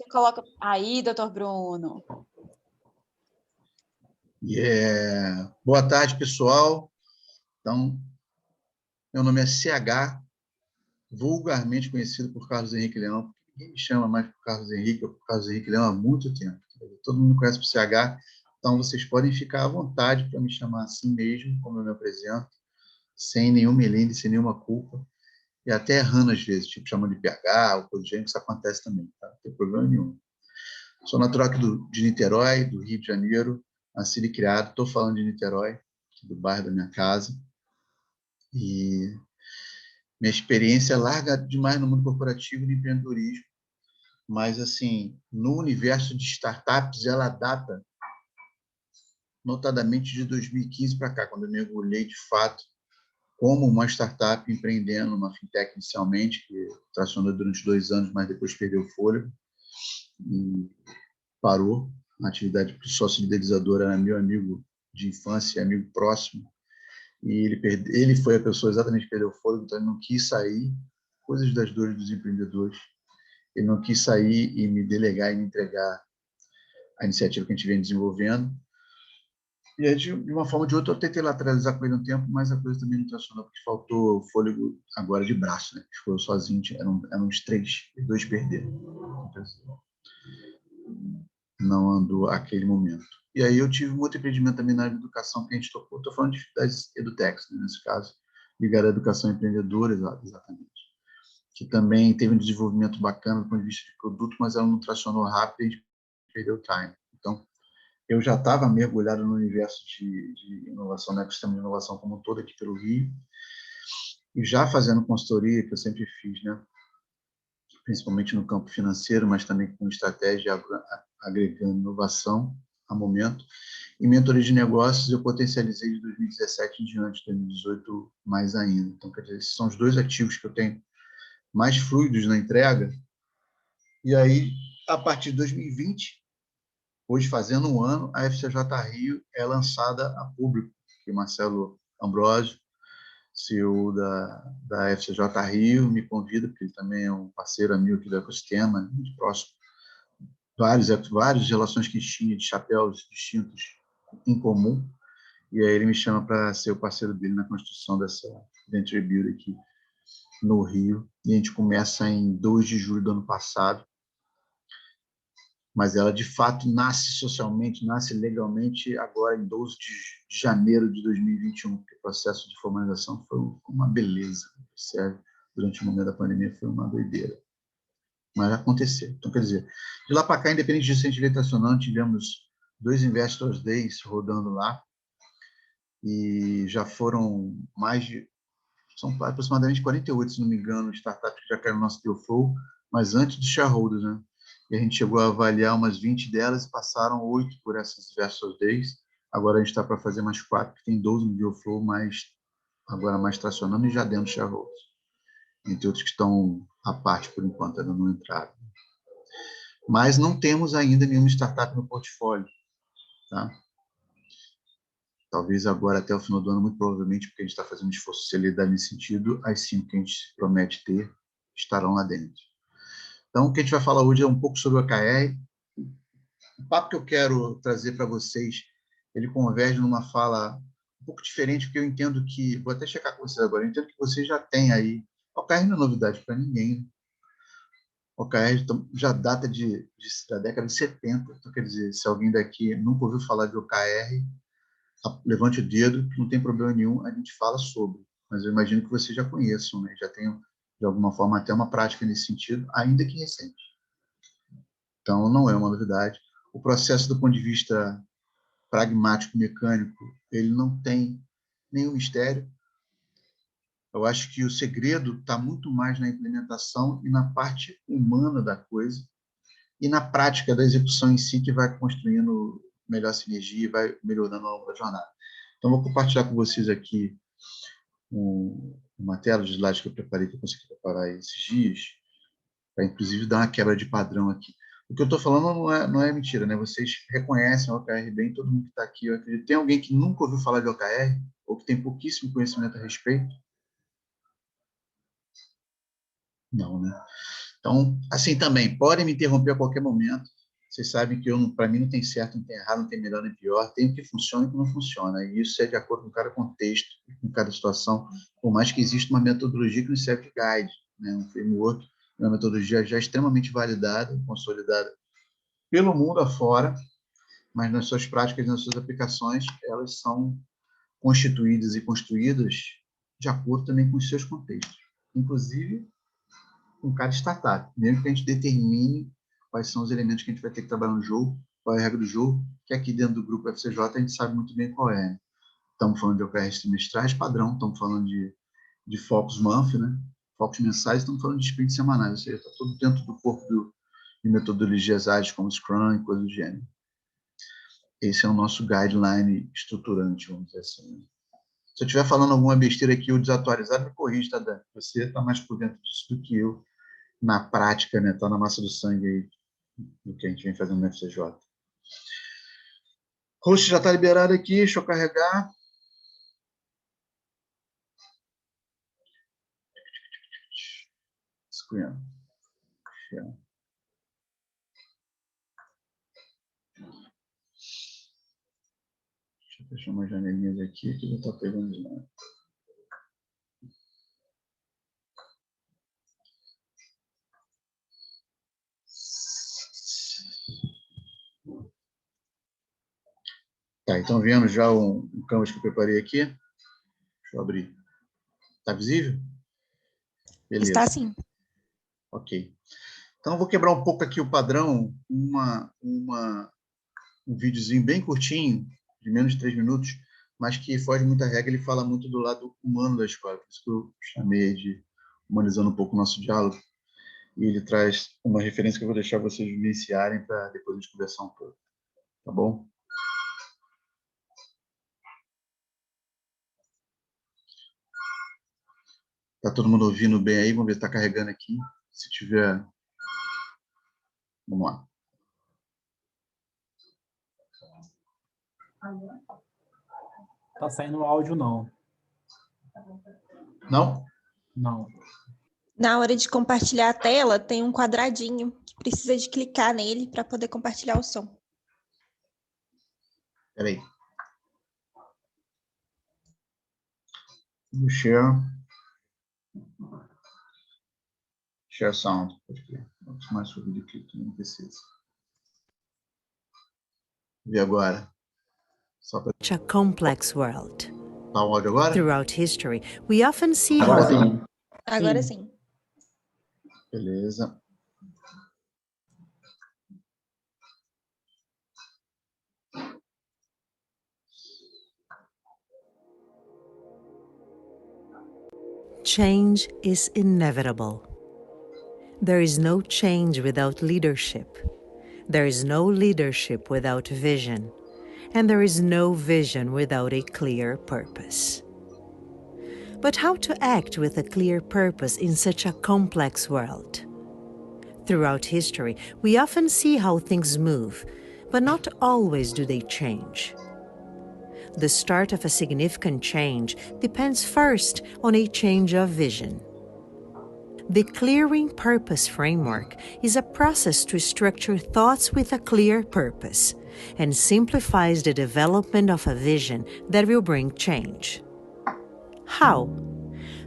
coloca aí, doutor Bruno. Boa tarde, pessoal. Então, meu nome é CH, vulgarmente conhecido por Carlos Henrique Leão. Ninguém me chama mais por Carlos Henrique ou por Carlos Henrique Leão há muito tempo. Todo mundo me conhece por CH, então vocês podem ficar à vontade para me chamar assim mesmo, como eu me apresento, sem nenhum melindre, sem nenhuma culpa, e até errando às vezes, tipo chamando de PH ou coisa do gênero, isso acontece também, tá? Não tem problema nenhum. Sou natural aqui de Niterói, do Rio de Janeiro, nascido e criado. Estou falando de Niterói, do bairro da minha casa. E minha experiência é larga demais no mundo corporativo e no empreendedorismo, mas, assim, no universo de startups, ela data notadamente de 2015 para cá, quando eu mergulhei, de fato, como uma startup empreendendo, uma fintech inicialmente, que tracionou durante 2 anos, mas depois perdeu o fôlego e parou. A atividade sócio-liderizadora era meu amigo de infância, amigo próximo, e ele foi a pessoa exatamente que perdeu o fôlego, então ele não quis sair, coisas das dores dos empreendedores, ele não quis sair e me delegar e me entregar a iniciativa que a gente vem desenvolvendo. E aí, de uma forma ou de outra, eu tentei lateralizar com ele um tempo, mas a coisa também não tracionou, porque faltou fôlego agora de braço, né? Ficou sozinho, eram uns 3, e 2 perderam. Não andou aquele momento. E aí eu tive um outro empreendimento também na área de educação que a gente tocou. Estou falando das edutechs, né, nesse caso, ligado à educação empreendedora, exatamente. Que também teve um desenvolvimento bacana do ponto de vista de produto, mas ela não tracionou rápido e a gente perdeu o time. Então, eu já estava mergulhado no universo de inovação, no ecossistema de inovação como um todo aqui pelo Rio, e já fazendo consultoria, que eu sempre fiz, né? Principalmente no campo financeiro, mas também com estratégia agregando inovação a momento. E mentoria de negócios eu potencializei de 2017 em diante, 2018 mais ainda. Então, quer dizer, esses são os 2 ativos que eu tenho mais fluidos na entrega. E aí, a partir de 2020, hoje fazendo um ano, a FCJ Rio é lançada a público, que Marcelo Ambrosio, CEO da FCJ Rio, me convida, porque ele também é um parceiro amigo aqui do ecossistema, muito próximo. Várias relações que tinha de chapéus distintos em comum, e aí ele me chama para ser o parceiro dele na construção dessa Venture Builder aqui no Rio, e a gente começa em 2 de julho do ano passado, mas ela de fato nasce socialmente, nasce legalmente agora em 12 de janeiro de 2021, porque o processo de formalização foi uma beleza, sério, durante o momento da pandemia foi uma doideira. Mas aconteceu. Então, quer dizer, de lá para cá, independente disso, a gente veio tracionando, tivemos 2 Investors Days rodando lá, e já foram são aproximadamente 48, se não me engano, startups que já caíram no nosso deal flow, mas antes dos shareholders, né? E a gente chegou a avaliar umas 20 delas e passaram 8 por essas Investors Days. Agora a gente está para fazer mais 4, que tem 12 no deal flow, mas agora mais tracionando e já dentro dos shareholders. Entre outros que estão à parte, por enquanto, ainda não entraram. Mas não temos ainda nenhuma startup no portfólio, tá? Talvez agora, até o final do ano, muito provavelmente, porque a gente está fazendo um esforço de celeridade nesse sentido, as 5 que a gente promete ter estarão lá dentro. Então, o que a gente vai falar hoje é um pouco sobre o OKR. O papo que eu quero trazer para vocês, ele converge numa fala um pouco diferente, porque eu entendo que, vou até checar com vocês agora, eu entendo que vocês já têm aí, o OKR não é novidade para ninguém, né? O OKR já data da década de 70, então quer dizer, se alguém daqui nunca ouviu falar de OKR, levante o dedo, que não tem problema nenhum, a gente fala sobre, mas eu imagino que vocês já conheçam, né? Já tenham, de alguma forma, até uma prática nesse sentido, ainda que recente. Então, não é uma novidade. O processo, do ponto de vista pragmático, mecânico, ele não tem nenhum mistério. Eu acho que o segredo está muito mais na implementação e na parte humana da coisa, e na prática da execução em si, que vai construindo melhor sinergia e vai melhorando ao longo da jornada. Então, vou compartilhar com vocês aqui uma tela de slides que eu preparei, que eu consegui preparar esses dias, para, inclusive, dar uma quebra de padrão aqui. O que eu estou falando não é mentira, né? Vocês reconhecem o OKR bem, todo mundo que está aqui, eu acredito. Tem alguém que nunca ouviu falar de OKR, ou que tem pouquíssimo conhecimento a respeito? Não, né? Então, assim também, podem me interromper a qualquer momento. Vocês sabem que para mim não tem certo, não tem errado, não tem melhor nem pior. Tem o que funciona e o que não funciona. E isso é de acordo com cada contexto, com cada situação. Por mais que exista uma metodologia que nos serve de guide, né? Um framework, uma metodologia já extremamente validada, consolidada pelo mundo afora, mas nas suas práticas, nas suas aplicações, elas são constituídas e construídas de acordo também com os seus contextos. Inclusive, com cada startup, mesmo que a gente determine quais são os elementos que a gente vai ter que trabalhar no jogo, qual é a regra do jogo, que aqui dentro do grupo FCJ a gente sabe muito bem qual é. Estamos falando de OKRs trimestrais padrão, estamos falando de focus month, né? Focos mensais, estamos falando de sprints semanais, ou seja, está tudo dentro do corpo de metodologias ágeis como Scrum e coisas do gênero. Esse é o nosso guideline estruturante, vamos dizer assim. Se eu estiver falando alguma besteira aqui ou desatualizado, me corrija, tá, Dan? Você está mais por dentro disso do que eu, na prática, né? Está na massa do sangue aí, do que a gente vem fazendo no FCJ. Host já está liberado aqui, deixa eu carregar. Screen. Deixa eu fechar umas janelinhas aqui, que já está pegando de lá. Tá, então vemos já um canvas que eu preparei aqui. Deixa eu abrir. Está visível? Beleza. Está sim. Ok. Então, eu vou quebrar um pouco aqui o padrão, um videozinho bem curtinho, de menos de 3 minutos, mas que foge muita regra, ele fala muito do lado humano da escola, por isso que eu chamei de humanizando um pouco o nosso diálogo, e ele traz uma referência que eu vou deixar vocês vivenciarem para depois a gente conversar um pouco, tá bom? Tá todo mundo ouvindo bem aí? Vamos ver se está carregando aqui. Se tiver... Vamos lá. Tá saindo áudio, não. Não? Não. Na hora de compartilhar a tela, tem um quadradinho que precisa de clicar nele para poder compartilhar o som. Espera aí. Share sound. Pode crer. Mais sobre o clique, não precisa. E agora? Such a complex world. Tá o áudio agora? Throughout history, we often see Agora how sim. Agora sim. Beleza. change is inevitable. There is no change without leadership. There is no leadership without vision. And there is no vision without a clear purpose. But how to act with a clear purpose in such a complex world? Throughout history, we often see how things move, but not always do they change. The start of a significant change depends first on a change of vision. The Clearing Purpose Framework is a process to structure thoughts with a clear purpose and simplifies the development of a vision that will bring change. How?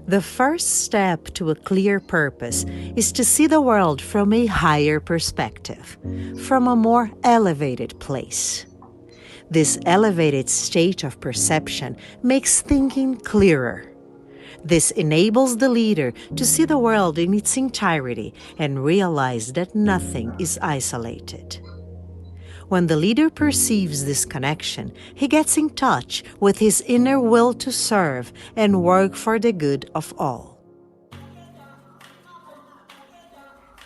The first step to a clear purpose is to see the world from a higher perspective, from a more elevated place. This elevated state of perception makes thinking clearer. This enables the leader to see the world in its entirety and realize that nothing is isolated. When the leader perceives this connection, he gets in touch with his inner will to serve and work for the good of all.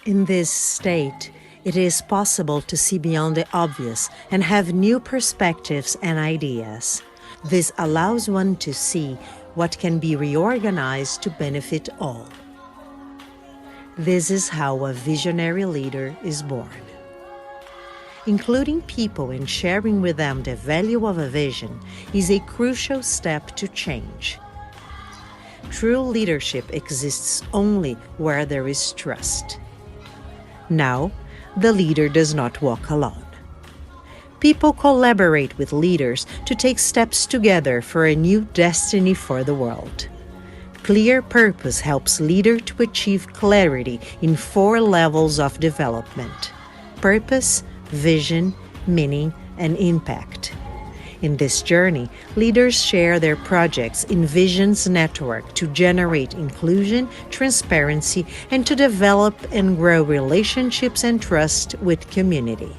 In this state, it is possible to see beyond the obvious and have new perspectives and ideas. This allows one to see what can be reorganized to benefit all. This is how a visionary leader is born. Including people and sharing with them the value of a vision is a crucial step to change. True leadership exists only where there is trust. Now, the leader does not walk alone. People collaborate with leaders to take steps together for a new destiny for the world. Clear purpose helps leader to achieve clarity in 4 levels of development: purpose, vision, meaning, and impact. In this journey, leaders share their projects in Visions Network to generate inclusion, transparency, and to develop and grow relationships and trust with community.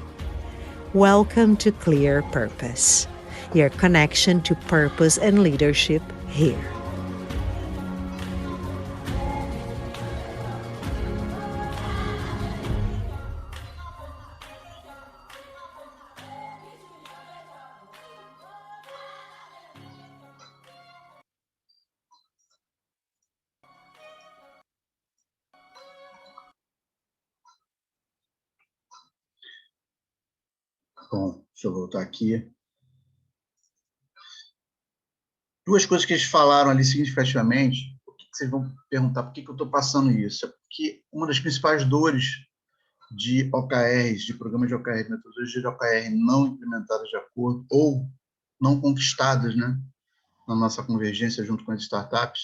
Welcome to Clear Purpose, your connection to purpose and leadership here. Bom, deixa eu voltar aqui. 2 coisas que eles falaram ali significativamente. O que vocês vão perguntar? Por que eu estou passando isso? É porque uma das principais dores de OKRs, de programas de OKR, de metodologia de OKR não implementadas de acordo ou não conquistadas, né, na nossa convergência junto com as startups,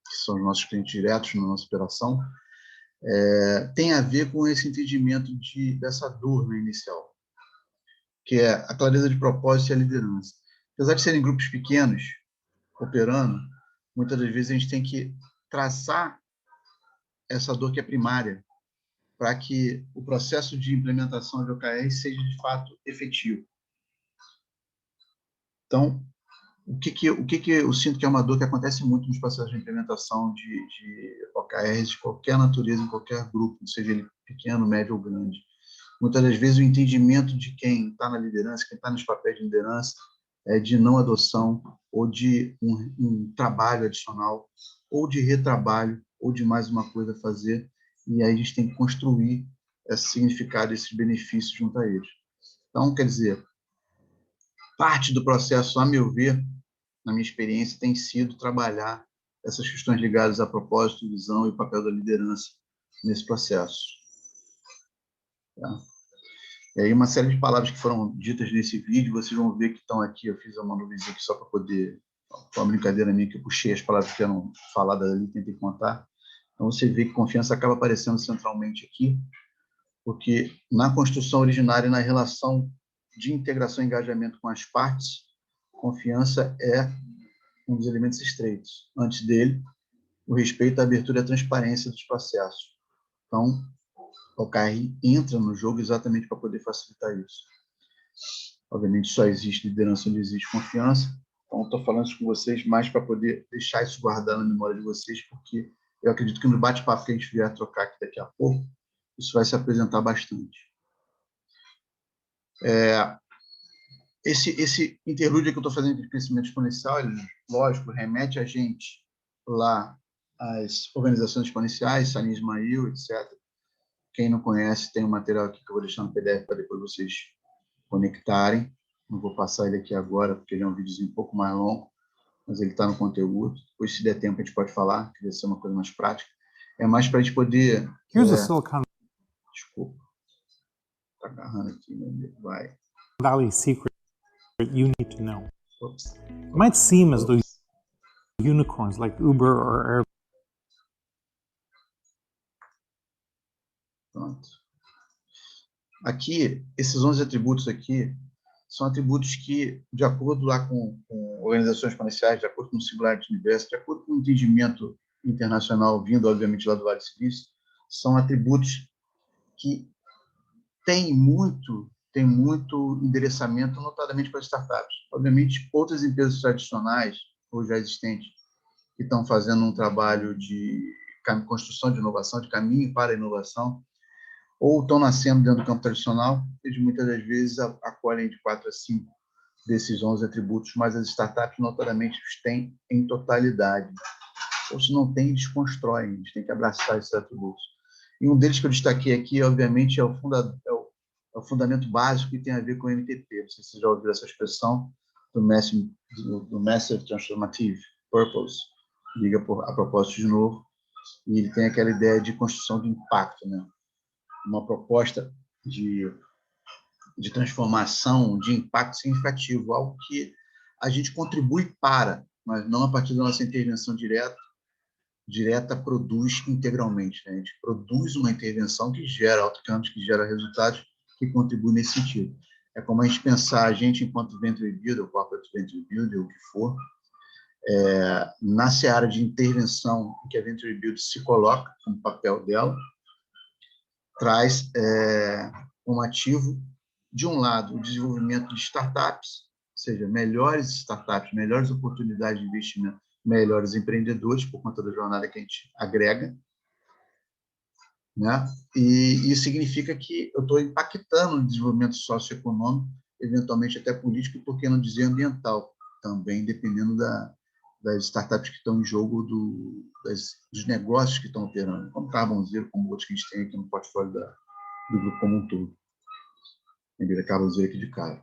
que são os nossos clientes diretos na nossa operação, tem a ver com esse entendimento dessa dor, né, inicial, que é a clareza de propósito e a liderança. Apesar de serem grupos pequenos, operando, muitas das vezes a gente tem que traçar essa dor que é primária para que o processo de implementação de OKR seja, de fato, efetivo. Então, o que eu sinto que é uma dor que acontece muito nos processos de implementação de OKRs de qualquer natureza, em qualquer grupo, seja ele pequeno, médio ou grande. Muitas das vezes o entendimento de quem está na liderança, quem está nos papéis de liderança, é de não adoção, ou de um trabalho adicional, ou de retrabalho, ou de mais uma coisa a fazer, e aí a gente tem que construir esse significado, esses benefícios junto a eles. Então, quer dizer, parte do processo, a meu ver, na minha experiência, tem sido trabalhar essas questões ligadas a propósito, visão e o papel da liderança nesse processo. Tá? E aí uma série de palavras que foram ditas nesse vídeo, vocês vão ver que estão aqui, eu fiz uma nuvenzinha aqui só para poder, foi uma brincadeira minha que eu puxei as palavras que eram faladas ali, tentei contar. Então você vê que confiança acaba aparecendo centralmente aqui, porque na construção originária e na relação de integração e engajamento com as partes, confiança é um dos elementos estreitos. Antes dele, o respeito, a abertura e a transparência dos processos. Então, o OKR entra no jogo exatamente para poder facilitar isso. Obviamente, só existe liderança onde existe confiança. Então, estou falando isso com vocês mais para poder deixar isso guardado na memória de vocês, porque eu acredito que no bate-papo que a gente vier trocar aqui daqui a pouco, isso vai se apresentar bastante. Esse interlúdio que eu estou fazendo de crescimento exponencial, ele, lógico, remete a gente lá às organizações exponenciais, Salim Ismail, etc. Quem não conhece, tem um material aqui que eu vou deixar no PDF para depois vocês conectarem. Não vou passar ele aqui agora, porque ele é um videozinho um pouco mais longo, mas ele está no conteúdo. Depois, se der tempo, a gente pode falar, que deve ser uma coisa mais prática. É mais para a gente poder... Here's a Silicon Desculpa. Está agarrando aqui, vai. Valley secret you need to know. Ops. It might seem as though unicorns like Uber or Airbnb. Pronto. Aqui, esses 11 atributos aqui são atributos que, de acordo lá com organizações exponenciais, de acordo com o Singularity Universo, de acordo com o entendimento internacional vindo, obviamente, lá do Vale do Silício, são atributos que têm muito endereçamento, notadamente para startups. Obviamente, outras empresas tradicionais, ou já existentes, que estão fazendo um trabalho de construção de inovação, de caminho para a inovação, ou estão nascendo dentro do campo tradicional, eles muitas das vezes acolhem de 4 a 5 desses 11 atributos, mas as startups notadamente os têm em totalidade. Ou se não tem, desconstroem, eles têm que abraçar esses atributos. E um deles que eu destaquei aqui, obviamente, é o fundamento básico que tem a ver com o MTP. Não sei se vocês já ouviram essa expressão do Massive Transformative Purpose, liga a propósito de novo, e ele tem aquela ideia de construção de impacto, né? uma proposta de transformação, de impacto significativo, algo que a gente contribui para, mas não a partir da nossa intervenção direta produz integralmente. Né? A gente produz uma intervenção que gera outcomes, que gera resultados, que contribui nesse sentido. É como a gente pensar a gente enquanto Venture Builder, ou Corporate Venture Builder, o que for, na seara de intervenção que a Venture Builder se coloca como papel dela, traz como ativo, de um lado, o desenvolvimento de startups, ou seja, melhores startups, melhores oportunidades de investimento, melhores empreendedores, por conta da jornada que a gente agrega, né? E isso significa que eu estou impactando o desenvolvimento socioeconômico, eventualmente até político, e por que não dizer ambiental, também dependendo das startups que estão em jogo, dos negócios que estão operando, como Carbon Zero, como outros que a gente tem aqui no portfólio do grupo como um todo. Lembrei da Carbon Zero aqui de cara.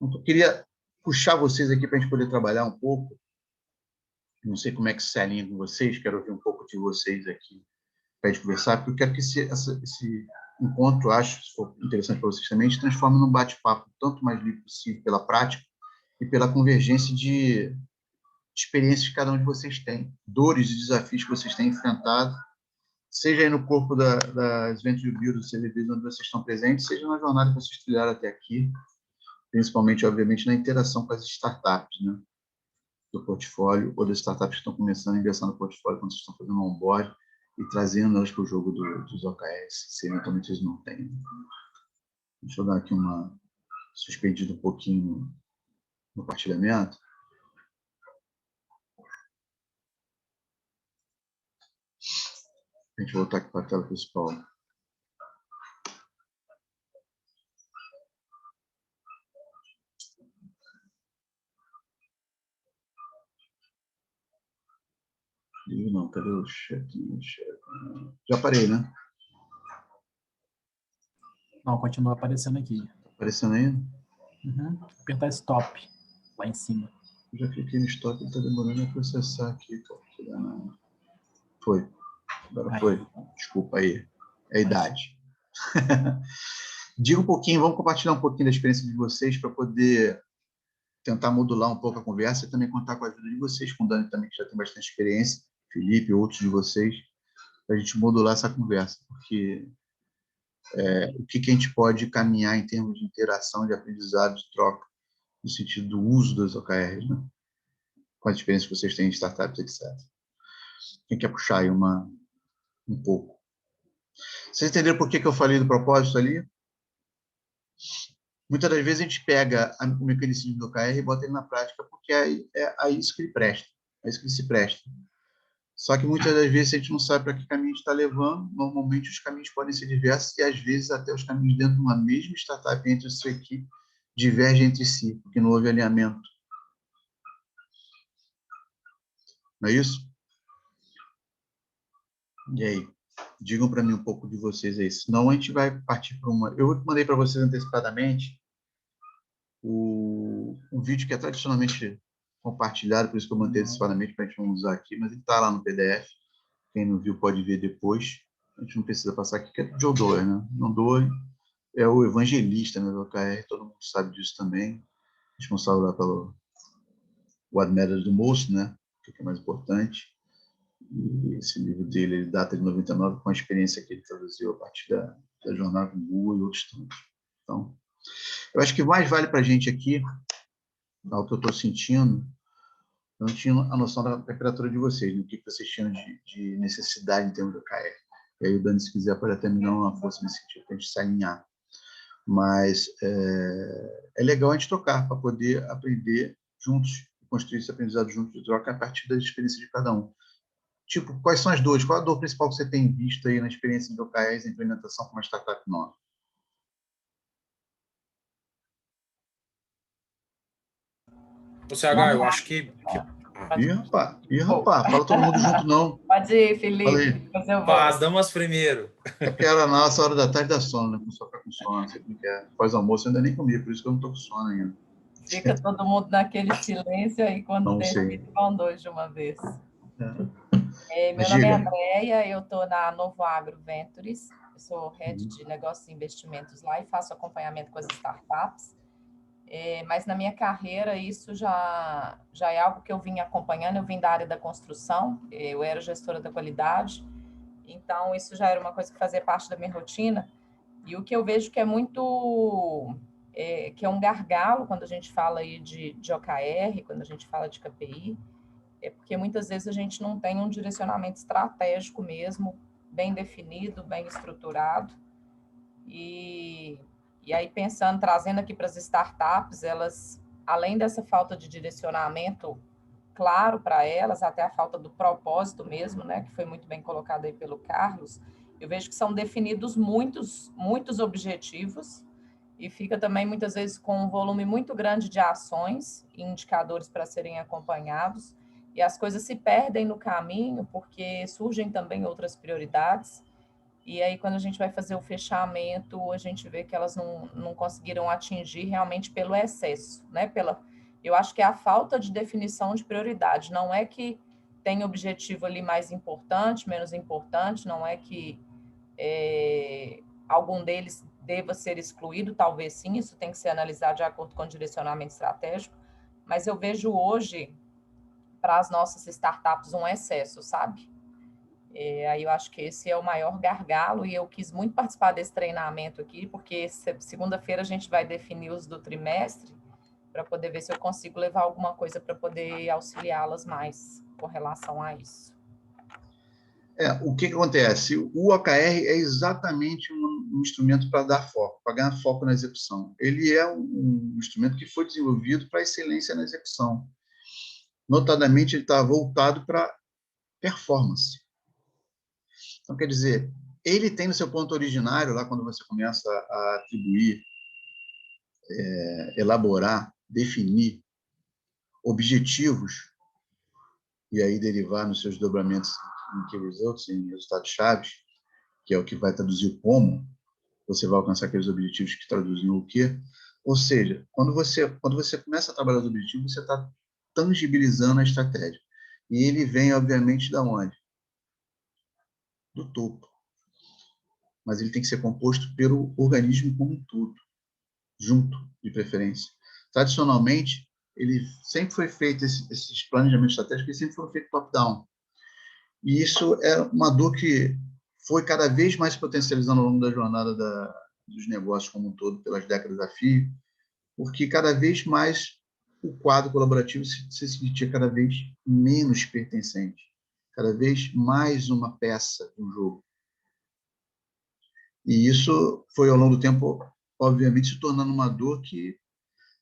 Então, eu queria puxar vocês aqui para a gente poder trabalhar um pouco. Não sei como é que se alinha com vocês, quero ouvir um pouco de vocês aqui para a gente conversar, porque eu quero que esse encontro, acho, se for interessante para vocês também, se transforme num bate-papo tanto mais livre possível pela prática e pela convergência de experiências que cada um de vocês tem, dores e desafios que vocês têm enfrentado, seja aí no corpo das Venture Build, dos CVBs onde vocês estão presentes, seja na jornada que vocês trilharam até aqui, principalmente, obviamente, na interação com as startups, né, do portfólio, ou das startups que estão começando a ingressar no portfólio, quando vocês estão fazendo um onboard, e trazendo elas para o jogo dos OKRs, se eventualmente eles não têm. Deixa eu dar aqui uma suspendida um pouquinho no partilhamento. A gente voltar aqui para a tela principal. Não, cadê o chat? Já parei, né? Não, continua aparecendo aqui. Aparecendo aí? Uhum. Apertar stop lá em cima. Eu já cliquei no stop, ele está demorando a processar aqui. Foi. Agora Aí. foi. Desculpa aí. É a idade. Diga um pouquinho, vamos compartilhar um pouquinho da experiência de vocês para poder tentar modular um pouco a conversa e também contar com a ajuda de vocês, com o Dani também, que já tem bastante experiência, Felipe, outros de vocês, para a gente modular essa conversa, porque o que a gente pode caminhar em termos de interação, de aprendizado, de troca, no sentido do uso das OKRs, né? Com a experiência que vocês têm em startups, etc. Quem quer puxar aí um pouco? Vocês entenderam por que eu falei do propósito ali? Muitas das vezes a gente pega o mecanismo do OKR e bota ele na prática, porque é a isso que ele presta, é isso que ele se presta. Só que muitas das vezes a gente não sabe para que caminho a gente está levando. Normalmente os caminhos podem ser diversos e às vezes até os caminhos dentro de uma mesma startup entre a sua equipe divergem entre si, porque não houve alinhamento. Não é isso? E aí? Digam para mim um pouco de vocês aí. Senão a gente vai partir para uma... Eu mandei para vocês antecipadamente um vídeo que é tradicionalmente compartilhado, por isso que eu mandei antecipadamente para a gente não usar aqui, mas ele está lá no PDF. Quem não viu pode ver depois. A gente não precisa passar aqui, que é do Joe Doerr, né? Não Doerr é o evangelista, né, do OKR, todo mundo sabe disso também. Responsável lá pelo What Matters the Most, né? O que é mais importante. E esse livro dele, ele data de 99, com a experiência que ele traduziu a partir da jornada com o Google e outros tantos. Então, eu acho que mais vale para a gente aqui, ao que eu estou sentindo, eu não tinha a noção da temperatura de vocês, do que vocês tinham de necessidade em termos do OKR. E aí o Dani, se quiser, pode até me dar uma força nesse sentido, para a gente se alinhar. Mas é legal a gente tocar, para poder aprender juntos, construir esse aprendizado juntos de troca a partir das experiências de cada um. Tipo, quais são as dores? Qual a dor principal que você tem visto aí na experiência de OKRs e implementação com uma startup nova? O CH, eu acho que... Ih, rapaz, fala todo mundo junto, não. Pode ir, Felipe. Depois eu vou. As damas primeiro. É porque era na nossa hora da tarde da sono, né? Começou a ficar com sono, não sei como que é. Pós-almoço eu ainda nem comi, por isso que eu não estou com sono ainda. Fica todo mundo naquele silêncio aí, quando decide, vão dois de uma vez. Meu nome é Andréia, eu estou na Novo Agro Ventures, eu sou head de negócios e investimentos lá e faço acompanhamento com as startups. Mas na minha carreira isso já é algo que eu vim acompanhando. Eu vim da área da construção, eu era gestora da qualidade, então isso já era uma coisa que fazia parte da minha rotina. E o que eu vejo que é muito, que é um gargalo quando a gente fala aí de OKR, quando a gente fala de KPI, é porque muitas vezes a gente não tem um direcionamento estratégico mesmo, bem definido, bem estruturado. E aí pensando, trazendo aqui para as startups, elas, além dessa falta de direcionamento claro para elas, até a falta do propósito mesmo, né, que foi muito bem colocado aí pelo Carlos, eu vejo que são definidos muitos objetivos e fica também muitas vezes com um volume muito grande de ações e indicadores para serem acompanhados, e as coisas se perdem no caminho porque surgem também outras prioridades. E aí, quando a gente vai fazer o fechamento, a gente vê que elas não conseguiram atingir realmente pelo excesso, né? Eu acho que é a falta de definição de prioridade. Não é que tem objetivo ali mais importante, menos importante, não é que algum deles deva ser excluído, talvez sim, isso tem que ser analisado de acordo com o direcionamento estratégico, mas eu vejo hoje, para as nossas startups, um excesso, sabe? Aí eu acho que esse é o maior gargalo e eu quis muito participar desse treinamento aqui, porque segunda-feira a gente vai definir os do trimestre para poder ver se eu consigo levar alguma coisa para poder auxiliá-las mais com relação a isso. O que acontece? O OKR é exatamente um instrumento para dar foco, para ganhar foco na execução. Ele é um instrumento que foi desenvolvido para excelência na execução. Notadamente, ele está voltado para performance. Então, quer dizer, ele tem no seu ponto originário, lá quando você começa a atribuir, elaborar, definir objetivos, e aí derivar nos seus dobramentos em key results, em resultados-chave, que é o que vai traduzir como você vai alcançar aqueles objetivos que traduzem o quê. Ou seja, quando você começa a trabalhar os objetivos, você está tangibilizando a estratégia. E ele vem, obviamente, da onde? Do topo. Mas ele tem que ser composto pelo organismo como um todo, junto, de preferência. Tradicionalmente, ele sempre foi feito, esses planejamentos estratégicos, eles sempre foram feitos top-down. E isso é uma dor que foi cada vez mais potencializando ao longo da jornada dos negócios como um todo, pelas décadas a fio, porque cada vez mais o quadro colaborativo se sentia cada vez menos pertencente, cada vez mais uma peça de um jogo. E isso foi, ao longo do tempo, obviamente, se tornando uma dor que,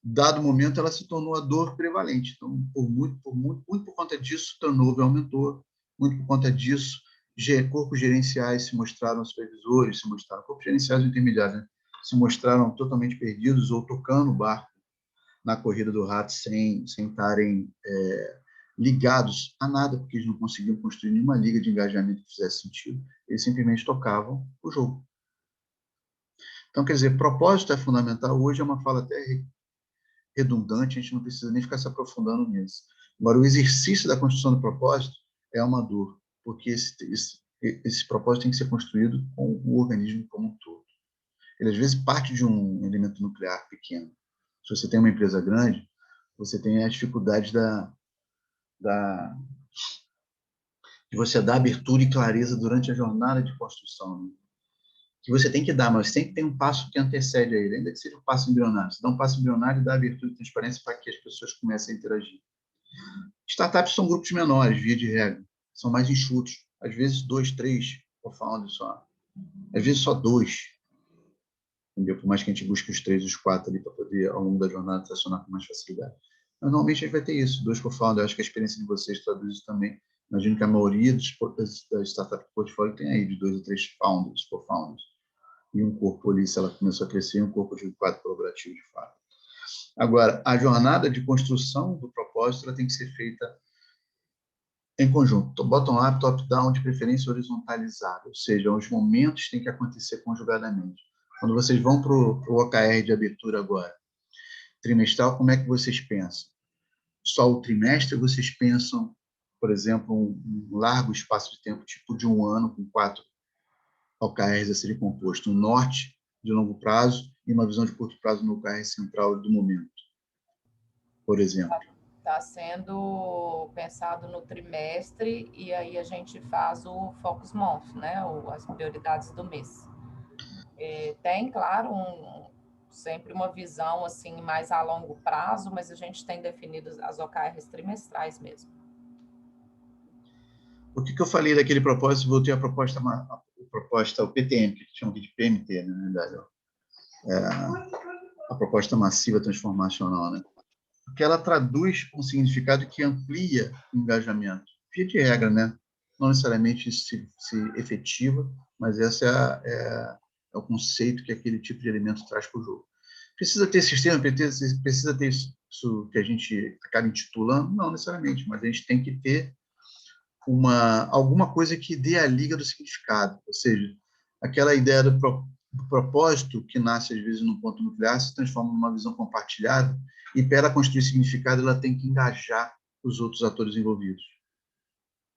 dado momento, ela se tornou a dor prevalente. Então, muito por conta disso, o turnover aumentou, muito por conta disso, corpos gerenciais se mostraram supervisores, corpos gerenciais intermediários, né? Se mostraram totalmente perdidos ou tocando o barco na corrida do rato sem estarem ligados a nada, porque eles não conseguiam construir nenhuma liga de engajamento que fizesse sentido. Eles simplesmente tocavam o jogo. Então, quer dizer, propósito é fundamental. Hoje é uma fala até redundante, a gente não precisa nem ficar se aprofundando nisso. Agora, o exercício da construção do propósito é uma dor, porque esse propósito tem que ser construído com o organismo como um todo. Ele, às vezes, parte de um elemento nuclear pequeno. Se você tem uma empresa grande, você tem as dificuldades de você dar abertura e clareza durante a jornada de construção, né? Que você tem que dar, mas sempre tem um passo que antecede a ele, ainda que seja um passo embrionário. Você dá um passo embrionário e dá abertura e transparência para que as pessoas comecem a interagir. Startups são grupos menores, via de regra. São mais enxutos. Às vezes, 2, 3 co-founders só. Às vezes, só 2. Entendeu? Por mais que a gente busque os 3, os 4 ali para poder, ao longo da jornada, tracionar com mais facilidade. Mas, normalmente, a gente vai ter isso, 2 co-founders. Eu acho que a experiência de vocês traduz isso também. Imagino que a maioria das startups do portfólio tem aí de 2 a 3 founders, co-founders. E um corpo ali, se ela começou a crescer, um corpo de quadro colaborativo, de fato. Agora, a jornada de construção do propósito ela tem que ser feita em conjunto, bottom-up, top-down, de preferência horizontalizada, ou seja, os momentos têm que acontecer conjugadamente. Quando vocês vão para o OKR de abertura agora, trimestral, como é que vocês pensam? Só o trimestre vocês pensam, por exemplo, um largo espaço de tempo, tipo de um ano, com 4 OKRs a serem compostos, um norte de longo prazo e uma visão de curto prazo no OKR central do momento, por exemplo. Está sendo pensado no trimestre e aí a gente faz o Focus Month, né? As prioridades do mês. Tem, claro, sempre uma visão assim mais a longo prazo, mas a gente tem definido as OKRs trimestrais mesmo. O que eu falei daquele propósito, voltei à proposta, o PTM, que chamam de PMT, né, na verdade. A proposta massiva transformacional, né? Porque ela traduz um significado que amplia o engajamento. Via de regra, né? Não necessariamente se efetiva, mas esse é o conceito que aquele tipo de elemento traz para o jogo. Precisa ter sistema, precisa ter isso que a gente acaba intitulando? Não necessariamente, mas a gente tem que ter alguma coisa que dê a liga do significado, ou seja, aquela ideia do propósito que nasce às vezes num ponto nuclear se transforma numa visão compartilhada e para ela construir significado ela tem que engajar os outros atores envolvidos.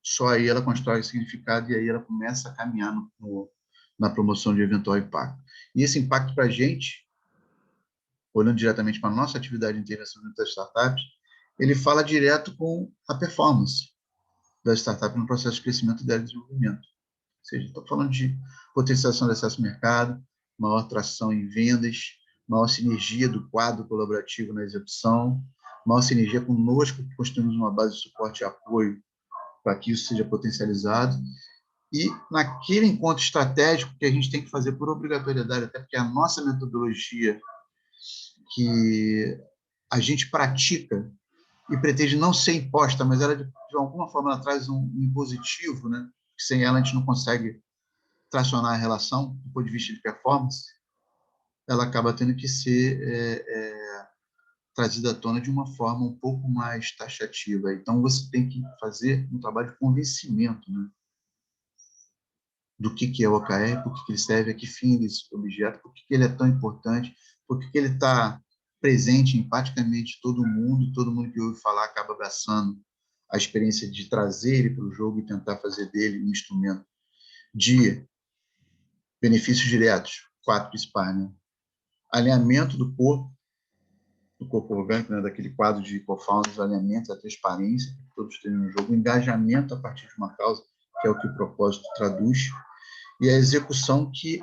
Só aí ela constrói significado e aí ela começa a caminhar na promoção de eventual impacto. E esse impacto para a gente, olhando diretamente para a nossa atividade de intervenção das startups, ele fala direto com a performance da startup no processo de crescimento dela e desenvolvimento. Ou seja, estou falando de potencialização do acesso ao mercado, maior tração em vendas, maior sinergia do quadro colaborativo na execução, maior sinergia conosco, que construímos uma base de suporte e apoio para que isso seja potencializado. E naquele encontro estratégico que a gente tem que fazer por obrigatoriedade, até porque a nossa metodologia que a gente pratica e pretende não ser imposta, mas ela, de alguma forma, ela traz um impositivo, né? Que sem ela a gente não consegue tracionar a relação, do ponto de vista de performance, ela acaba tendo que ser trazida à tona de uma forma um pouco mais taxativa. Então, você tem que fazer um trabalho de convencimento, né? Do que é o OKR, por que ele serve, a que fim desse objeto, por que ele é tão importante, por que ele está presente em praticamente todo mundo que ouve falar acaba abraçando a experiência de trazer ele para o jogo e tentar fazer dele um instrumento de benefícios diretos, 4 principais, né? Alinhamento do corpo orgânico, né? Daquele quadro de co-founders, alinhamento, a transparência, que todos estejam no jogo, o engajamento a partir de uma causa, que é o que o propósito traduz, e a execução que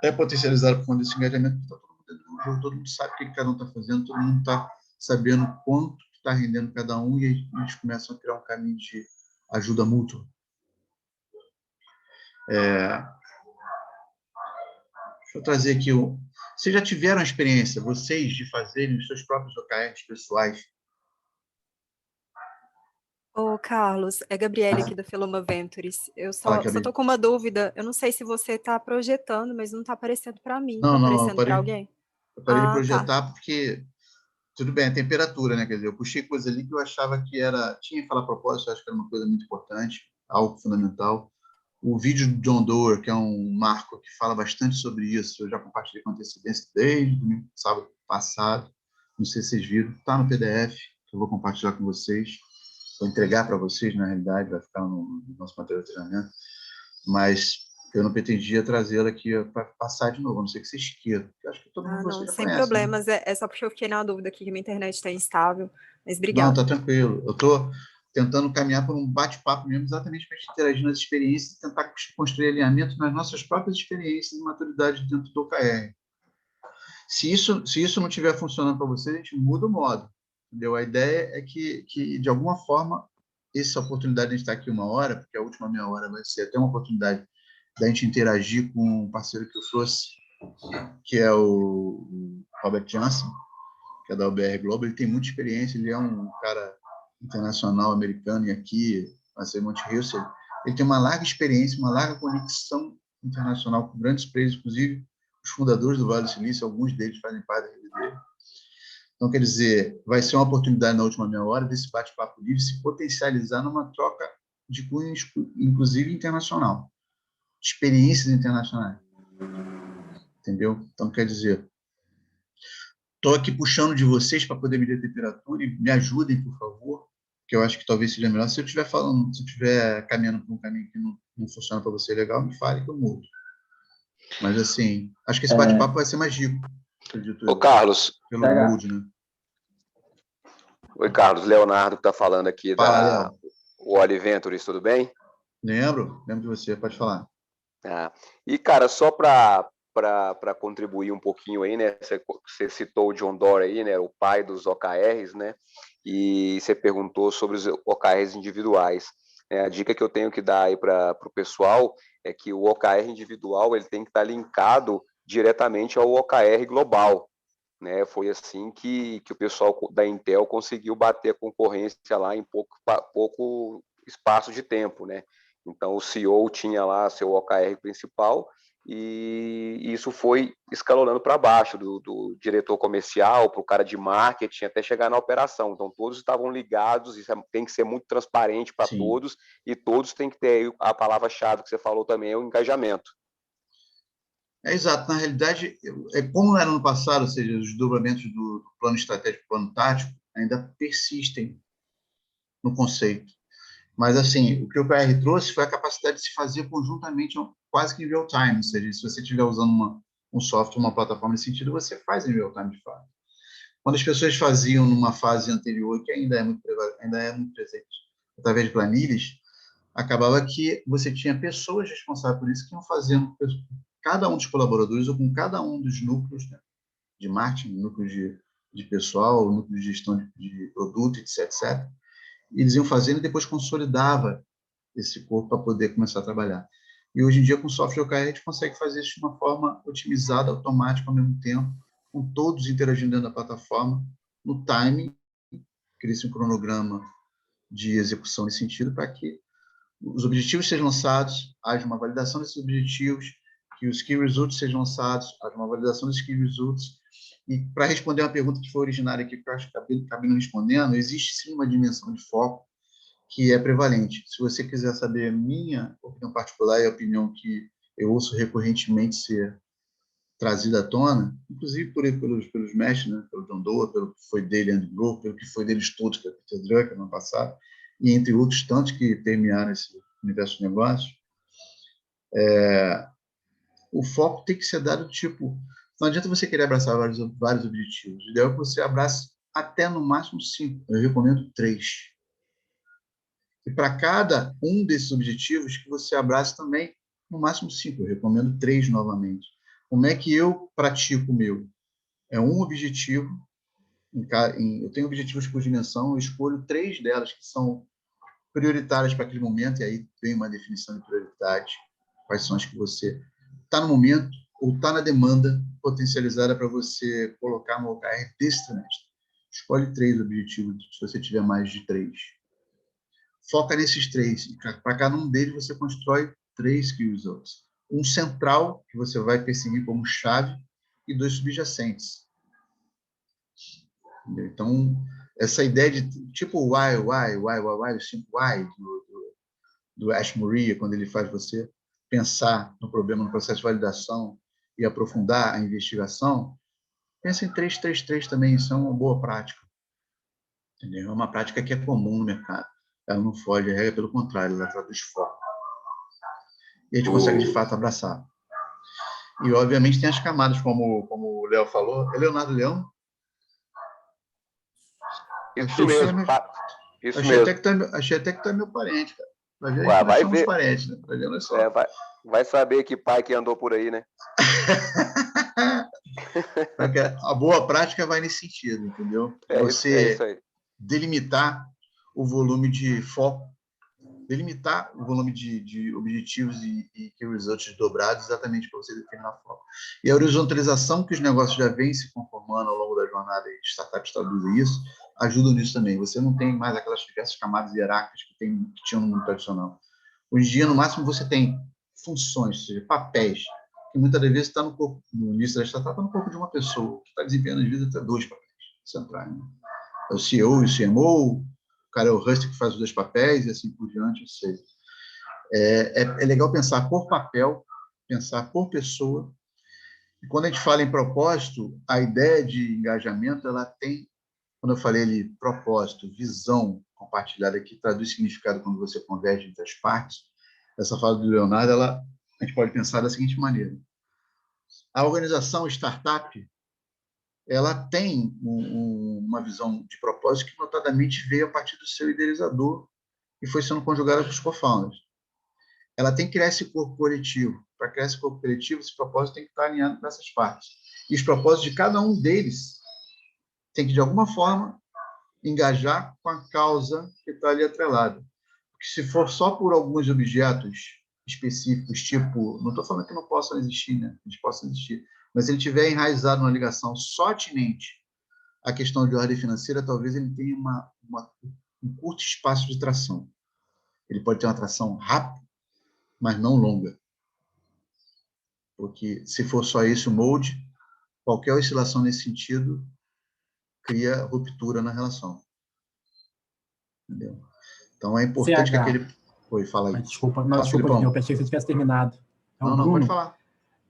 é potencializada por conta desse engajamento, está todo mundo dentro do jogo, todo mundo sabe o que cada um está fazendo, todo mundo está sabendo quanto está rendendo cada um, e eles começam a criar um caminho de ajuda mútua. Deixa eu trazer aqui vocês já tiveram a experiência, vocês, de fazerem os seus próprios OKRs pessoais? Ô, Carlos, é Gabriele aqui da Feloma Ventures. Eu Fala, só tô com uma dúvida. Eu não sei se você está projetando, mas não está aparecendo para mim. Está Não, eu aparecendo para alguém? parei de Tá. projetar porque, tudo bem, a temperatura, né? Quer dizer, eu puxei coisa ali que eu achava que tinha que falar propósito, eu acho que era uma coisa muito importante, algo fundamental. O vídeo do John Doerr, que é um marco que fala bastante sobre isso, eu já compartilhei com antecedência desde o sábado passado, não sei se vocês viram, está no PDF, que eu vou compartilhar com vocês, vou entregar para vocês, na realidade, vai ficar no nosso material de treinamento, mas eu não pretendia trazê-la aqui para passar de novo, a não ser que vocês queiram, eu acho que todo mundo Não, já sem conhece, problemas. né? É só porque eu fiquei na dúvida aqui que minha internet está instável. Mas Não, obrigada. tá tranquilo. Eu estou tentando caminhar por um bate-papo mesmo, exatamente para a gente interagir nas experiências e tentar construir alinhamento nas nossas próprias experiências e maturidade dentro do OKR. Se isso não estiver funcionando para vocês, a gente muda o modo. Entendeu? A ideia é que de alguma forma, essa oportunidade de a gente estar aqui 1 hora, porque a última meia hora vai ser até uma oportunidade da gente interagir com um parceiro que eu trouxe, que é o Robert Johnson, que é da UBR Global. Ele tem muita experiência, ele é um cara internacional americano, e aqui, na Monte Wilson, ele tem uma larga experiência, uma larga conexão internacional com grandes players, inclusive os fundadores do Vale do Silício, alguns deles fazem parte da rede dele. Então, quer dizer, vai ser uma oportunidade na última meia hora desse bate-papo livre se potencializar numa troca de cunho, inclusive internacional, experiências internacionais. Entendeu? Então, quer dizer, estou aqui puxando de vocês para poder medir a temperatura e me ajudem, por favor, que eu acho que talvez seja melhor. Se eu estiver caminhando por um caminho que não funciona para você legal, me fale que eu mudo. Mas, assim, acho que esse bate-papo vai ser mais rico, acredito Ô, eu, Carlos. pelo mood, né? Oi, Carlos. Leonardo que está falando aqui Fala, da Léo. Wally Ventures, tudo bem? Lembro de você, pode falar. E, cara, só para contribuir um pouquinho aí, né? Você citou o John Doerr aí, né? O pai dos OKRs, né? E você perguntou sobre os OKRs individuais. A dica que eu tenho que dar aí para o pessoal é que o OKR individual ele tem que estar linkado diretamente ao OKR global, né? Foi assim que o pessoal da Intel conseguiu bater a concorrência lá em pouco espaço de tempo, né? Então, o CEO tinha lá seu OKR principal e isso foi escalonando para baixo, do diretor comercial para o cara de marketing, até chegar na operação. Então, todos estavam ligados, isso tem que ser muito transparente para todos, e todos têm que ter a palavra-chave que você falou também, é o engajamento. Exato. Na realidade, como era no passado, ou seja, os desdobramentos do plano estratégico e plano tático ainda persistem no conceito. Mas, assim, o que o OKR trouxe foi a capacidade de se fazer conjuntamente, quase que em real time. Ou seja, se você estiver usando um software, uma plataforma nesse sentido, você faz em real time, de fato. Quando as pessoas faziam numa fase anterior, que ainda é muito presente, através de planilhas, acabava que você tinha pessoas responsáveis por isso que iam fazendo, cada um dos colaboradores ou com cada um dos núcleos, né, de marketing, núcleos de pessoal, núcleos de gestão de produto, etc. E eles iam fazendo e depois consolidava esse corpo para poder começar a trabalhar. E hoje em dia, com o software OKR, a gente consegue fazer isso de uma forma otimizada, automática, ao mesmo tempo, com todos interagindo dentro da plataforma, no timing, cria-se um cronograma de execução nesse sentido, para que os objetivos sejam lançados, haja uma validação desses objetivos, que os key results sejam lançados, haja uma validação desses key results. E para responder uma pergunta que foi originária aqui, que eu acho que acabei não respondendo, existe sim uma dimensão de foco que é prevalente. Se você quiser saber a minha opinião particular e a opinião que eu ouço recorrentemente ser trazida à tona, inclusive pelos mestres, né? Pelo John Doerr, pelo que foi dele, Andrew Bloor, pelo que foi deles todos, que é Peter Drucker, no ano passado, e entre outros tantos que permearam esse universo de negócios, o foco tem que ser dado tipo, não adianta você querer abraçar vários objetivos, o ideal é que você abrace até no máximo 5, eu recomendo 3. E para cada um desses objetivos que você abrace também no máximo 5, eu recomendo 3 novamente. Como é que eu pratico o meu? É um objetivo, eu tenho objetivos por dimensão, eu escolho 3 delas que são prioritárias para aquele momento, e aí vem uma definição de prioridade, quais são as que você está no momento ou está na demanda potencializada para você colocar no OKR desse trimestre. Escolhe 3 objetivos, se você tiver mais de 3. Foca nesses 3, e para cada um deles você constrói 3 key results. Um central, que você vai perseguir como chave, e 2 subjacentes. Entendeu? Então, essa ideia de, tipo o why, o 5 why, do Ash Maurya, quando ele faz você pensar no problema, no processo de validação e aprofundar a investigação, pensa em 3-3-3 também, isso é uma boa prática. Entendeu? É uma prática que é comum no mercado. Ela não foge a regra, pelo contrário, ela traduz foco. E a gente consegue, de fato, abraçar. E, obviamente, tem as camadas, como o Léo falou. É Leonardo Leão? Isso mesmo. Achei até que tu é meu parente, cara. Vai ver Ué, que nós somos parentes, né? Vai ver nós só. Vai saber que pai que andou por aí, né? A boa prática vai nesse sentido, entendeu? Você delimitar o volume de foco, delimitar o volume de objetivos e key results dobrados exatamente para você determinar foco. E a horizontalização que os negócios já vêm se conformando ao longo da jornada, e startups traduzem isso, ajudam nisso também. Você não tem mais aquelas diversas camadas hierárquicas que tinham no mundo tradicional. Hoje em dia, no máximo, você tem funções, ou seja, papéis, que muitas das vezes está no início da startup, no corpo de uma pessoa, que está desempenhando, às vezes, até 2 papéis centrais. Né? É o CEO e o CMO, o cara é o Hustle que faz os 2 papéis, e assim por diante. Ou seja, é legal pensar por papel, pensar por pessoa. E quando a gente fala em propósito, a ideia de engajamento, ela tem, quando eu falei ali, propósito, visão compartilhada, que traduz significado quando você converge entre as partes, essa fala do Leonardo, a gente pode pensar da seguinte maneira. A organização startup, ela tem uma visão de propósito que, notadamente, veio a partir do seu idealizador e foi sendo conjugada com os co-founders. Ela tem que criar esse corpo coletivo. Para criar esse corpo coletivo, esse propósito tem que estar alinhado com essas partes. E os propósitos de cada um deles tem que, de alguma forma, engajar com a causa que está ali atrelada. Porque se for só por alguns objetos específicos, tipo, não estou falando que não possam existir, né? Eles possam existir, mas se ele tiver enraizado numa ligação só atinente à questão de ordem financeira, talvez ele tenha um curto espaço de tração. Ele pode ter uma tração rápida, mas não longa. Porque se for só esse o molde, qualquer oscilação nesse sentido cria ruptura na relação. Entendeu? Então é importante que aquele... Oi, fala aí. Desculpa, Filipão. eu pensei que você tivesse terminado. Não, pode falar.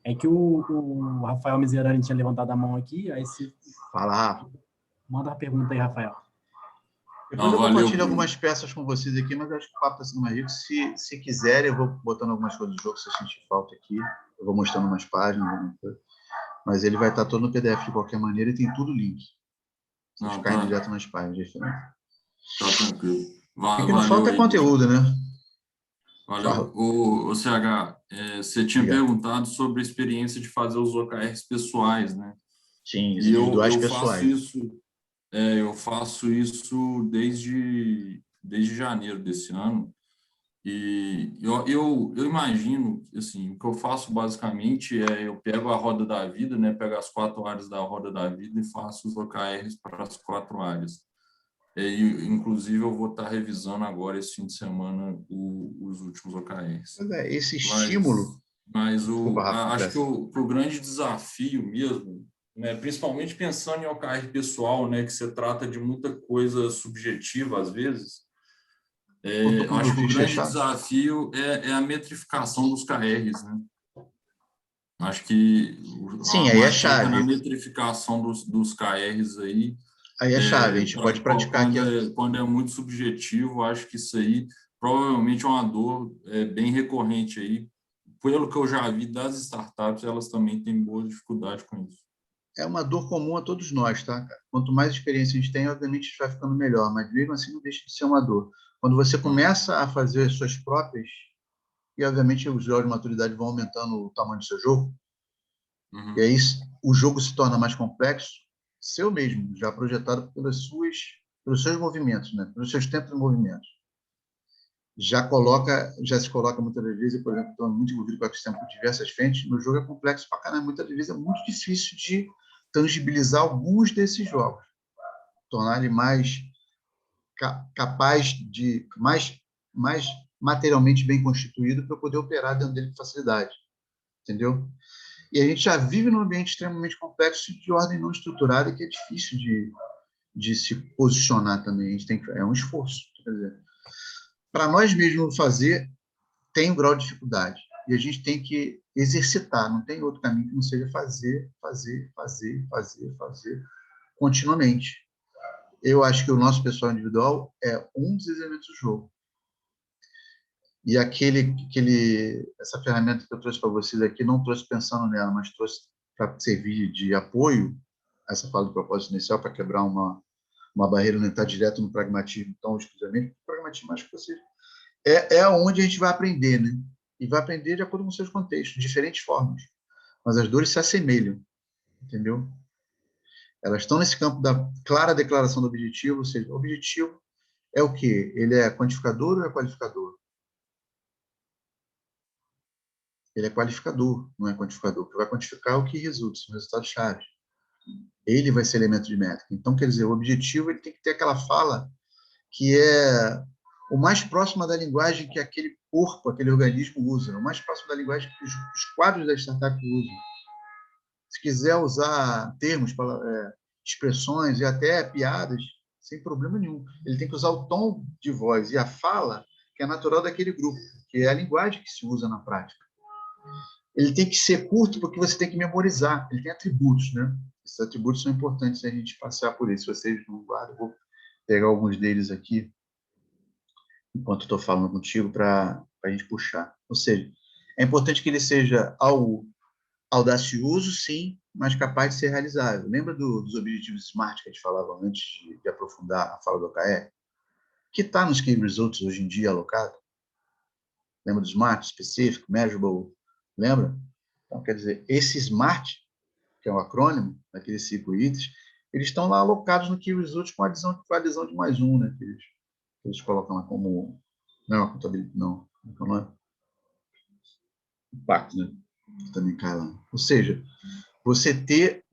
É que o Rafael Miserani tinha levantado a mão aqui, aí se... Fala, Rafa. Manda uma pergunta aí, Rafael. Depois eu compartilho algumas peças com vocês aqui, mas eu acho que o papo está sendo mais rico. Se quiserem, eu vou botando algumas coisas do jogo, se eu sentir falta aqui. Eu vou mostrando umas páginas, mas ele vai estar todo no PDF de qualquer maneira e tem tudo link. Vocês caem direto nas páginas diferentes. Tá tranquilo. O que não falta é conteúdo, né? Valeu. O CH, você tinha perguntado sobre a experiência de fazer os OKRs pessoais, né? Sim, individuais pessoais. Eu faço isso desde janeiro desse ano. E eu imagino, assim, o que eu faço basicamente eu pego a roda da vida, né? Pego as 4 áreas da roda da vida e faço os OKRs para as 4 áreas. Inclusive, eu vou estar revisando agora, esse fim de semana, os últimos OKRs. Esse estímulo... Acho que o grande desafio mesmo, né, principalmente pensando em OKR pessoal, né, que você trata de muita coisa subjetiva, às vezes, acho que o grande desafio é a metrificação dos KRs. Né? Acho que sim, aí é chave. Na metrificação dos KRs aí é chave, a gente pode praticar aqui. Quando é muito subjetivo, acho que isso aí provavelmente é uma dor bem recorrente aí. Pelo que eu já vi das startups, elas também têm boa dificuldade com isso. É uma dor comum a todos nós, tá? Quanto mais experiência a gente tem, obviamente a gente vai ficando melhor, mas mesmo assim não deixa de ser uma dor. Quando você começa a fazer suas próprias, e obviamente os graus de maturidade vão aumentando o tamanho do seu jogo, e aí o jogo se torna mais complexo, seu mesmo, já projetado pelos seus movimentos, né? Pelos seus tempos de movimentos. Já se coloca muitas vezes, por exemplo, estou muito envolvido com o ecossistema por diversas frentes, no jogo é complexo para caramba, muitas vezes é muito difícil de tangibilizar alguns desses jogos, tornar ele mais capaz de, mais materialmente bem constituído para poder operar dentro dele com facilidade, entendeu? E a gente já vive num ambiente extremamente complexo de ordem não estruturada que é difícil de se posicionar também, a gente é um esforço, quer dizer, para nós mesmos fazer, tem um grau de dificuldade. E a gente tem que exercitar, não tem outro caminho que não seja fazer continuamente. Eu acho que o nosso pessoal individual é um dos elementos do jogo. E essa ferramenta que eu trouxe para vocês aqui, não trouxe pensando nela, mas trouxe para servir de apoio a essa fala do propósito inicial, para quebrar uma barreira, não entrar direto no pragmatismo tão exclusivamente, o pragmatismo acho que você é onde a gente vai aprender, né? E vai aprender de acordo com seus contextos, de diferentes formas. Mas as dores se assemelham, entendeu? Elas estão nesse campo da clara declaração do objetivo, ou seja, o objetivo é o quê? Ele é quantificador ou é qualificador? Ele é qualificador, não é quantificador, porque vai quantificar o que resulta, são resultados-chave. Ele vai ser elemento de métrica. Então, quer dizer, o objetivo ele tem que ter aquela fala que é o mais próximo da linguagem que aquele corpo, aquele organismo usa, o mais próximo da linguagem que os quadros da startup usam. Se quiser usar termos, expressões e até piadas, sem problema nenhum. Ele tem que usar o tom de voz e a fala que é natural daquele grupo, que é a linguagem que se usa na prática. Ele tem que ser curto porque você tem que memorizar. Ele tem atributos, né? Esses atributos são importantes a gente passear por isso. Se vocês não guardam, eu vou pegar alguns deles aqui enquanto estou falando contigo para a gente puxar. Ou seja, é importante que ele seja algo Audacioso, sim, mas capaz de ser realizável. Lembra dos objetivos SMART que a gente falava antes de aprofundar a fala do OKR? Que está nos Key Results hoje em dia alocado? Lembra do SMART, Specific, Measurable? Lembra? Então, quer dizer, esse SMART, que é o acrônimo daqueles 5 itens, eles estão lá alocados no Key Results com a adesão de mais um, né? Que eles colocam lá como... Não é uma contabilidade, não. Não é? Impacto, né? Também cai lá. Ou seja, você ter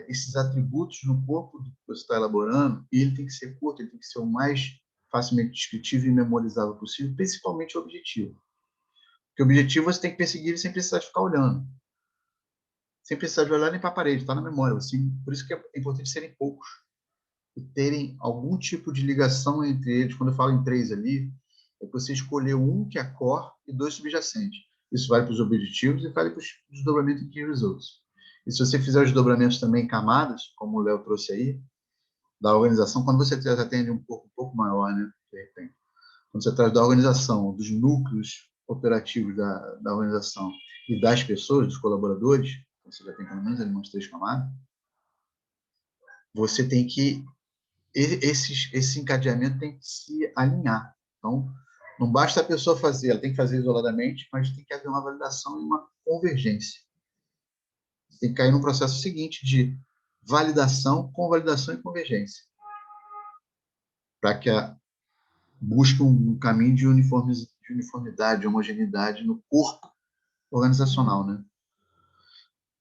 esses atributos no corpo do que você está elaborando, e ele tem que ser curto, ele tem que ser o mais facilmente descritível e memorizável possível, principalmente o objetivo. Porque o objetivo você tem que perseguir sem precisar de ficar olhando. Sem precisar de olhar nem para a parede, está na memória. Assim, por isso que é importante serem poucos. E terem algum tipo de ligação entre eles. Quando eu falo em 3 ali, é que você escolheu um que é core e 2 subjacentes. Isso vale para os objetivos e vale para os desdobramentos em Key Results. E se você fizer os desdobramentos também em camadas, como o Léo trouxe aí, da organização, quando você atende um pouco maior, né? Quando você traz da organização, dos núcleos operativos da organização e das pessoas, dos colaboradores, você já tem pelo menos ali umas 3 camadas, você tem que... Esse encadeamento tem que se alinhar. Então, não basta a pessoa fazer, ela tem que fazer isoladamente, mas tem que haver uma validação e uma convergência. Tem que cair no processo seguinte de validação, convalidação e convergência. Para que busque um caminho de uniformidade, de homogeneidade no corpo organizacional, né?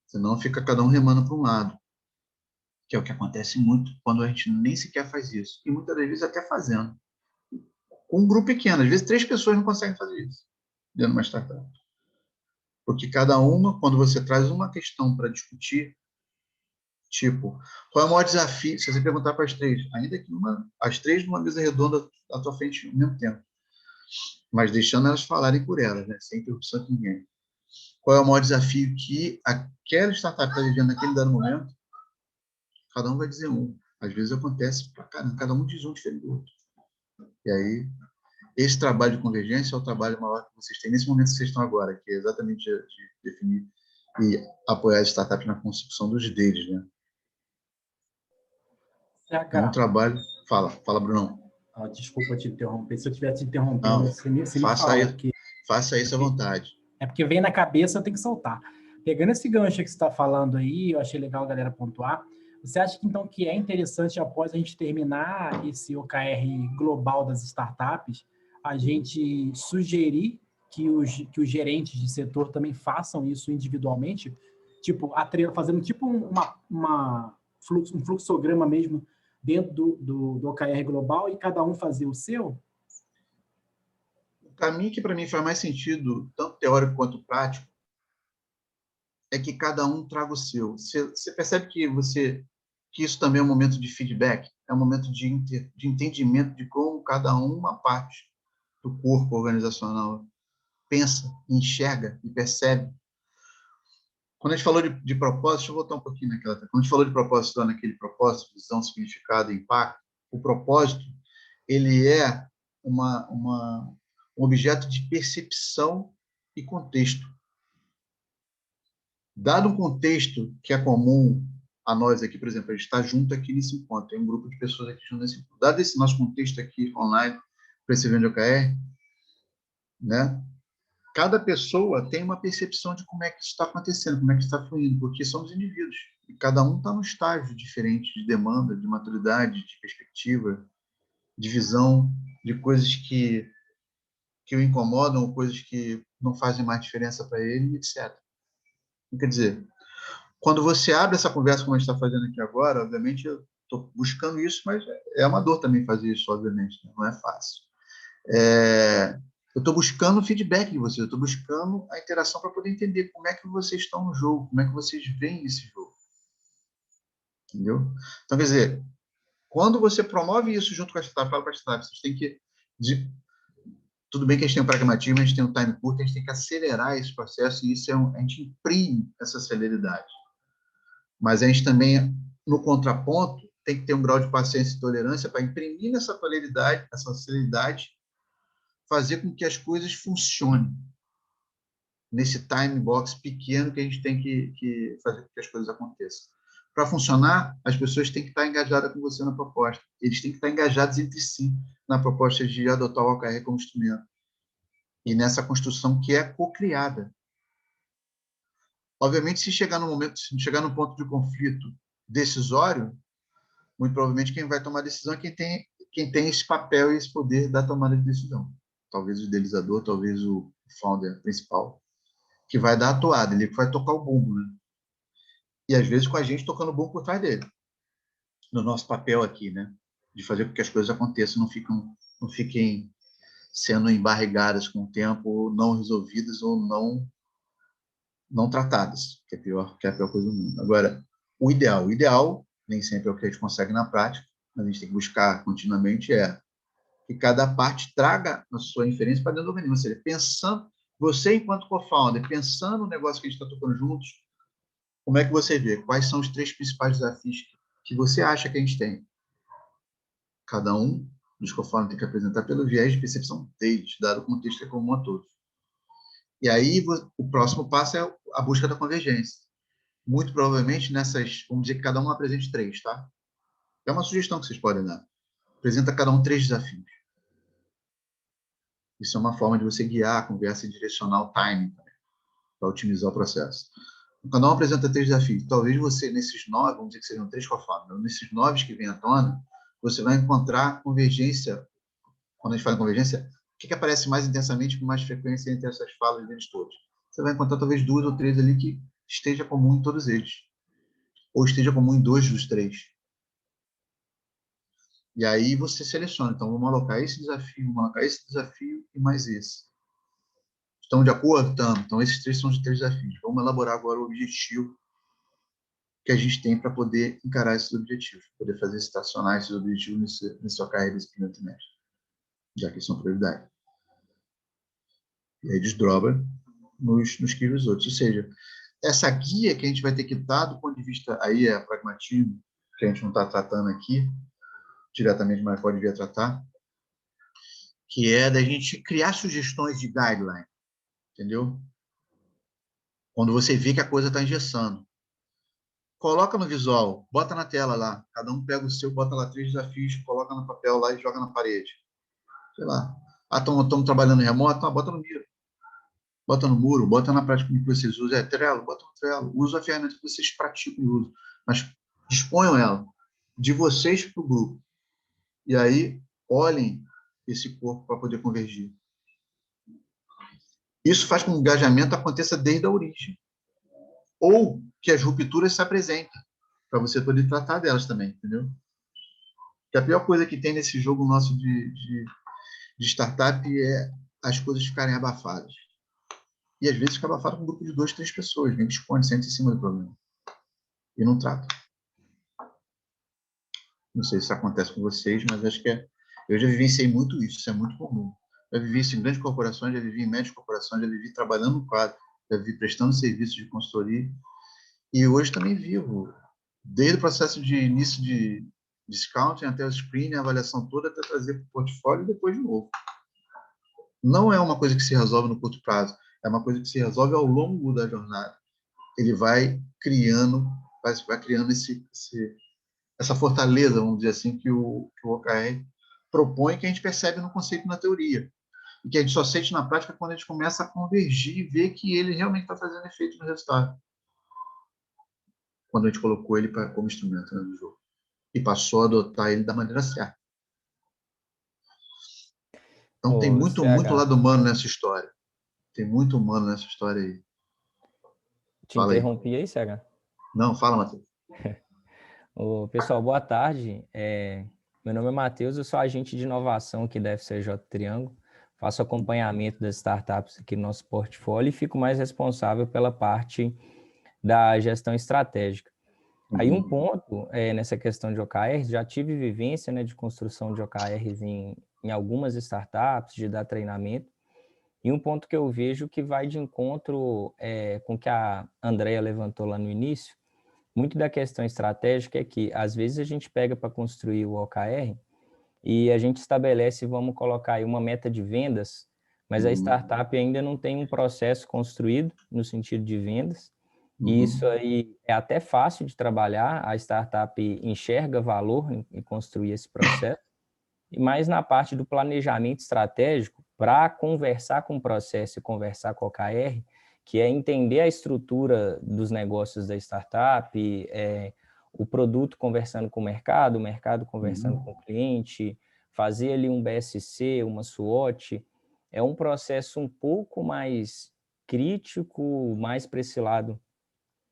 Senão fica cada um remando para um lado, que é o que acontece muito quando a gente nem sequer faz isso. E muitas das vezes até fazendo. Com um grupo pequeno, às vezes 3 pessoas não conseguem fazer isso dentro de uma startup. Porque cada uma, quando você traz uma questão para discutir, tipo, qual é o maior desafio? Se você perguntar para as 3, ainda que as 3 numa mesa redonda à tua frente ao mesmo tempo, mas deixando elas falarem por elas, né? Sem interrupção de ninguém. Qual é o maior desafio que aquela startup está vivendo naquele dado momento? Cada um vai dizer um. Às vezes acontece para caramba, cada um diz um diferente do outro. E aí, esse trabalho de convergência é o trabalho maior que vocês têm nesse momento que vocês estão agora, que é exatamente de definir e apoiar as startups na construção dos deles, né? É um trabalho... Fala, Brunão. Desculpa te interromper. Se eu estiver te interrompendo, Não, você me fala. Faça isso à vontade. É porque vem na cabeça, eu tenho que soltar. Pegando esse gancho que você está falando aí, eu achei legal a galera pontuar. Você acha que, então, que é interessante, após a gente terminar esse OKR global das startups, a gente sugerir que os gerentes de setor também façam isso individualmente? Tipo, fazendo tipo um fluxograma mesmo dentro do OKR global e cada um fazer o seu? O caminho que, para mim, faz mais sentido, tanto teórico quanto prático, é que cada um traga o seu. Você percebe que isso também é um momento de feedback, é um momento de entendimento de como cada uma parte do corpo organizacional pensa, enxerga e percebe. Quando a gente falou de propósito, deixa eu voltar um pouquinho naquela... Quando a gente falou de propósito, naquele propósito, visão, significado e impacto, o propósito, ele é um objeto de percepção e contexto. Dado um contexto que é comum a nós aqui, por exemplo, a gente está junto aqui nesse encontro, tem um grupo de pessoas aqui junto nesse encontro. Dado esse nosso contexto aqui online, para esse evento de OKR, né? Cada pessoa tem uma percepção de como é que isso está acontecendo, como é que está fluindo, porque somos indivíduos. E cada um está num estágio diferente de demanda, de maturidade, de perspectiva, de visão, de coisas que o incomodam, coisas que não fazem mais diferença para ele, etc. Quer dizer, quando você abre essa conversa, como a gente está fazendo aqui agora, obviamente eu estou buscando isso, mas é amador também fazer isso, obviamente, né? Não é fácil. Eu estou buscando o feedback de vocês, eu estou buscando a interação para poder entender como é que vocês estão no jogo, como é que vocês veem esse jogo. Entendeu? Então, quer dizer, quando você promove isso junto com a startup, fala para a startup, vocês têm que... Tudo bem que a gente tem um pragmatismo, a gente tem um time curto, a gente tem que acelerar esse processo e isso a gente imprime essa celeridade. Mas a gente também, no contraponto, tem que ter um grau de paciência e tolerância para imprimir essa toleridade, essa celeridade, fazer com que as coisas funcionem. nesse time box pequeno que a gente tem que fazer com que as coisas aconteçam. Para funcionar, as pessoas têm que estar engajadas com você na proposta. Eles têm que estar engajados entre si na proposta de adotar o OKR como instrumento. E nessa construção que é co-criada. Obviamente, se chegar no ponto de conflito decisório, muito provavelmente quem vai tomar a decisão é quem tem esse papel e esse poder da tomada de decisão. Talvez o idealizador, talvez o founder principal, que vai dar a toada, ele vai tocar o bumbo, né? E às vezes com a gente tocando o bumbo por trás dele. No nosso papel aqui, né? De fazer com que as coisas aconteçam, não fiquem sendo embarregadas com o tempo, não resolvidas ou não tratadas, que é a pior coisa do mundo. Agora, o ideal, nem sempre é o que a gente consegue na prática, mas a gente tem que buscar continuamente que cada parte traga a sua inferência para dentro do organismo. Ou seja, pensando, você enquanto co-founder, pensando no negócio que a gente está tocando juntos, como é que você vê? Quais são os 3 principais desafios que você acha que a gente tem? Cada um dos co-founders tem que apresentar pelo viés de percepção deles, dado o contexto que é comum a todos. E aí, o próximo passo é a busca da convergência. Muito provavelmente, vamos dizer que cada um apresente 3, tá? É uma sugestão que vocês podem dar. Apresenta cada um 3 desafios. Isso é uma forma de você guiar a conversa e direcionar o timing para otimizar o processo. Cada um apresenta 3 desafios. Talvez você, nesses 9, vamos dizer que sejam 3 co-founders, nesses 9 que vêm à tona, você vai encontrar convergência. Quando a gente fala em convergência, o que aparece mais intensamente, com mais frequência entre essas falas deles todos? Você vai encontrar talvez 2 ou 3 ali que esteja comum em todos eles. Ou esteja comum em 2 dos 3. E aí você seleciona. Então, vamos alocar esse desafio e mais esse. Estão de acordo? Estamos. Então, esses 3 são os 3 desafios. Vamos elaborar agora o objetivo que a gente tem para poder encarar esses objetivos, poder fazer estacionar esses objetivos nesse OKR desse primeiro trimestre, já que são prioridade. E aí desdobra nos que os outros. Ou seja, essa guia que a gente vai ter que dar do ponto de vista, aí é pragmatismo, que a gente não está tratando aqui diretamente, mas pode vir a tratar, que é da gente criar sugestões de guideline, entendeu? Quando você vê que a coisa está engessando. Coloca no visual, bota na tela lá, cada um pega o seu, bota lá 3 desafios, coloca no papel lá e joga na parede. Sei lá. Estamos trabalhando remoto? Bota no muro. Bota no muro, bota na prática que vocês usam. Trello? Bota no Trello. Usa a ferramenta que vocês praticam e usam. Mas disponham ela de vocês para o grupo. E aí, olhem esse corpo para poder convergir. Isso faz com que o engajamento aconteça desde a origem. Ou que as rupturas se apresentem, para você poder tratar delas também, entendeu? Porque a pior coisa que tem nesse jogo nosso de startup é as coisas ficarem abafadas. E às vezes fica abafado com um grupo de 2, 3 pessoas, nem dispõe, senta em cima do problema. E não trata. Não sei se isso acontece com vocês, mas acho que eu já vivenciei muito isso é muito comum. Já vivi isso em grandes corporações, já vivi em médias corporações, já vivi trabalhando no quadro, já vivi prestando serviços de consultoria. E hoje também vivo, desde o processo de início de discounting até o screening, a avaliação toda, até trazer para o portfólio e depois de novo. Não é uma coisa que se resolve no curto prazo, é uma coisa que se resolve ao longo da jornada. Ele vai criando essa fortaleza, vamos dizer assim, que o OKR propõe, que a gente percebe no conceito e na teoria. E que a gente só sente na prática quando a gente começa a convergir e ver que ele realmente está fazendo efeito no resultado. Quando a gente colocou ele como instrumento no jogo. E passou a adotar ele da maneira certa. Então, tem muito lado humano nessa história. Tem muito humano nessa história aí. Te interrompi aí, CH? Não, fala, Matheus. Pessoal, boa tarde. Meu nome é Matheus, eu sou agente de inovação aqui da FCJ Triângulo. Faço acompanhamento das startups aqui no nosso portfólio e fico mais responsável pela parte da gestão estratégica. Aí um ponto nessa questão de OKRs, já tive vivência, né, de construção de OKRs em algumas startups, de dar treinamento, e um ponto que eu vejo que vai de encontro com o que a Andrea levantou lá no início, muito da questão estratégica é que, às vezes, a gente pega para construir o OKR e a gente estabelece, vamos colocar aí uma meta de vendas mas a startup ainda não tem um processo construído no sentido de vendas, e isso aí é até fácil de trabalhar, a startup enxerga valor em construir esse processo, mas na parte do planejamento estratégico, para conversar com o processo e conversar com a OKR, que é entender a estrutura dos negócios da startup, o produto conversando com o mercado conversando com o cliente, fazer ali um BSC, uma SWOT, é um processo um pouco mais crítico, mais para esse lado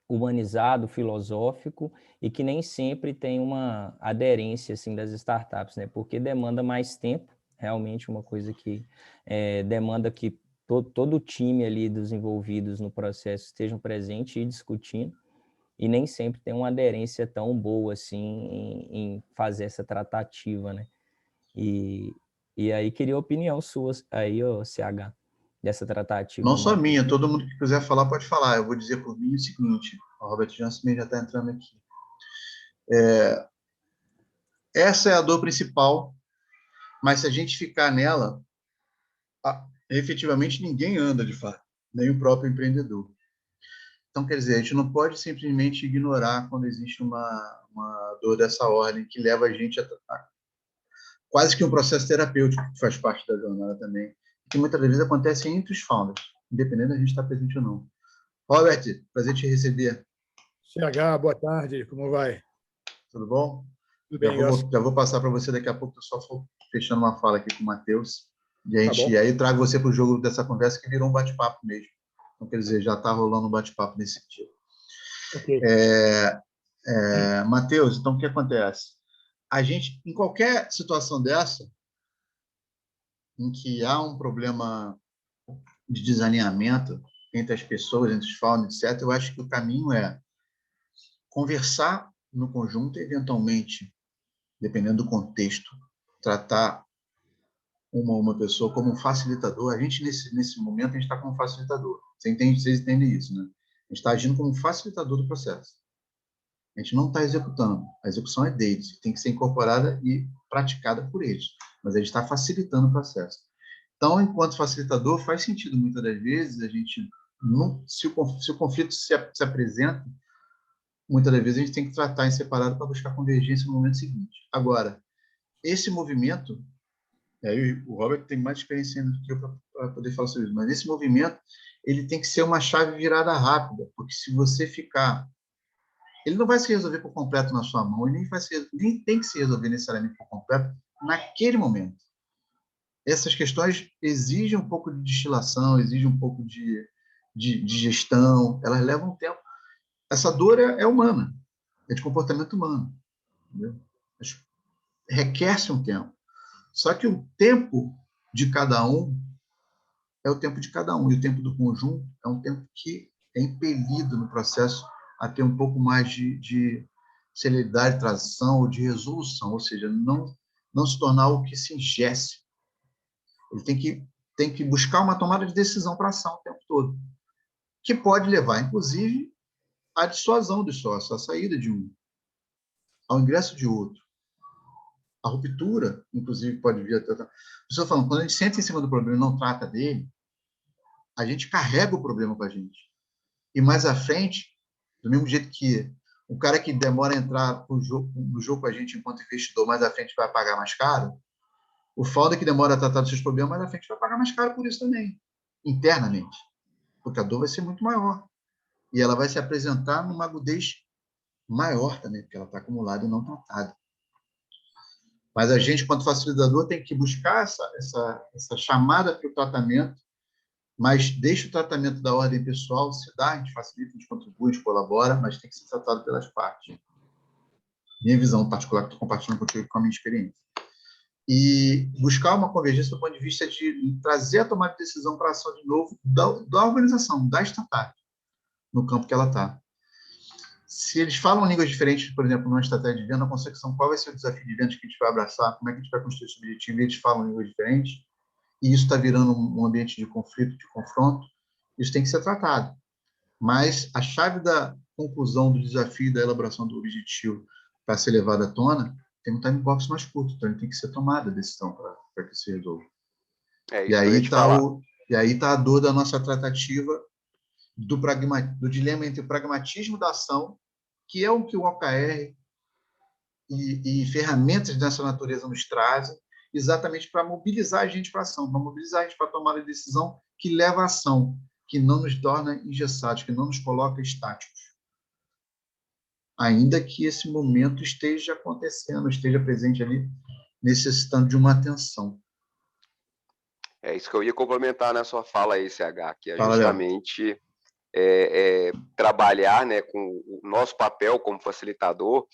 humanizado, filosófico, e que nem sempre tem uma aderência assim, das startups, né? Porque demanda mais tempo, realmente uma coisa que demanda que todo o time ali dos envolvidos no processo estejam presentes e discutindo, e nem sempre tem uma aderência tão boa assim em fazer essa tratativa, né? E aí queria a opinião sua aí, CH, dessa tratativa. Não só minha, todo mundo que quiser falar pode falar. Eu vou dizer por mim o seguinte, o Robert Johnson já está entrando aqui. Essa é a dor principal, mas se a gente ficar nela, efetivamente ninguém anda de fato, nem o próprio empreendedor. Então, quer dizer, a gente não pode simplesmente ignorar quando existe uma dor dessa ordem que leva a gente a quase que um processo terapêutico que faz parte da jornada também, que muitas vezes acontece entre os founders, independente da gente estar presente ou não. Robert, prazer te receber. CH, boa tarde, como vai? Tudo bom? Tudo bem, já vou passar para você daqui a pouco, eu só estou fechando uma fala aqui com o Matheus, e aí trago você para o jogo dessa conversa que virou um bate-papo mesmo. Então, quer dizer, já está rolando um bate-papo nesse sentido. Okay. Matheus, então o que acontece? A gente, em qualquer situação dessa, em que há um problema de desalinhamento entre as pessoas, entre os founders, etc., eu acho que o caminho é conversar no conjunto, eventualmente, dependendo do contexto, tratar uma pessoa como um facilitador. A gente, nesse momento, a gente está como um facilitador. Vocês entendem isso, né? A gente está agindo como um facilitador do processo. A gente não está executando. A execução é deles. Tem que ser incorporada e praticada por eles. Mas a gente está facilitando o processo. Então, enquanto facilitador, faz sentido, muitas das vezes, a gente, se o conflito se apresenta, muitas das vezes a gente tem que tratar em separado para buscar convergência no momento seguinte. Agora, esse movimento, o Robert tem mais experiência do que eu para poder falar sobre isso, mas esse movimento ele tem que ser uma chave virada rápida, porque se você ficar... Ele não vai se resolver por completo na sua mão, ele nem tem que se resolver necessariamente por completo naquele momento. Essas questões exigem um pouco de destilação, exigem um pouco de gestão, elas levam tempo. Essa dor é humana, é de comportamento humano, entendeu? Requer-se um tempo. Só que o tempo de cada um é o tempo de cada um, e o tempo do conjunto é um tempo que é impelido no processo a ter um pouco mais de celeridade, transição ou de resolução, ou seja, não se tornar algo que se ingesse. Ele tem que buscar uma tomada de decisão para ação o tempo todo, que pode levar, inclusive, à dissuasão dos sócios, à saída de um, ao ingresso de outro. A ruptura, inclusive, pode vir até... A pessoa falando, quando a gente senta em cima do problema e não trata dele, a gente carrega o problema com a gente. E mais à frente, do mesmo jeito que o cara que demora a entrar no jogo com a gente enquanto investidor, mais à frente vai pagar mais caro, o founder que demora a tratar dos seus problemas, mais à frente vai pagar mais caro por isso também, internamente. Porque a dor vai ser muito maior. E ela vai se apresentar numa agudez maior também, porque ela está acumulada e não tratada. Mas a gente, quanto facilitador, tem que buscar essa chamada para o tratamento, mas deixa o tratamento da ordem pessoal se dá, a gente facilita, a gente contribui, a gente colabora, mas tem que ser tratado pelas partes. Minha visão particular, que estou compartilhando contigo com a minha experiência. E buscar uma convergência do ponto de vista de trazer a tomada de decisão para a ação de novo da organização, da startup, no campo que ela está. Se eles falam línguas diferentes, por exemplo, numa estratégia de venda, na concepção, qual vai ser o desafio de vendas que a gente vai abraçar, como é que a gente vai construir esse objetivo, e eles falam línguas diferentes, e isso está virando um ambiente de conflito, de confronto, isso tem que ser tratado. Mas a chave da conclusão do desafio da elaboração do objetivo para ser levado à tona tem um time box mais curto, então ele tem que ser tomada a decisão para que se resolva. É E isso que eu ia aí te está falar. a dor da nossa tratativa do dilema entre o pragmatismo da ação, que é o que o OKR e ferramentas dessa natureza nos trazem, exatamente para mobilizar a gente para a ação, para mobilizar a gente para tomar a decisão que leva à ação, que não nos torna engessados, que não nos coloca estáticos. Ainda que esse momento esteja acontecendo, esteja presente ali, necessitando de uma atenção. É isso que eu ia complementar na sua fala aí, CH, que é Fala, Léo. justamente trabalhar, né, com o nosso papel como facilitador,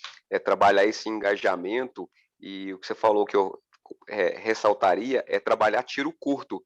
trabalhar esse engajamento, e o que você falou que eu ressaltaria é trabalhar tiro curto,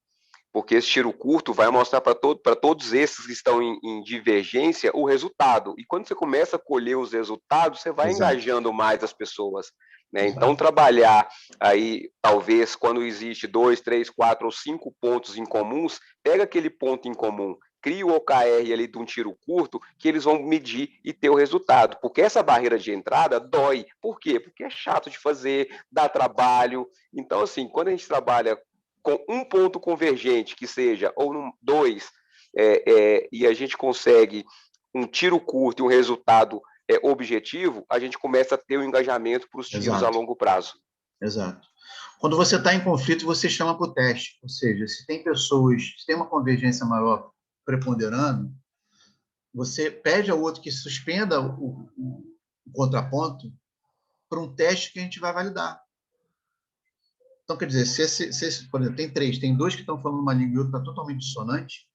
porque esse tiro curto vai mostrar para todos esses que estão em divergência o resultado. E quando você começa a colher os resultados, você vai Exato. engajando mais as pessoas, né? Então, trabalhar aí, talvez, quando existe 2, 3, 4 ou 5 pontos em comuns, pega aquele ponto em comum, cria o OKR ali de um tiro curto, que eles vão medir e ter o resultado. Porque essa barreira de entrada dói. Por quê? Porque é chato de fazer, dá trabalho. Então, assim, quando a gente trabalha com um ponto convergente que seja, ou dois, e a gente consegue um tiro curto e um resultado objetivo, a gente começa a ter o engajamento para os tiros a longo prazo. Exato. Quando você está em conflito, você chama para o teste. Ou seja, se tem pessoas, se tem uma convergência maior preponderando, você pede ao outro que suspenda o contraponto para um teste que a gente vai validar. Então, quer dizer, se por exemplo, tem dois que estão falando uma língua e outro está totalmente dissonante,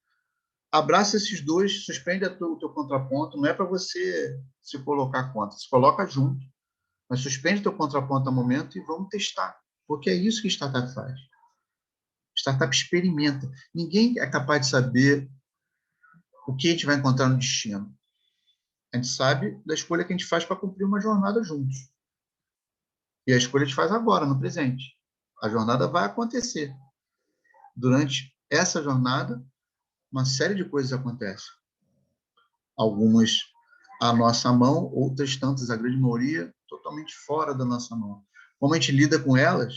abraça esses dois, suspende o teu contraponto, não é para você se colocar contra, se coloca junto, mas suspende o teu contraponto a momento e vamos testar, porque é isso que startup faz. Startup experimenta. Ninguém é capaz de saber o que a gente vai encontrar no destino. A gente sabe da escolha que a gente faz para cumprir uma jornada juntos. E a escolha a gente faz agora, no presente. A jornada vai acontecer. Durante essa jornada, uma série de coisas acontecem. Algumas à nossa mão, outras tantas, a grande maioria, totalmente fora da nossa mão. Como a gente lida com elas,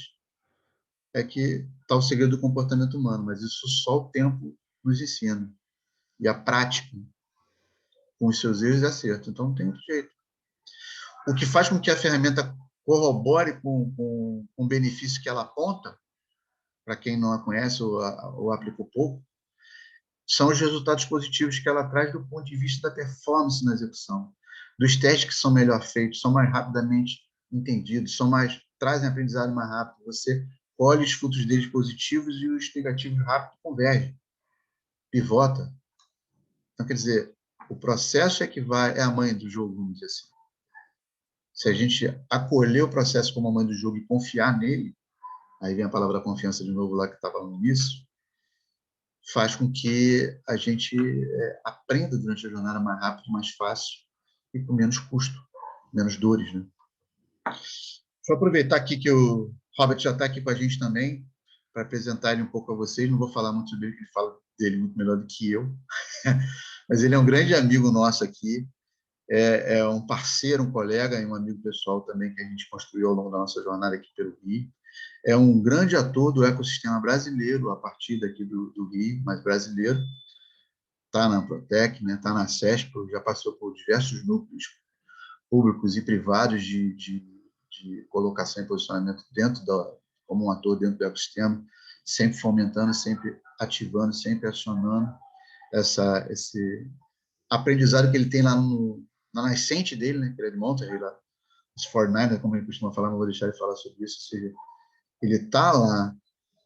é que está o segredo do comportamento humano, mas isso só o tempo nos ensina. E a prática, com os seus erros e acertos. Então, não tem outro jeito. O que faz com que a ferramenta corrobore com o benefício que ela aponta, para quem não a conhece ou aplicou pouco, são os resultados positivos que ela traz do ponto de vista da performance na execução, dos testes que são melhor feitos, são mais rapidamente entendidos, trazem aprendizado mais rápido. Você colhe os frutos deles positivos e os negativos rápido convergem, pivota. Então, quer dizer, o processo é a mãe do jogo, vamos dizer assim. Se a gente acolher o processo como a mãe do jogo e confiar nele, aí vem a palavra confiança de novo lá que estava no início, faz com que a gente aprenda durante a jornada mais rápido, mais fácil e com menos custo, menos dores, né? Deixa eu aproveitar aqui que o Robert já está aqui com a gente também, para apresentar ele um pouco a vocês. Não vou falar muito sobre ele, que ele fala dele muito melhor do que eu, mas ele é um grande amigo nosso aqui, é um parceiro, um colega e um amigo pessoal também que a gente construiu ao longo da nossa jornada aqui pelo Rio. É um grande ator do ecossistema brasileiro, a partir daqui do Rio, mas brasileiro. Está na Protec, né? Está na CESP, já passou por diversos núcleos públicos e privados de colocação e posicionamento como um ator dentro do ecossistema, sempre fomentando, sempre ativando, sempre acionando esse aprendizado que ele tem lá na nascente dele, né? Que ele é de Monterrey, lá, os 49ers, como ele costuma falar, não vou deixar ele falar sobre isso, ou seja, ele está lá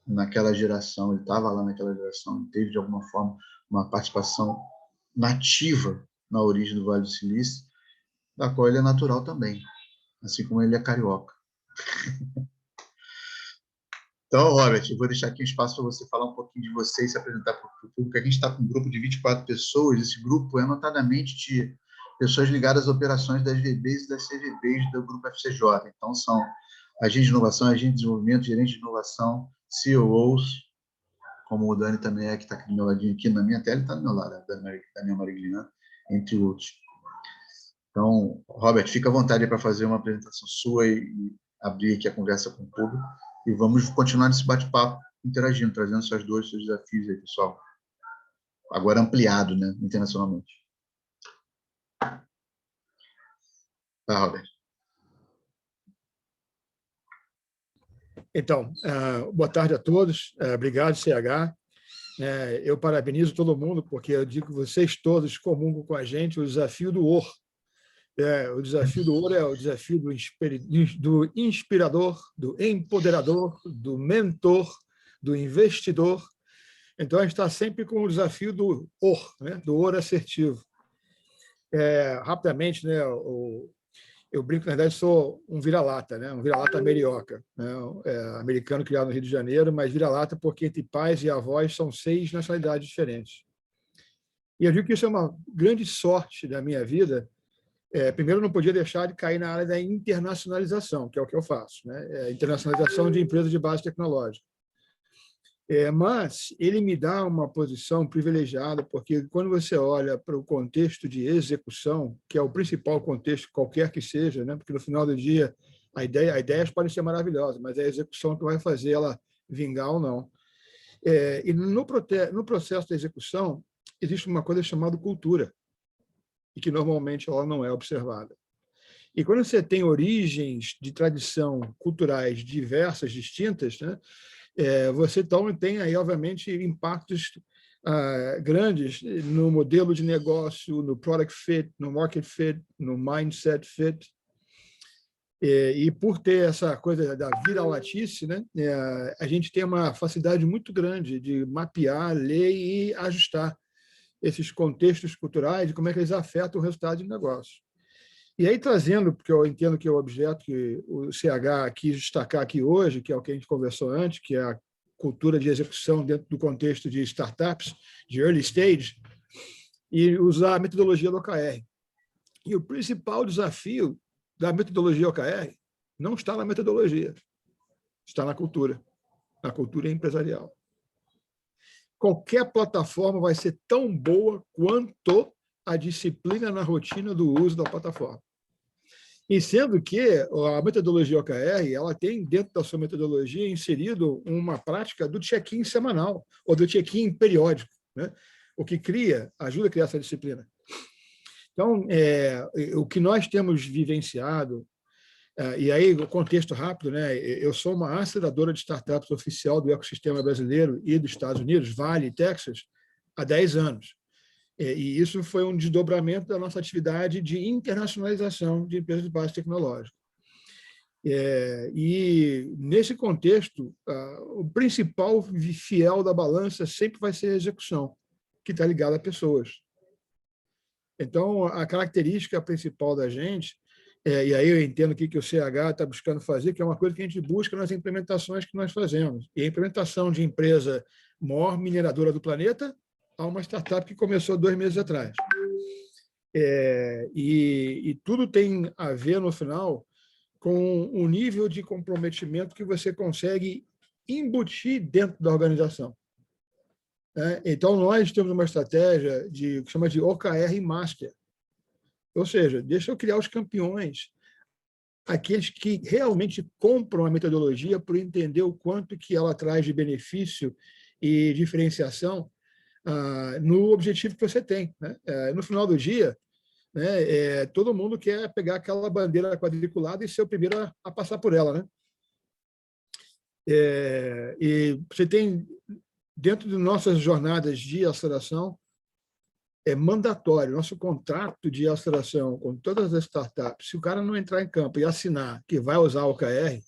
naquela geração, ele estava lá naquela geração, teve de alguma forma uma participação nativa na origem do Vale do Silício, da qual ele é natural também, assim como ele é carioca. Então, Robert, eu vou deixar aqui um espaço para você falar um pouquinho de você e se apresentar para o público. A gente está com um grupo de 24 pessoas, esse grupo é notadamente de pessoas ligadas às operações das VBs e das CVBs do Grupo FCJ. Então, são agentes de inovação, agentes de desenvolvimento, gerentes de inovação, CEOs, como o Dani também que está aqui do meu ladinho, aqui na minha tela, está do meu lado, Daniel Marigliano, entre outros. Então, Robert, fica à vontade para fazer uma apresentação sua e abrir aqui a conversa com o público. E vamos continuar nesse bate-papo interagindo, trazendo suas dores, seus desafios aí, pessoal. Agora ampliado, né, internacionalmente. Tá, Robert. Então, boa tarde a todos. Obrigado, CH. Eu parabenizo todo mundo, porque eu digo que vocês todos comungam com a gente o desafio do OR. O desafio do OR é o desafio do inspirador, do empoderador, do mentor, do investidor. Então, a gente está sempre com o desafio do OR, né? Do OR assertivo. Rapidamente, né, eu brinco, na verdade, sou um vira-lata, né? Um vira-lata merioca, né? Americano criado no Rio de Janeiro, mas vira-lata porque entre pais e avós são 6 nacionalidades diferentes. E eu digo que isso é uma grande sorte da minha vida. Primeiro, eu não podia deixar de cair na área da internacionalização, que é o que eu faço, né? Internacionalização de empresas de base tecnológica. Mas ele me dá uma posição privilegiada, porque quando você olha para o contexto de execução, que é o principal contexto, qualquer que seja, né? Porque no final do dia, ideias podem ser maravilhosas, mas é a execução que vai fazer ela vingar ou não. E no processo da execução, existe uma coisa chamada cultura, e que normalmente ela não é observada. E quando você tem origens de tradição culturais diversas, distintas, né? Você tem aí, obviamente, impactos grandes no modelo de negócio, no product fit, no market fit, no mindset fit. E por ter essa coisa da vira-latice, né, a gente tem uma facilidade muito grande de mapear, ler e ajustar esses contextos culturais e como é que eles afetam o resultado de negócio. E aí, trazendo, porque eu entendo que é o objeto que o CH quis destacar aqui hoje, que é o que a gente conversou antes, que é a cultura de execução dentro do contexto de startups, de early stage, e usar a metodologia do OKR. E o principal desafio da metodologia OKR não está na metodologia, está na cultura empresarial. Qualquer plataforma vai ser tão boa quanto a disciplina na rotina do uso da plataforma. E sendo que a metodologia OKR, ela tem dentro da sua metodologia inserido uma prática do check-in semanal, ou do check-in periódico, né? O que ajuda a criar essa disciplina. Então, o que nós temos vivenciado, e aí o contexto rápido, né? Eu sou uma aceleradora de startups oficial do ecossistema brasileiro e dos Estados Unidos, Vale e Texas, há 10 anos. E isso foi um desdobramento da nossa atividade de internacionalização de empresas de base tecnológica. E, nesse contexto, o principal fiel da balança sempre vai ser a execução, que está ligada a pessoas. Então, a característica principal da gente, e aí eu entendo o que o CH está buscando fazer, que é uma coisa que a gente busca nas implementações que nós fazemos. E a implementação de empresa maior mineradora do planeta, a uma startup que começou 2 meses atrás. E tudo tem a ver, no final, com o nível de comprometimento que você consegue embutir dentro da organização. Então, nós temos uma estratégia que chama de OKR Master. Ou seja, deixa eu criar os campeões, aqueles que realmente compram a metodologia por entender o quanto que ela traz de benefício e diferenciação no objetivo que você tem, né? No final do dia, né, todo mundo quer pegar aquela bandeira quadriculada e ser o primeiro a passar por ela, né? E você tem, dentro de nossas jornadas de aceleração, é mandatório, nosso contrato de aceleração com todas as startups, se o cara não entrar em campo e assinar que vai usar o OKR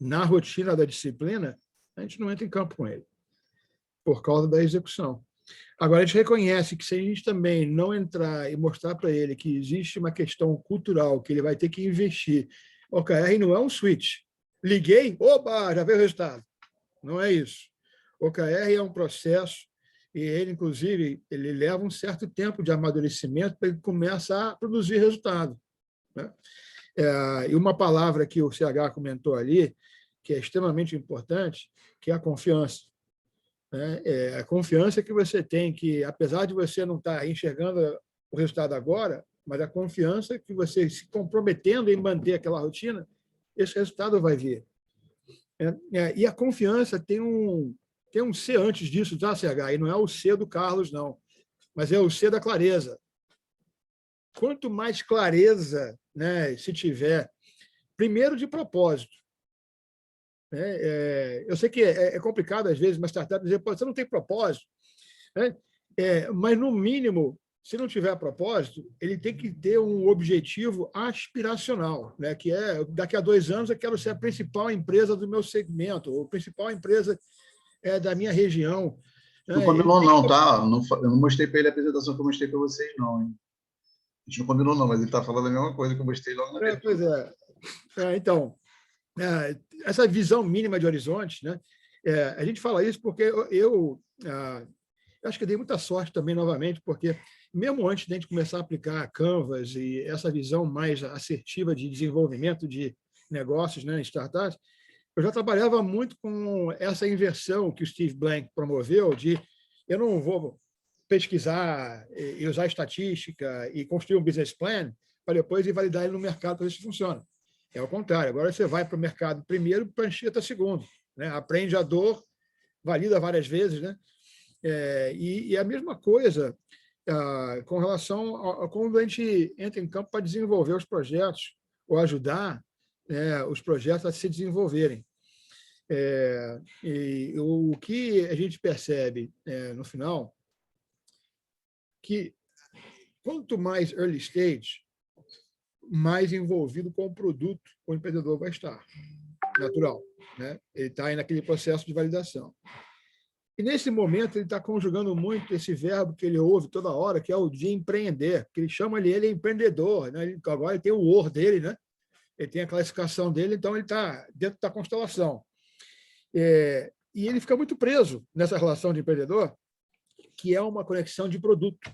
na rotina da disciplina, a gente não entra em campo com ele, por causa da execução. Agora, a gente reconhece que se a gente também não entrar e mostrar para ele que existe uma questão cultural, que ele vai ter que investir, o OKR não é um switch. Liguei, opa, já veio o resultado. Não é isso. O OKR é um processo e ele, inclusive, ele leva um certo tempo de amadurecimento para ele começar a produzir resultado, né? E uma palavra que o CH comentou ali, que é extremamente importante, que é a confiança. A confiança que você tem, que apesar de você não estar enxergando o resultado agora, mas a confiança que você se comprometendo em manter aquela rotina, esse resultado vai vir. E a confiança tem Tem um C antes disso, tá, CH? E não é o C do Carlos, não, mas é o C da clareza. Quanto mais clareza, né, se tiver, primeiro de propósito. Né? Eu sei que é complicado, às vezes, uma startup dizer, pô, você não tem propósito. Né? Mas, no mínimo, se não tiver propósito, ele tem que ter um objetivo aspiracional, né? Que é, daqui a 2 anos, eu quero ser a principal empresa do meu segmento, ou a principal empresa da minha região. Não combinou não, tá? Eu não mostrei para ele a apresentação que eu mostrei para vocês, não. Hein? A gente não combinou não, mas ele está falando a mesma coisa que eu mostrei logo na abertura. Pois é. Então, essa visão mínima de horizonte, né? A gente fala isso porque eu acho que eu dei muita sorte também, novamente, porque mesmo antes de a gente começar a aplicar Canvas e essa visão mais assertiva de desenvolvimento de negócios, né, em startups, eu já trabalhava muito com essa inversão que o Steve Blank promoveu de eu não vou pesquisar e usar estatística e construir um business plan para depois ir validar ele no mercado para ver se funciona. É o contrário. Agora você vai para o mercado primeiro, prancheta segundo. Né? Aprende a dor, valida várias vezes. Né? E a mesma coisa com relação a quando a gente entra em campo para desenvolver os projetos ou ajudar os projetos a se desenvolverem. E o que a gente percebe no final, que quanto mais early stage, mais envolvido com o produto o empreendedor vai estar. Natural. Né? Ele está aí naquele processo de validação. E, nesse momento, ele está conjugando muito esse verbo que ele ouve toda hora, que é o de empreender, que ele chama ele empreendedor. Né? Agora ele tem o OR dele, né? Ele tem a classificação dele, então ele está dentro da constelação. E ele fica muito preso nessa relação de empreendedor, que é uma conexão de produto.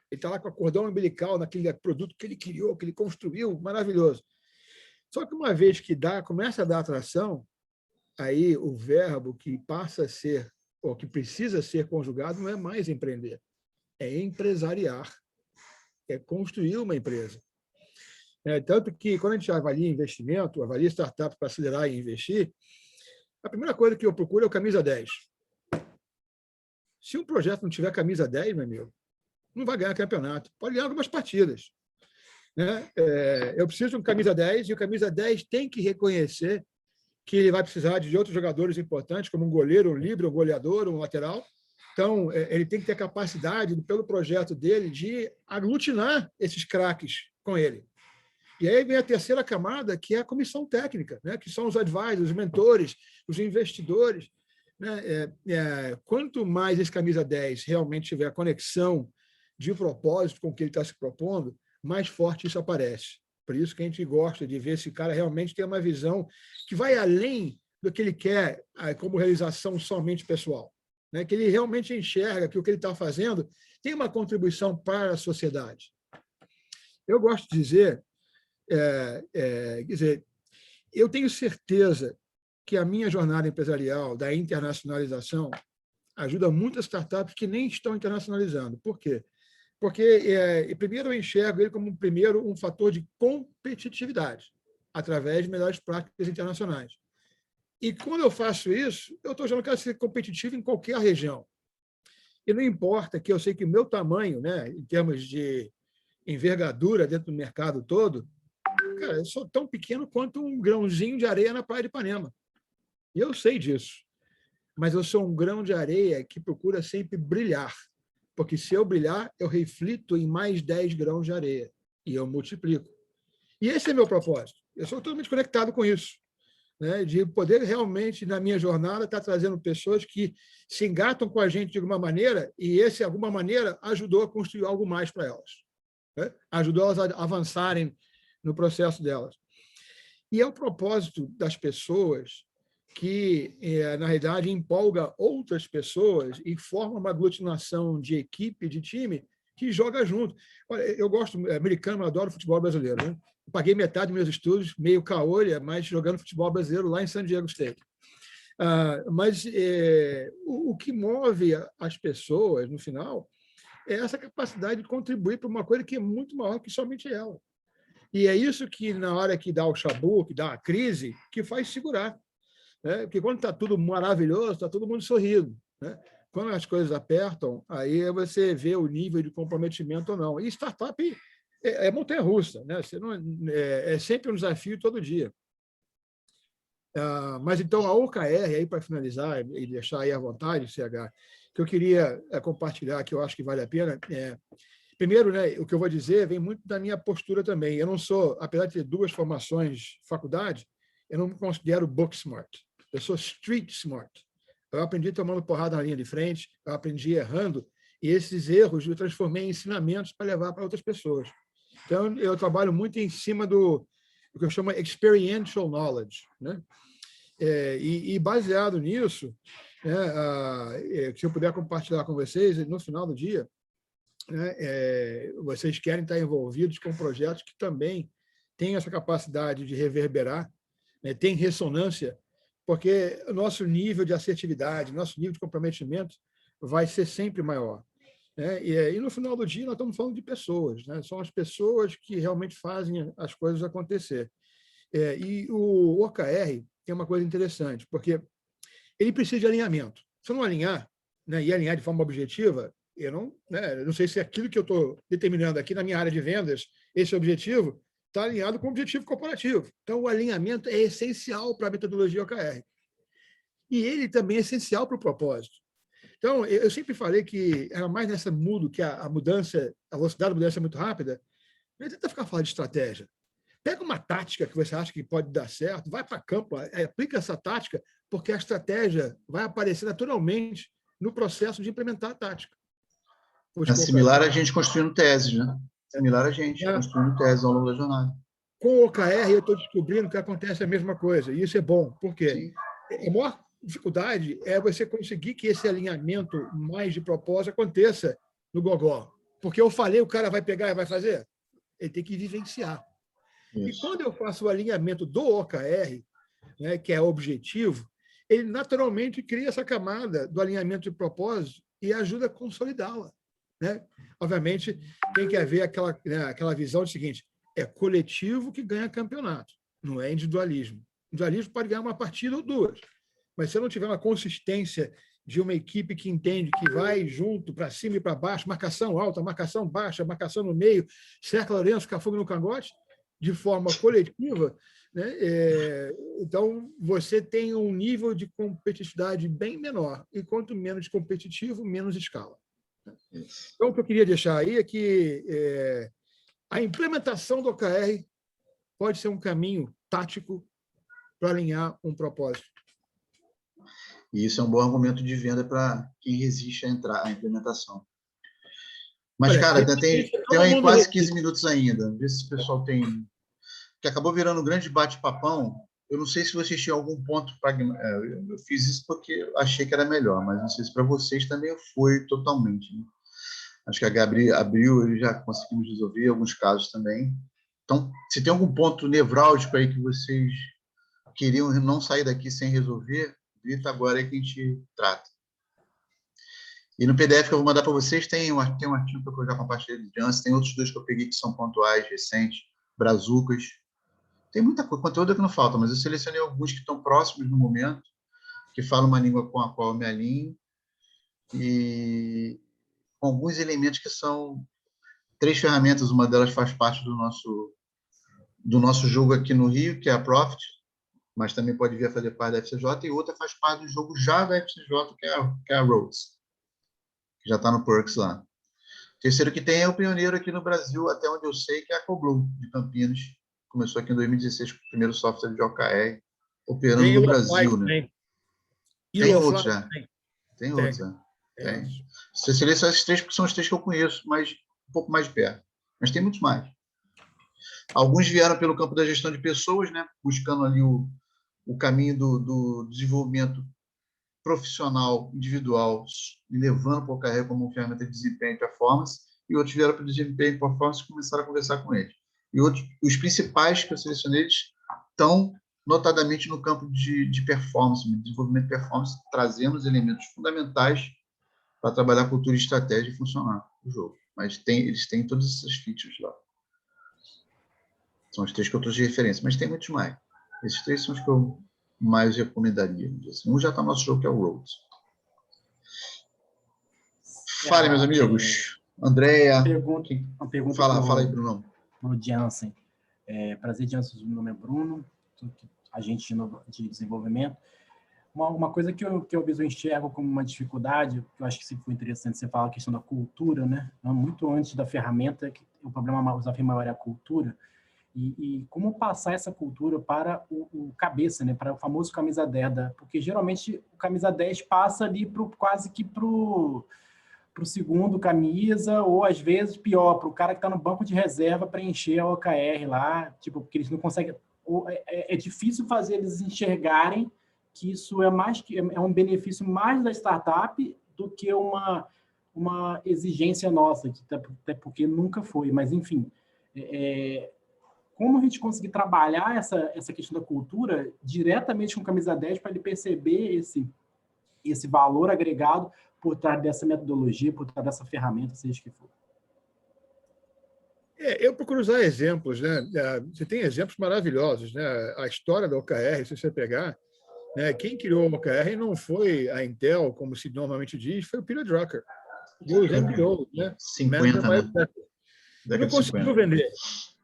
Ele está lá com a cordão umbilical naquele produto que ele criou, que ele construiu, maravilhoso. Só que uma vez que começa a dar atração, aí o verbo que passa a ser, ou que precisa ser conjugado, não é mais empreender, é empresariar, é construir uma empresa. Tanto que, quando a gente avalia investimento, avalia startup para acelerar e investir, a primeira coisa que eu procuro é o camisa 10. Se um projeto não tiver camisa 10, meu amigo, não vai ganhar campeonato. Pode ganhar algumas partidas. Né? Eu preciso de um camisa 10 e o camisa 10 tem que reconhecer que ele vai precisar de outros jogadores importantes, como um goleiro, um líbero, um goleador, um lateral. Então, ele tem que ter capacidade, pelo projeto dele, de aglutinar esses craques com ele. E aí vem a terceira camada, que é a comissão técnica, né? Que são os advisors, os mentores, os investidores. Né? Quanto mais esse camisa 10 realmente tiver a conexão de propósito com o que ele está se propondo, mais forte isso aparece. Por isso que a gente gosta de ver se o cara realmente tem uma visão que vai além do que ele quer como realização somente pessoal. Né? Que ele realmente enxerga que o que ele está fazendo tem uma contribuição para a sociedade. Eu gosto de dizer, quer dizer, eu tenho certeza que a minha jornada empresarial da internacionalização ajuda muitas startups que nem estão internacionalizando. Por quê? Porque, primeiro, eu enxergo ele como, um fator de competitividade, através de melhores práticas internacionais. E, quando eu faço isso, eu estou já não quero ser competitivo em qualquer região. E não importa que eu sei que o meu tamanho, né, em termos de envergadura dentro do mercado todo, cara, eu sou tão pequeno quanto um grãozinho de areia na praia de Ipanema. E eu sei disso. Mas eu sou um grão de areia que procura sempre brilhar. Porque, se eu brilhar, eu reflito em mais 10 grãos de areia. E eu multiplico. E esse é meu propósito. Eu sou totalmente conectado com isso. Né? De poder realmente, na minha jornada, estar trazendo pessoas que se engatam com a gente de alguma maneira, e esse, de alguma maneira, ajudou a construir algo mais para elas. Né? Ajudou elas a avançarem no processo delas. E é o propósito das pessoas que, na realidade, empolga outras pessoas e forma uma aglutinação de equipe, de time, que joga junto. Olha, eu gosto, americano, eu adoro futebol brasileiro. Né? Eu paguei metade dos meus estudos, meio caolha, mas jogando futebol brasileiro lá em San Diego State. Mas o que move as pessoas, no final, é essa capacidade de contribuir para uma coisa que é muito maior que somente ela. E é isso que, na hora que dá o chabu, que dá a crise, que faz segurar. né? Porque quando está tudo maravilhoso, está todo mundo sorrindo, né? Quando as coisas apertam, aí você vê o nível de comprometimento ou não. E startup é montanha-russa, né? Você não, é sempre um desafio todo dia. Mas então a OKR, aí para finalizar e deixar aí à vontade, CH, que eu queria compartilhar, que eu acho que vale a pena, primeiro, né, o que eu vou dizer vem muito da minha postura também. Eu não sou, apesar de ter 2 formações faculdade, eu não me considero book smart. Eu sou street smart. Eu aprendi tomando porrada na linha de frente, eu aprendi errando, e esses erros eu transformei em ensinamentos para levar para outras pessoas. Então, eu trabalho muito em cima do que eu chamo experiential knowledge, né? E baseado nisso, né, se eu puder compartilhar com vocês, no final do dia, né, vocês querem estar envolvidos com projetos que também têm essa capacidade de reverberar, né, tem ressonância, porque o nosso nível de assertividade, nosso nível de comprometimento vai ser sempre maior, né? E no final do dia nós estamos falando de pessoas, né? São as pessoas que realmente fazem as coisas acontecer. E o OKR tem uma coisa interessante, porque ele precisa de alinhamento. Se eu não alinhar, né, e alinhar de forma objetiva, eu não sei se aquilo que eu estou determinando aqui na minha área de vendas, esse objetivo, está alinhado com o objetivo corporativo. Então, o alinhamento é essencial para a metodologia OKR. E ele também é essencial para o propósito. Então, eu sempre falei que era mais nessa mudo, que a mudança, a velocidade da mudança é muito rápida, não tenta ficar falando de estratégia. Pega uma tática que você acha que pode dar certo, vai para campo, aplica essa tática, porque a estratégia vai aparecer naturalmente no processo de implementar a tática. É similar a gente construindo teses, né? Similar a gente construindo teses ao longo da jornada. Com o OKR, eu estou descobrindo que acontece a mesma coisa, e isso é bom. Por quê? A maior dificuldade é você conseguir que esse alinhamento mais de propósito aconteça no gogó. Porque eu falei, o cara vai pegar e vai fazer? Ele tem que vivenciar. Isso. E quando eu faço o alinhamento do OKR, né, que é objetivo, ele naturalmente cria essa camada do alinhamento de propósito e ajuda a consolidá-la, né? Obviamente, tem que haver aquela visão do seguinte, é coletivo que ganha campeonato, não é individualismo. Individualismo pode ganhar uma partida ou 2, mas se eu não tiver uma consistência de uma equipe que entende que vai junto, para cima e para baixo, marcação alta, marcação baixa, marcação no meio, cerca Lourenço, ficar fogo no cangote, de forma coletiva, né? Então, você tem um nível de competitividade bem menor, e quanto menos competitivo, menos escala. Então, o que eu queria deixar aí é que a implementação do OKR pode ser um caminho tático para alinhar um propósito. E isso é um bom argumento de venda para quem resiste a entrar à implementação. Mas, olha, cara, tem aí quase 15 minutos ainda. Vê se o pessoal tem... Que acabou virando um grande bate-papão. Eu não sei se vocês tinham algum ponto pragmático. Eu fiz isso porque achei que era melhor, mas não sei se para vocês também foi totalmente. Né? Acho que a Gabriel abriu, já conseguimos resolver alguns casos também. Então, se tem algum ponto nevrálgico aí que vocês queriam não sair daqui sem resolver, grita agora aí que a gente trata. E no PDF que eu vou mandar para vocês, tem um artigo que eu já compartilhei antes, tem outros 2 que eu peguei que são pontuais, recentes, brazucas. Tem muita coisa, conteúdo que não falta, mas eu selecionei alguns que estão próximos no momento, que falam uma língua com a qual eu me alinho, e com alguns elementos que são 3 ferramentas, uma delas faz parte do nosso jogo aqui no Rio, que é a Profit, mas também pode vir a fazer parte da FCJ, e outra faz parte do jogo já da FCJ, que é a Rhodes, que já está no Perks lá. O terceiro que tem é o pioneiro aqui no Brasil, até onde eu sei, que é a Coblue, de Campinas. Começou aqui em 2016 com o primeiro software de OKR, operando no Brasil. Né? Tem outros já. Tem outros já. Tem. Você seleciona esses 3 porque são os 3 que eu conheço, mas um pouco mais de perto. Mas tem muitos mais. Alguns vieram pelo campo da gestão de pessoas, né? Buscando ali o caminho do desenvolvimento profissional, individual, e levando para o OKR como uma ferramenta de desempenho e performance, e outros vieram para o desempenho e performance e começaram a conversar com eles. E outros, os principais que eu selecionei estão notadamente no campo de performance, de desenvolvimento de performance, trazendo os elementos fundamentais para trabalhar a cultura e estratégia e funcionar o jogo. Mas eles têm todas essas features lá. São os 3 que eu trouxe de referência, mas tem muitos mais. Esses 3 são os que eu mais recomendaria? Um já está no nosso jogo, que é o Rhodes. Fale, meus amigos. Andréia. Uma pergunta fala aí, Bruno. Para o Jansen. Prazer, Jansen. Meu nome é Bruno, agente de desenvolvimento. Uma coisa que eu enxergo como uma dificuldade, que eu acho que sempre foi interessante você falar, a questão da cultura, né? Muito antes da ferramenta, que o desafio maior é a cultura, e como passar essa cultura para o cabeça, né? Para o famoso camisa 10, porque geralmente o camisa 10 passa ali quase que para o segundo camisa, ou às vezes pior, para o cara que está no banco de reserva preencher a OKR lá, tipo, porque eles não conseguem... É difícil fazer eles enxergarem que isso é um benefício mais da startup do que uma exigência nossa, até porque nunca foi, mas enfim, como a gente conseguir trabalhar essa questão da cultura diretamente com o camisa 10 para ele perceber esse valor agregado por trás dessa metodologia, por trás dessa ferramenta, seja o que for. Eu procuro usar exemplos, né? Você tem exemplos maravilhosos, né? A história da OKR, se você pegar, né? Quem criou a OKR não foi a Intel, como se normalmente diz, foi o Peter Drucker. E o MBO, né? 50, né? Ele não conseguiu vender.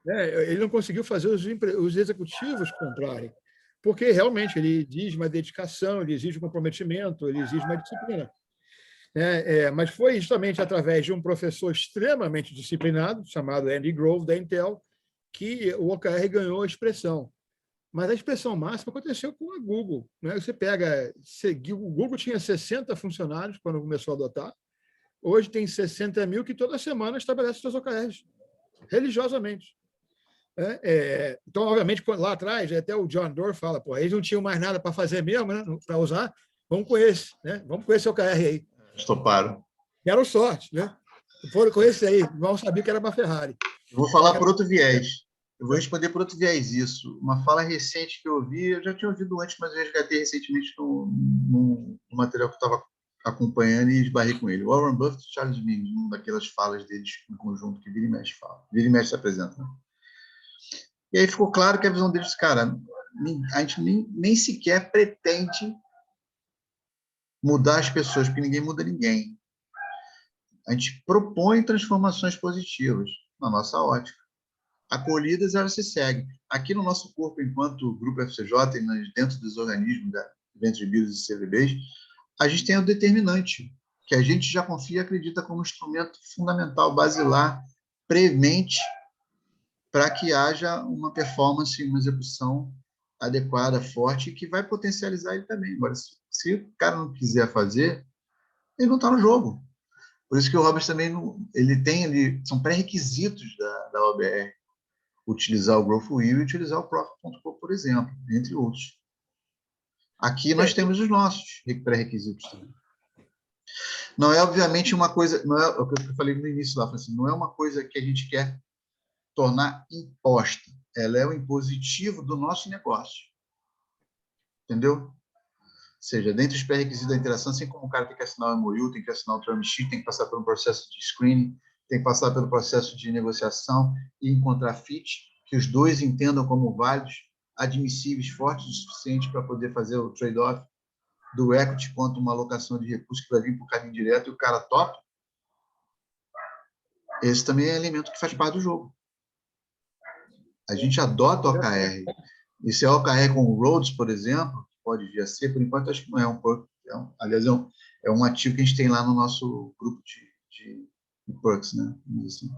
Né? Ele não conseguiu fazer os executivos comprarem, porque realmente ele exige uma dedicação, ele exige um comprometimento, ele exige uma disciplina. Mas foi justamente através de um professor extremamente disciplinado, chamado Andy Grove, da Intel, que o OKR ganhou a expressão. Mas a expressão máxima aconteceu com a Google. Né? Você pega... O Google tinha 60 funcionários quando começou a adotar. Hoje tem 60 mil que toda semana estabelece suas OKRs, religiosamente. Então, obviamente, lá atrás, até o John Doerr fala, eles não tinham mais nada para fazer mesmo, né? Para usar, vamos com esse, né? Vamos com esse OKR aí. Estoparam. Deram sorte, né? Foram com esse aí, mal sabia que era uma Ferrari. Eu vou falar por outro viés. Eu vou responder por outro viés isso. Uma fala recente que eu ouvi, eu já tinha ouvido antes, mas eu resgatei recentemente no material que eu estava acompanhando e esbarrei com ele. Warren Buffett e Charles Ming, uma daquelas falas deles em conjunto que vira e mexe fala. Vira e mexe se apresenta. Né? E aí ficou claro que a visão deles, cara, a gente nem sequer pretende mudar as pessoas, porque ninguém muda ninguém. A gente propõe transformações positivas na nossa ótica. Acolhidas, elas se seguem. Aqui no nosso corpo, enquanto Grupo FCJ, dentro dos organismos, dentro de BIOS e CVBs, a gente tem o determinante, que a gente já confia e acredita como instrumento fundamental, basilar, premente, para que haja uma performance, uma execução adequada, forte, que vai potencializar ele também. Agora, se o cara não quiser fazer, ele não está no jogo. Por isso que o Roberts também são pré-requisitos da OBR. Utilizar o Growth Wheel e utilizar o Profit.com, por exemplo, entre outros. Aqui nós temos os nossos pré-requisitos também. Não é, obviamente, uma coisa... Não é o que eu falei no início lá, assim, não é uma coisa que a gente quer tornar imposta. Ela é o impositivo do nosso negócio. Entendeu? Ou seja, dentro dos pré-requisitos da interação, assim como o cara tem que assinar o MOU, tem que assinar o term sheet, tem que passar por um processo de screening, tem que passar pelo processo de negociação e encontrar fit, que os dois entendam como válidos, admissíveis, fortes o suficiente para poder fazer o trade-off do equity quanto uma alocação de recursos que vai vir por caminho direto e o cara topa. Esse também é elemento que faz parte do jogo. A gente adota o OKR. E se é OKR com o Rhodes, por exemplo, pode vir a ser, por enquanto acho que não é aliás, é um ativo que a gente tem lá no nosso grupo de perks, né? Assim.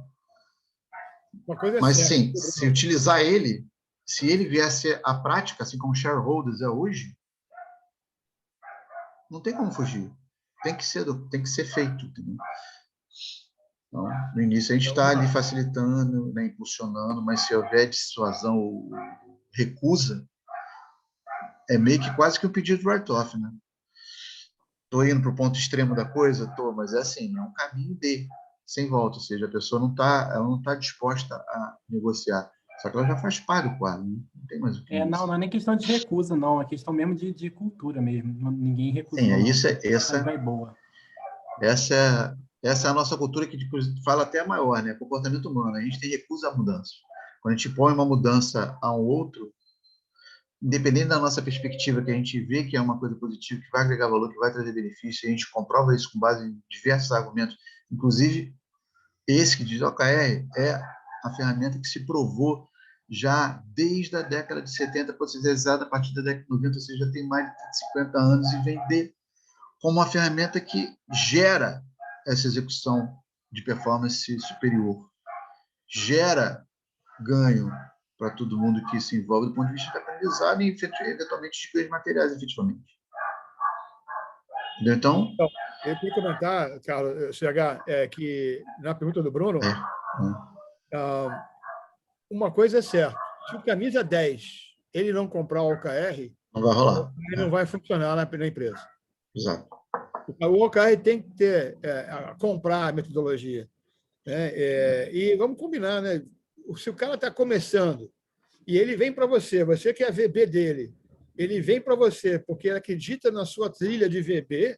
Mas sim, se utilizar ele, se ele vier a ser a prática, assim como shareholders é hoje, não tem como fugir. Tem que ser feito. Entendeu? Então, no início a gente está ali facilitando, né, impulsionando, mas se houver dissuasão ou recusa, é meio que quase que um pedido de write-off, né? Estou indo para o ponto extremo da coisa? Estou, mas é assim, é um caminho sem volta, ou seja, a pessoa não está disposta a negociar, só que ela já faz parte do quadro, né? Não tem mais o que não é nem questão de recusa, não, é questão mesmo de cultura mesmo, ninguém recusa. Sim, vai boa. Essa é a nossa cultura que tipo, fala até maior, né? Comportamento humano, a gente tem recusa à mudança. Quando a gente põe uma mudança a um outro, independente da nossa perspectiva, que a gente vê que é uma coisa positiva, que vai agregar valor, que vai trazer benefício, e a gente comprova isso com base em diversos argumentos, inclusive esse que diz OKR é a ferramenta que se provou já desde a década de 70, pode ser utilizada a partir da década de 90, ou seja, já tem mais de 50 anos, e vender como uma ferramenta que gera essa execução de performance superior, gera ganho para todo mundo que se envolve do ponto de vista de aprendizado e, eventualmente, de ganhos materiais, efetivamente. Entendeu? Então, eu queria comentar, Carlos, CH, que na pergunta do Bruno, uma coisa é certa, se o camisa 10 ele não comprar o OKR, não vai rolar. Ele não vai funcionar na empresa. Exato. O OKR tem que comprar a metodologia. Né? E vamos combinar, né? Se o cara está começando e ele vem para você, você que é a VB dele, ele vem para você porque ele acredita na sua trilha de VB,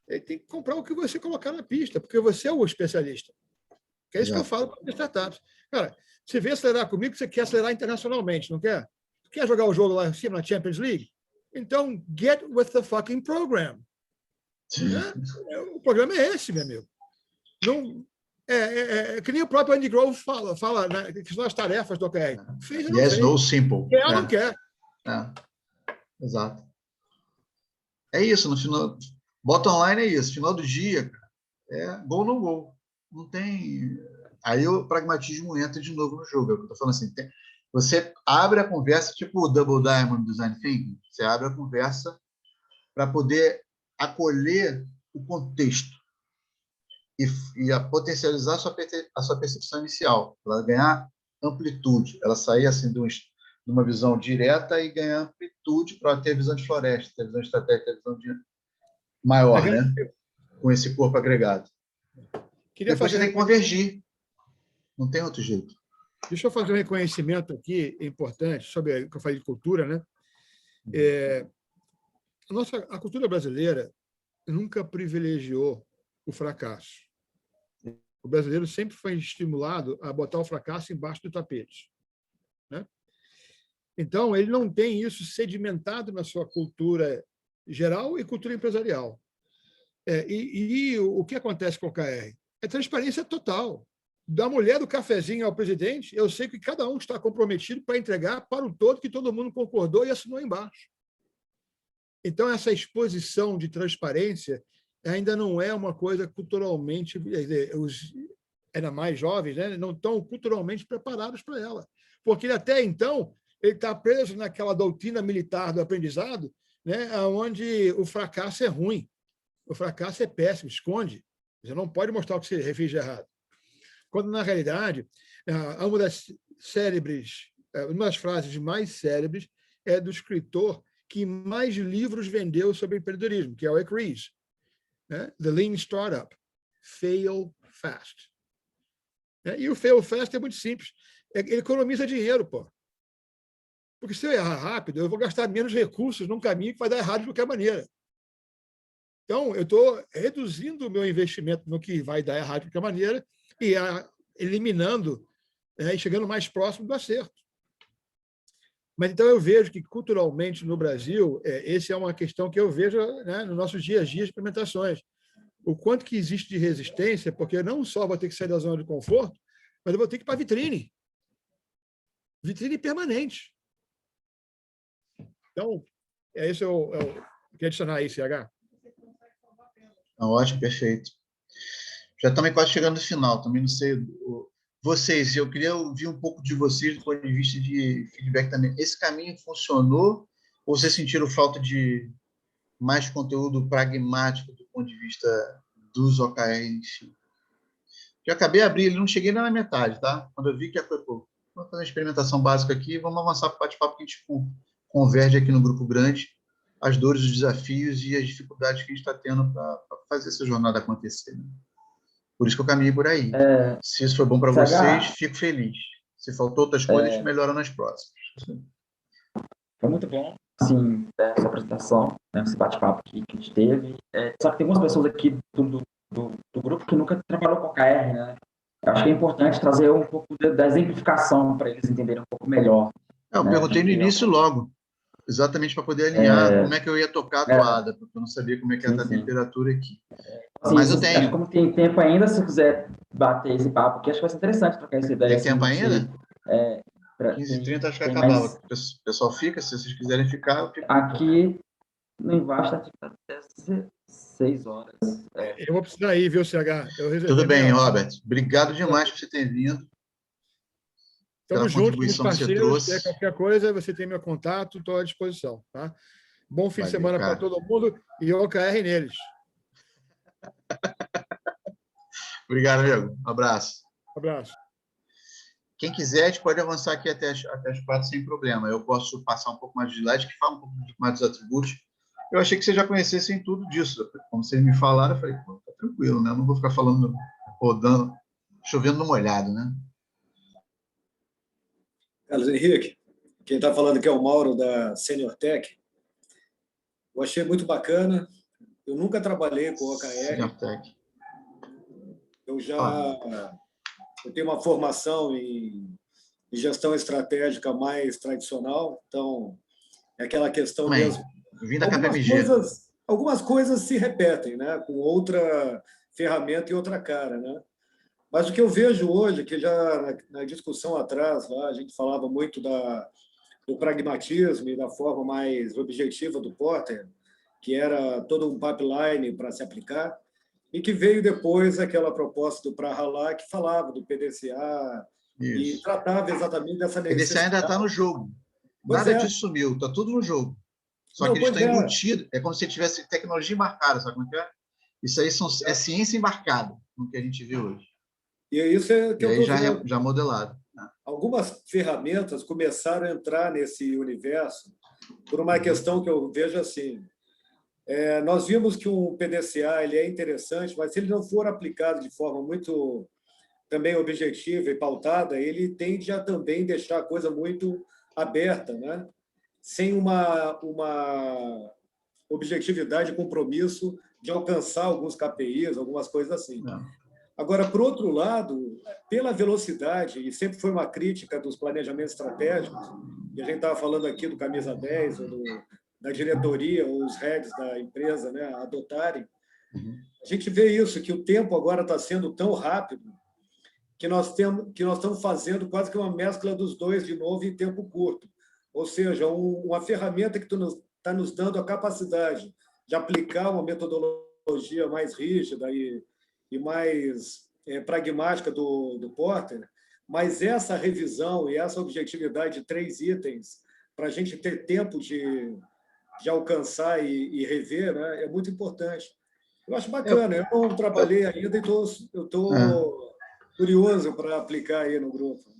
ele tem que comprar o que você colocar na pista, porque você é o especialista. Que é isso que eu falo para as startups. Cara, você vem acelerar comigo, você quer acelerar internacionalmente, não quer? Quer jogar o jogo lá em cima na Champions League? Então, get with the fucking program. O programa é esse, meu amigo. Não, que nem o próprio Andy Grove fala né, que são as tarefas do OKR. Fez ou não yes, fez? no, simple. Quer ou não quer? Exato. É isso, no final. Bottom line é isso. Final do dia, é gol no gol. Não tem. Aí o pragmatismo entra de novo no jogo. É o que eu estou falando assim. Você abre a conversa, tipo o Double Diamond Design Thinking. Você abre a conversa para poder acolher o contexto e a potencializar a sua percepção inicial, para ela ganhar amplitude, ela sair assim de uma visão direta e ganhar amplitude para ter visão de floresta, ter visão estratégica, ter visão maior, né? Com esse corpo agregado. Depois você tem que convergir. Não tem outro jeito. Deixa eu fazer um reconhecimento aqui importante sobre o que eu falei de cultura, né? A cultura brasileira nunca privilegiou o fracasso. O brasileiro sempre foi estimulado a botar o fracasso embaixo do tapete, né? Então, ele não tem isso sedimentado na sua cultura geral e cultura empresarial. E o que acontece com o OKR? É transparência total. Da mulher do cafezinho ao presidente, eu sei que cada um está comprometido para entregar para o todo, que todo mundo concordou e assinou embaixo. Então, essa exposição de transparência ainda não é uma coisa culturalmente... Os ainda mais jovens, né, não estão culturalmente preparados para ela. Porque até então ele está preso naquela doutrina militar do aprendizado, né, onde o fracasso é ruim, o fracasso é péssimo, esconde. Você não pode mostrar o que você fez de errado. Quando, na realidade, uma das frases mais célebres é do escritor que mais livros vendeu sobre empreendedorismo, que é o Eric Ries, né? The Lean Startup, Fail Fast. E o fail fast é muito simples. Ele economiza dinheiro, pô. Porque se eu errar rápido, eu vou gastar menos recursos num caminho que vai dar errado de qualquer maneira. Então, eu estou reduzindo o meu investimento no que vai dar errado de qualquer maneira e eliminando e chegando mais próximo do acerto. Mas, então, eu vejo que, culturalmente, no Brasil, essa é uma questão que eu vejo, né, no nosso dia a dia de experimentações. O quanto que existe de resistência, porque não só vou ter que sair da zona de conforto, mas eu vou ter que ir para a vitrine. Vitrine permanente. Então, isso eu queria adicionar aí, CH. Ótimo, perfeito. Já estamos quase chegando no final, também não sei. Vocês, eu queria ouvir um pouco de vocês do ponto de vista de feedback também. Esse caminho funcionou ou vocês sentiram falta de mais conteúdo pragmático do ponto de vista dos OKRs? Já acabei de abrir, não cheguei nem na metade, tá? Quando eu vi que vamos fazer uma experimentação básica aqui, vamos avançar para o bate-papo que a gente converge aqui no grupo grande, as dores, os desafios e as dificuldades que a gente está tendo para fazer essa jornada acontecer. Né? Por isso que eu caminhei por aí. Se isso foi bom para vocês, fico feliz. Se faltou outras coisas, melhora nas próximas. Foi muito bom, sim, essa apresentação, né, esse bate-papo que a gente teve. Só que tem algumas pessoas aqui do grupo que nunca trabalhou com OKR, né? Eu acho que é importante trazer um pouco da exemplificação para eles entenderem um pouco melhor. Eu perguntei no início logo. exatamente para poder alinhar como é que eu ia tocar a toada, porque eu não sabia como é que ia estar a sim. temperatura aqui. Assim, Mas eu acho que tenho. como tem tempo ainda, se quiser bater esse papo aqui, acho que vai ser interessante trocar essa ideia. Tem tempo ainda? É, 15h30 acho que tem acabava. mais... O pessoal fica, se vocês quiserem ficar, eu fico. Aqui no embaixo está até 6 horas. Eu vou precisar ir, viu, CH? Eu reservei Tudo bem, minha... Robert. Obrigado demais por você ter vindo. Estamos Pela juntos, somos contribuição que você parceiros. trouxe. Qualquer coisa, você tem meu contato, estou à disposição. Tá? Bom fim de semana para todo mundo e OKR neles. Obrigado, amigo. Um abraço. Abraço. Quem quiser, a gente pode avançar aqui até as 4 sem problema. Eu posso passar um pouco mais de slide, que fala um pouco mais dos atributos. Eu achei que vocês já conhecessem tudo disso. Como vocês me falaram, eu falei, pô, tá tranquilo, né? Eu não vou ficar falando, rodando, chovendo no molhado, né? Carlos Henrique, quem está falando aqui é o Mauro, da Senior Tech. Eu achei muito bacana. Eu nunca trabalhei com OKR. Senior Tech. Eu tenho uma formação em gestão estratégica mais tradicional, então é aquela questão mesmo. Vim da KPMG. Algumas coisas se repetem, né? Com outra ferramenta e outra cara, né? Mas o que eu vejo hoje, que já na discussão atrás, lá, a gente falava muito do pragmatismo e da forma mais objetiva do Porter, que era todo um pipeline para se aplicar, e que veio depois aquela proposta do Prahalá, que falava do PDCA, e tratava exatamente dessa necessidade. O PDCA ainda está no jogo. Nada disso sumiu, está tudo no jogo. Só que ele está embutido, é como se tivesse tecnologia embarcada, sabe como é? Isso aí é ciência embarcada, no que a gente vê hoje. E isso que eu estou vendo. Já modelado. Algumas ferramentas começaram a entrar nesse universo por uma questão que eu vejo assim. Nós vimos que um PDCA ele é interessante, mas se ele não for aplicado de forma muito também objetiva e pautada, ele tende a também deixar a coisa muito aberta, né? Sem uma objetividade e compromisso de alcançar alguns KPIs, algumas coisas assim. Agora, por outro lado, pela velocidade, e sempre foi uma crítica dos planejamentos estratégicos, e a gente estava falando aqui do Camisa 10, ou da diretoria, ou os heads da empresa, né, adotarem, a gente vê isso, que o tempo agora está sendo tão rápido que nós estamos fazendo quase que uma mescla dos dois de novo em tempo curto. Ou seja, uma ferramenta que está nos dando a capacidade de aplicar uma metodologia mais rígida e mais pragmática do Porter, mas essa revisão e essa objetividade de 3 itens para a gente ter tempo de alcançar e rever, né, é muito importante. Eu acho bacana. Eu não trabalhei ainda e eu estou curioso para aplicar aí no grupo.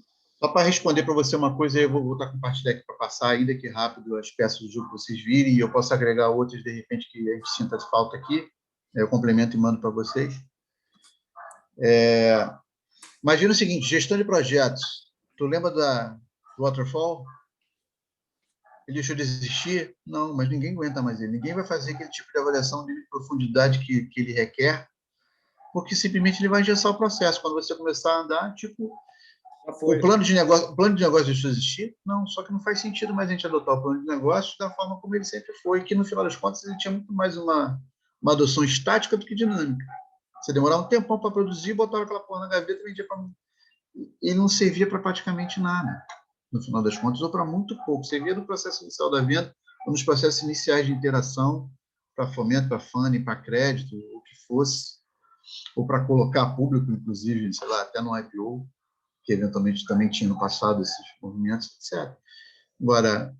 Só para responder para você uma coisa, eu vou voltar a compartilhar aqui para passar ainda que rápido as peças do jogo que vocês virem, e eu posso agregar outras, de repente, que a gente sinta falta aqui. Eu complemento e mando para vocês. Imagina o seguinte, gestão de projetos. Tu lembra do Waterfall? Ele deixou de existir? Não, mas ninguém aguenta mais ele. Ninguém vai fazer aquele tipo de avaliação de profundidade que ele requer, porque simplesmente ele vai engessar o processo. Quando você começar a andar, tipo, o plano de negócio deixou de existir? Não, só que não faz sentido mais a gente adotar o plano de negócio da forma como ele sempre foi, que no final das contas ele tinha muito mais uma adoção estática do que dinâmica. Você demorava um tempão para produzir, botava aquela porra na gaveta e vendia para... Ele não servia para praticamente nada, no final das contas, ou para muito pouco. Servia no processo inicial da venda, ou nos processos iniciais de interação, para fomento, para funding, para crédito, o que fosse, ou para colocar público, inclusive, sei lá, até no IPO, que eventualmente também tinha no passado esses movimentos, etc. Agora,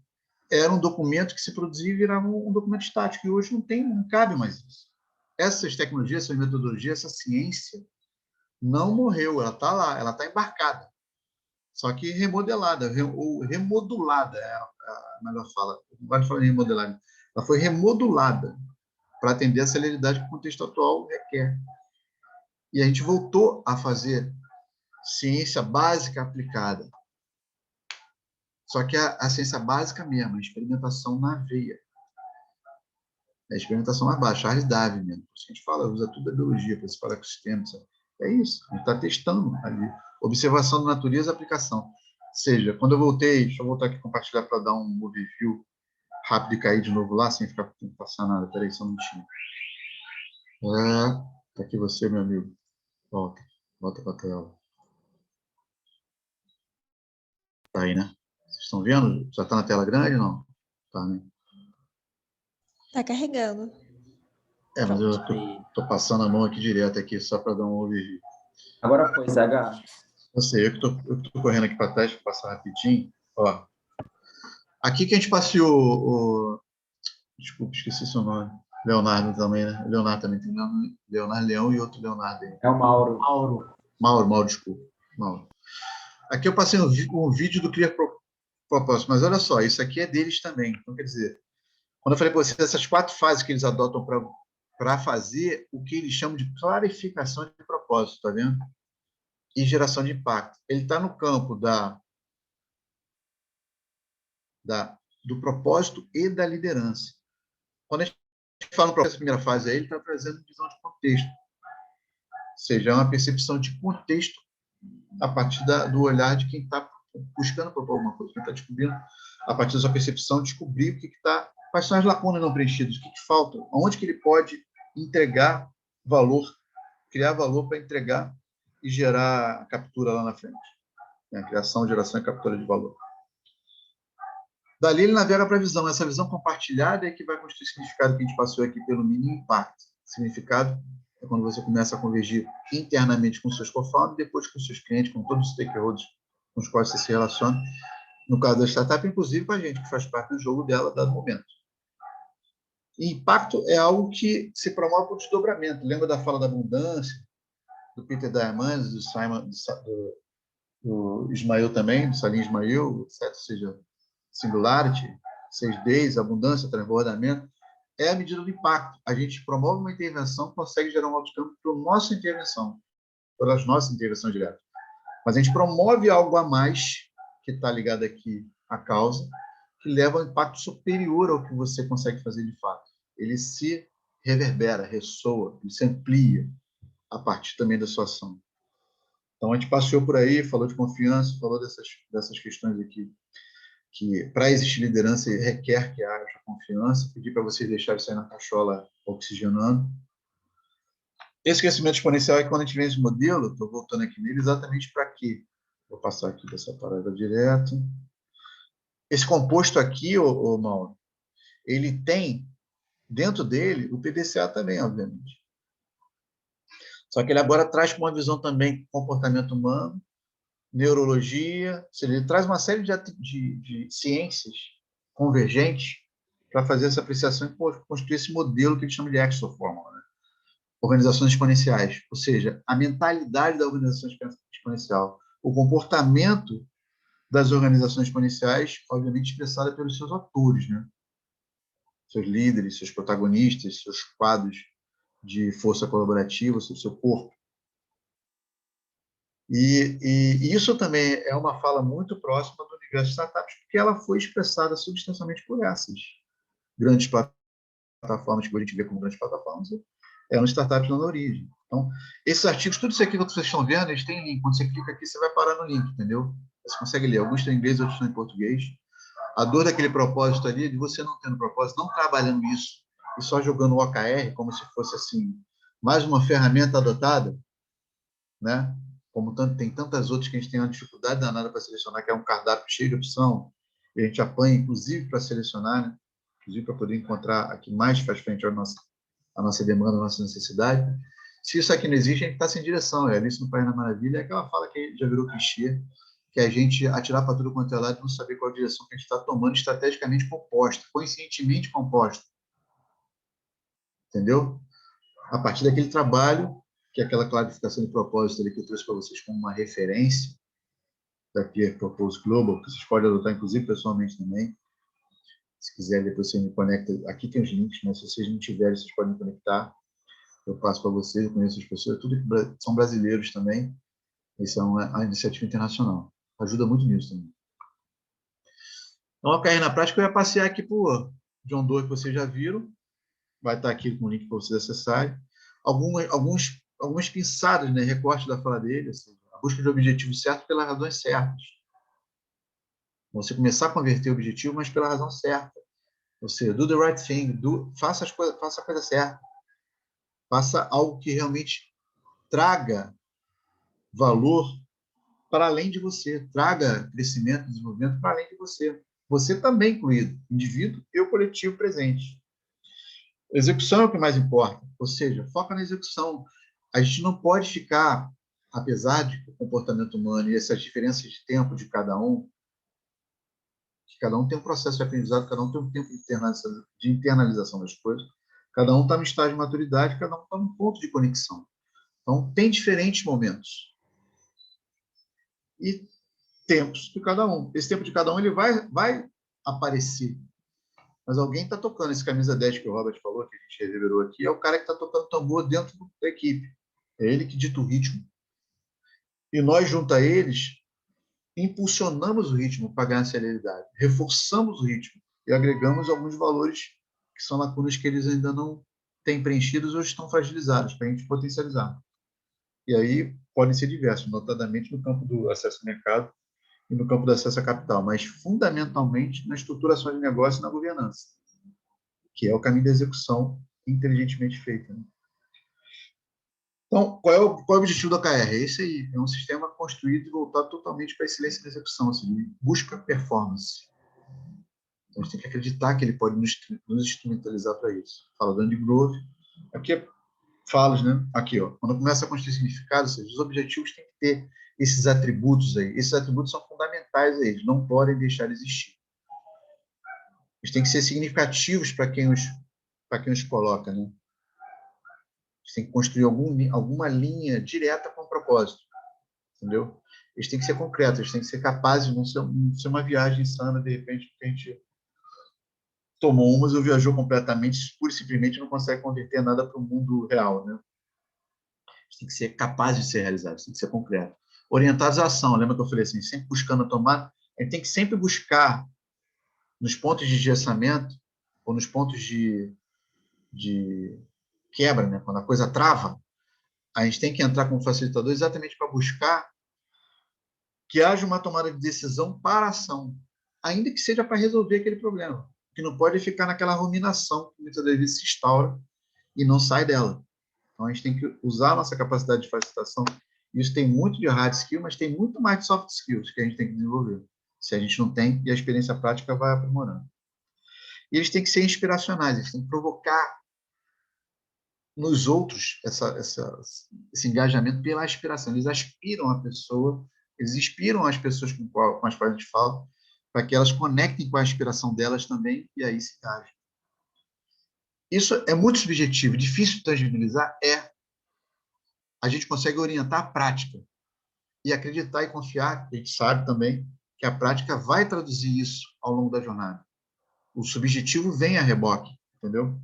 era um documento que se produzia e virava um documento estático, e hoje não cabe mais isso. Essas tecnologias, essas metodologias, essa ciência não morreu, ela está lá, ela está embarcada, só que remodelada, ou remodulada, é a melhor fala, não gosto de falar em remodelada, ela foi remodulada para atender a celeridade que o contexto atual requer. E a gente voltou a fazer ciência básica aplicada. Só que a ciência básica mesmo, a experimentação na veia. A experimentação mais baixa, Charles Darwin mesmo. A gente fala, usa tudo a biologia para separar ecossistemas. É isso, a gente está testando ali. Observação da natureza e aplicação. Ou seja, quando eu voltei, deixa eu voltar aqui e compartilhar para dar um overview rápido e cair de novo lá, sem ficar passar nada. Espera aí, só um minutinho. Tá aqui você, meu amigo. Volta para a tela. Tá aí, né? Vocês estão vendo? Já está na tela grande ou não? Tá, né? Tá carregando. Mas eu tô passando a mão aqui direto aqui, só para dar um overview. Agora foi, CH. Eu sei, eu que tô correndo aqui para trás para passar rapidinho. Ó, aqui que a gente passeou desculpa, esqueci seu nome. Leonardo também, né? Leonardo também tem Leonardo Leão e outro Leonardo aí. É o Mauro. Mauro, desculpa. Mauro. Aqui eu passei um vídeo do Clear Propósito, mas olha só, isso aqui é deles também. Então, quer dizer, quando eu falei para vocês, essas 4 fases que eles adotam para fazer o que eles chamam de clarificação de propósito, tá vendo? E geração de impacto. Ele está no campo do propósito e da liderança. Quando a gente fala no propósito, essa primeira fase aí, ele está trazendo visão de contexto. Ou seja, é uma percepção de contexto a partir do olhar de quem está buscando propor alguma coisa, quem está descobrindo, a partir da sua percepção, descobrir o que está, quais são as lacunas não preenchidas, o que falta, onde que ele pode entregar valor, criar valor para entregar e gerar captura lá na frente. A criação, geração e captura de valor. Dali ele navega para a visão. Essa visão compartilhada é que vai construir o significado que a gente passou aqui pelo mínimo impacto. Significado é quando você começa a convergir internamente com seus co-founders e depois com seus clientes, com todos os stakeholders com os quais você se relaciona. No caso da startup, inclusive com a gente, que faz parte do jogo dela, dado momento. E impacto é algo que se promove por desdobramento. Lembra da fala da abundância, do Peter Diamandis, do Simon, do Ismael também, do Salim Ismael, etc. Ou seja, Singularity, 6Ds, abundância, transbordamento, é a medida do impacto. A gente promove uma intervenção, consegue gerar um outcome pela nossa intervenção, pelas nossas intervenções diretas. Mas a gente promove algo a mais, que está ligado aqui à causa, que leva a um impacto superior ao que você consegue fazer de fato. Ele se reverbera, ressoa, ele se amplia a partir também da sua ação. Então, a gente passeou por aí, falou de confiança, falou dessas questões aqui, que para existir liderança requer que haja confiança. Pedi para vocês deixarem sair na cachola oxigenando. Esse crescimento exponencial é quando a gente vê esse modelo, estou voltando aqui nele, exatamente para quê? Vou passar aqui dessa parada direto. Esse composto aqui, Mauro, ele tem dentro dele o PDCA também, obviamente. Só que ele agora traz com uma visão também comportamento humano, neurologia, ou seja, ele traz uma série de ciências convergentes para fazer essa apreciação e construir esse modelo que ele chama de exoformula, né? Organizações exponenciais, ou seja, a mentalidade da organização exponencial, o comportamento das organizações exponenciais, obviamente expressada pelos seus atores, né? Seus líderes, seus protagonistas, seus quadros de força colaborativa, seu corpo. E isso também é uma fala muito próxima do universo de startups, porque ela foi expressada substancialmente por essas grandes plataformas que a gente vê como grandes plataformas, eram startups na origem. Então, esses artigos, tudo isso aqui que vocês estão vendo, eles têm link. Quando você clica aqui, você vai parar no link, entendeu? Você consegue ler. Alguns estão em inglês, outros estão em português. A dor daquele propósito ali, de você não tendo propósito, não trabalhando isso, e só jogando o OKR como se fosse assim, mais uma ferramenta adotada, né? Como tem tantas outras que a gente tem uma dificuldade danada para selecionar, que é um cardápio cheio de opção, e a gente apanha, inclusive, para selecionar, né? Inclusive para poder encontrar a que mais faz frente à nossa demanda, à nossa necessidade. Se isso aqui não existe, a gente está sem direção. É Alice no País da Maravilha, é aquela fala que já virou clichê, que é a gente atirar para tudo quanto é lado e não saber qual a direção que a gente está tomando estrategicamente composta, conscientemente composta. Entendeu? A partir daquele trabalho, que é aquela clarificação de propósito ali que eu trouxe para vocês como uma referência da Clear Propose Global, que vocês podem adotar, inclusive, pessoalmente também. Se quiser, depois você me conecta. Aqui tem os links, mas se vocês não tiverem, vocês podem conectar. Eu passo para vocês, eu conheço as pessoas, tudo que são brasileiros também. Isso é uma iniciativa internacional. Ajuda muito nisso também. Então, a OKR na prática, eu ia passear aqui por John Doe, que vocês já viram. Vai estar aqui com o link para vocês acessarem. Algumas pinçadas, né, recorte da fala dele, assim, a busca de objetivo certo pelas razões certas. Você começar a converter o objetivo, mas pela razão certa. Ou seja, do the right thing, faça a coisa certa. Faça algo que realmente traga valor para além de você, traga crescimento, desenvolvimento para além de você. Você também incluído, indivíduo e o coletivo presente. Execução é o que mais importa, ou seja, foca na execução. A gente não pode ficar, apesar de o comportamento humano e essas diferenças de tempo de cada um, que cada um tem um processo de aprendizado, cada um tem um tempo de internalização das coisas, cada um está no estágio de maturidade, cada um está num ponto de conexão. Então, tem diferentes momentos. E tempos de cada um. Esse tempo de cada um ele vai aparecer. Mas alguém está tocando. Esse camisa 10 que o Robert falou, que a gente revelou aqui, é o cara que está tocando tambor dentro da equipe. É ele que dita o ritmo. E nós, junto a eles, impulsionamos o ritmo para ganhar celeridade. Reforçamos o ritmo e agregamos alguns valores que são lacunas que eles ainda não têm preenchidos ou estão fragilizados para a gente potencializar. E aí podem ser diversos, notadamente no campo do acesso ao mercado e no campo do acesso a capital, mas fundamentalmente na estruturação de negócio e na governança, que é o caminho da execução inteligentemente feita. Né? Então, qual é o objetivo do OKR? É esse aí, é um sistema construído e voltado totalmente para a excelência da execução, assim, ele busca performance. Então, a gente tem que acreditar que ele pode nos instrumentalizar para isso. Fala do Andy Grove, aqui é falas, né? Aqui, ó, quando começa a construir significado, ou seja, os objetivos têm que ter esses atributos aí. Esses atributos são fundamentais a eles, não podem deixar de existir. Eles têm que ser significativos para quem os coloca, né? Eles têm que construir alguma linha direta com o propósito, entendeu? Eles têm que ser concretos, eles têm que ser capazes de não ser uma viagem insana, de repente, porque a gente tomou umas ou viajou completamente, pura e simplesmente não consegue converter nada para o mundo real, né? Tem que ser capaz de ser realizado, tem que ser concreto. Orientados à ação, lembra que eu falei assim, sempre buscando a tomada, a gente tem que sempre buscar nos pontos de engessamento ou nos pontos de quebra, né? Quando a coisa trava, a gente tem que entrar como facilitador exatamente para buscar que haja uma tomada de decisão para a ação, ainda que seja para resolver aquele problema, que não pode ficar naquela ruminação que muitas vezes se instaura e não sai dela. Então, a gente tem que usar a nossa capacidade de facilitação. Isso tem muito de hard skill, mas tem muito mais de soft skills que a gente tem que desenvolver. Se a gente não tem, e a experiência prática vai aprimorando. E eles têm que ser inspiracionais, eles têm que provocar nos outros esse engajamento pela aspiração. Eles aspiram a pessoa, eles inspiram as pessoas com as quais a gente fala, para que elas conectem com a aspiração delas também e aí se engajem. Isso é muito subjetivo, difícil de tangibilizar, a gente consegue orientar a prática e acreditar e confiar, a gente sabe também que a prática vai traduzir isso ao longo da jornada. O subjetivo vem a reboque, entendeu?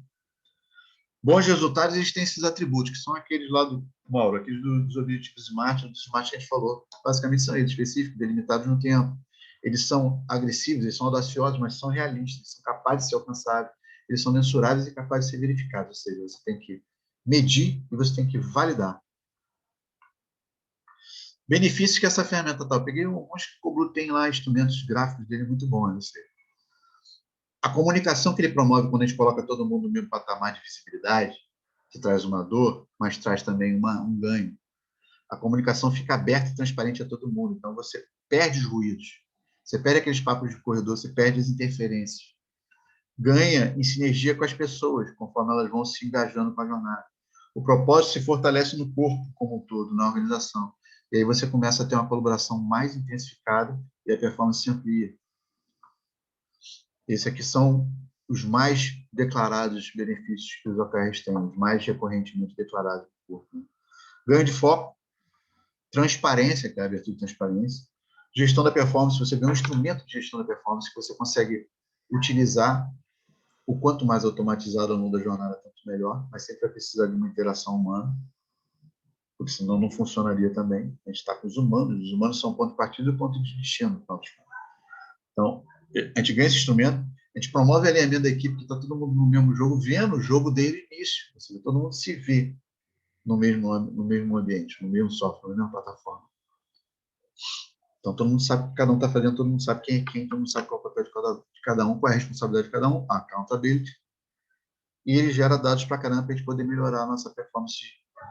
Bons resultados, eles têm esses atributos, que são aqueles lá do Mauro, aqueles dos objetivos SMART, dos SMART que a gente falou, basicamente são eles, específicos, delimitados no tempo. Eles são agressivos, eles são audaciosos, mas são realistas, eles são capazes de ser alcançáveis, eles são mensuráveis e capazes de ser verificados, ou seja, você tem que medir e você tem que validar. Benefícios que essa ferramenta tá. Eu peguei alguns que o Coblu tem lá, instrumentos gráficos dele muito bons. A comunicação que ele promove quando a gente coloca todo mundo no mesmo patamar de visibilidade, que traz uma dor, mas traz também um ganho. A comunicação fica aberta e transparente a todo mundo. Então, você perde os ruídos. Você perde aqueles papos de corredor, você perde as interferências. Ganha em sinergia com as pessoas, conforme elas vão se engajando com a jornada. O propósito se fortalece no corpo como um todo, na organização. E aí você começa a ter uma colaboração mais intensificada e a performance se amplia. Esses aqui são os mais declarados benefícios que os OKRs têm, os mais recorrentemente declarados no corpo. Ganho de foco, transparência, que é a abertura de transparência, gestão da performance, você ganha um instrumento de gestão da performance que você consegue utilizar o quanto mais automatizado ao longo da jornada, tanto melhor, mas sempre vai precisar de uma interação humana, porque senão não funcionaria também. A gente está com os humanos são o ponto de partida e o ponto de destino. Então, a gente ganha esse instrumento, a gente promove o alinhamento da equipe, que está todo mundo no mesmo jogo, vendo o jogo desde o início, ou seja, todo mundo se vê no mesmo ambiente, no mesmo software, na mesma plataforma. Então, todo mundo sabe o que cada um está fazendo, todo mundo sabe quem é quem, todo mundo sabe qual é o papel de cada um, qual é a responsabilidade de cada um, a accountability, e ele gera dados para caramba para a gente poder melhorar a nossa performance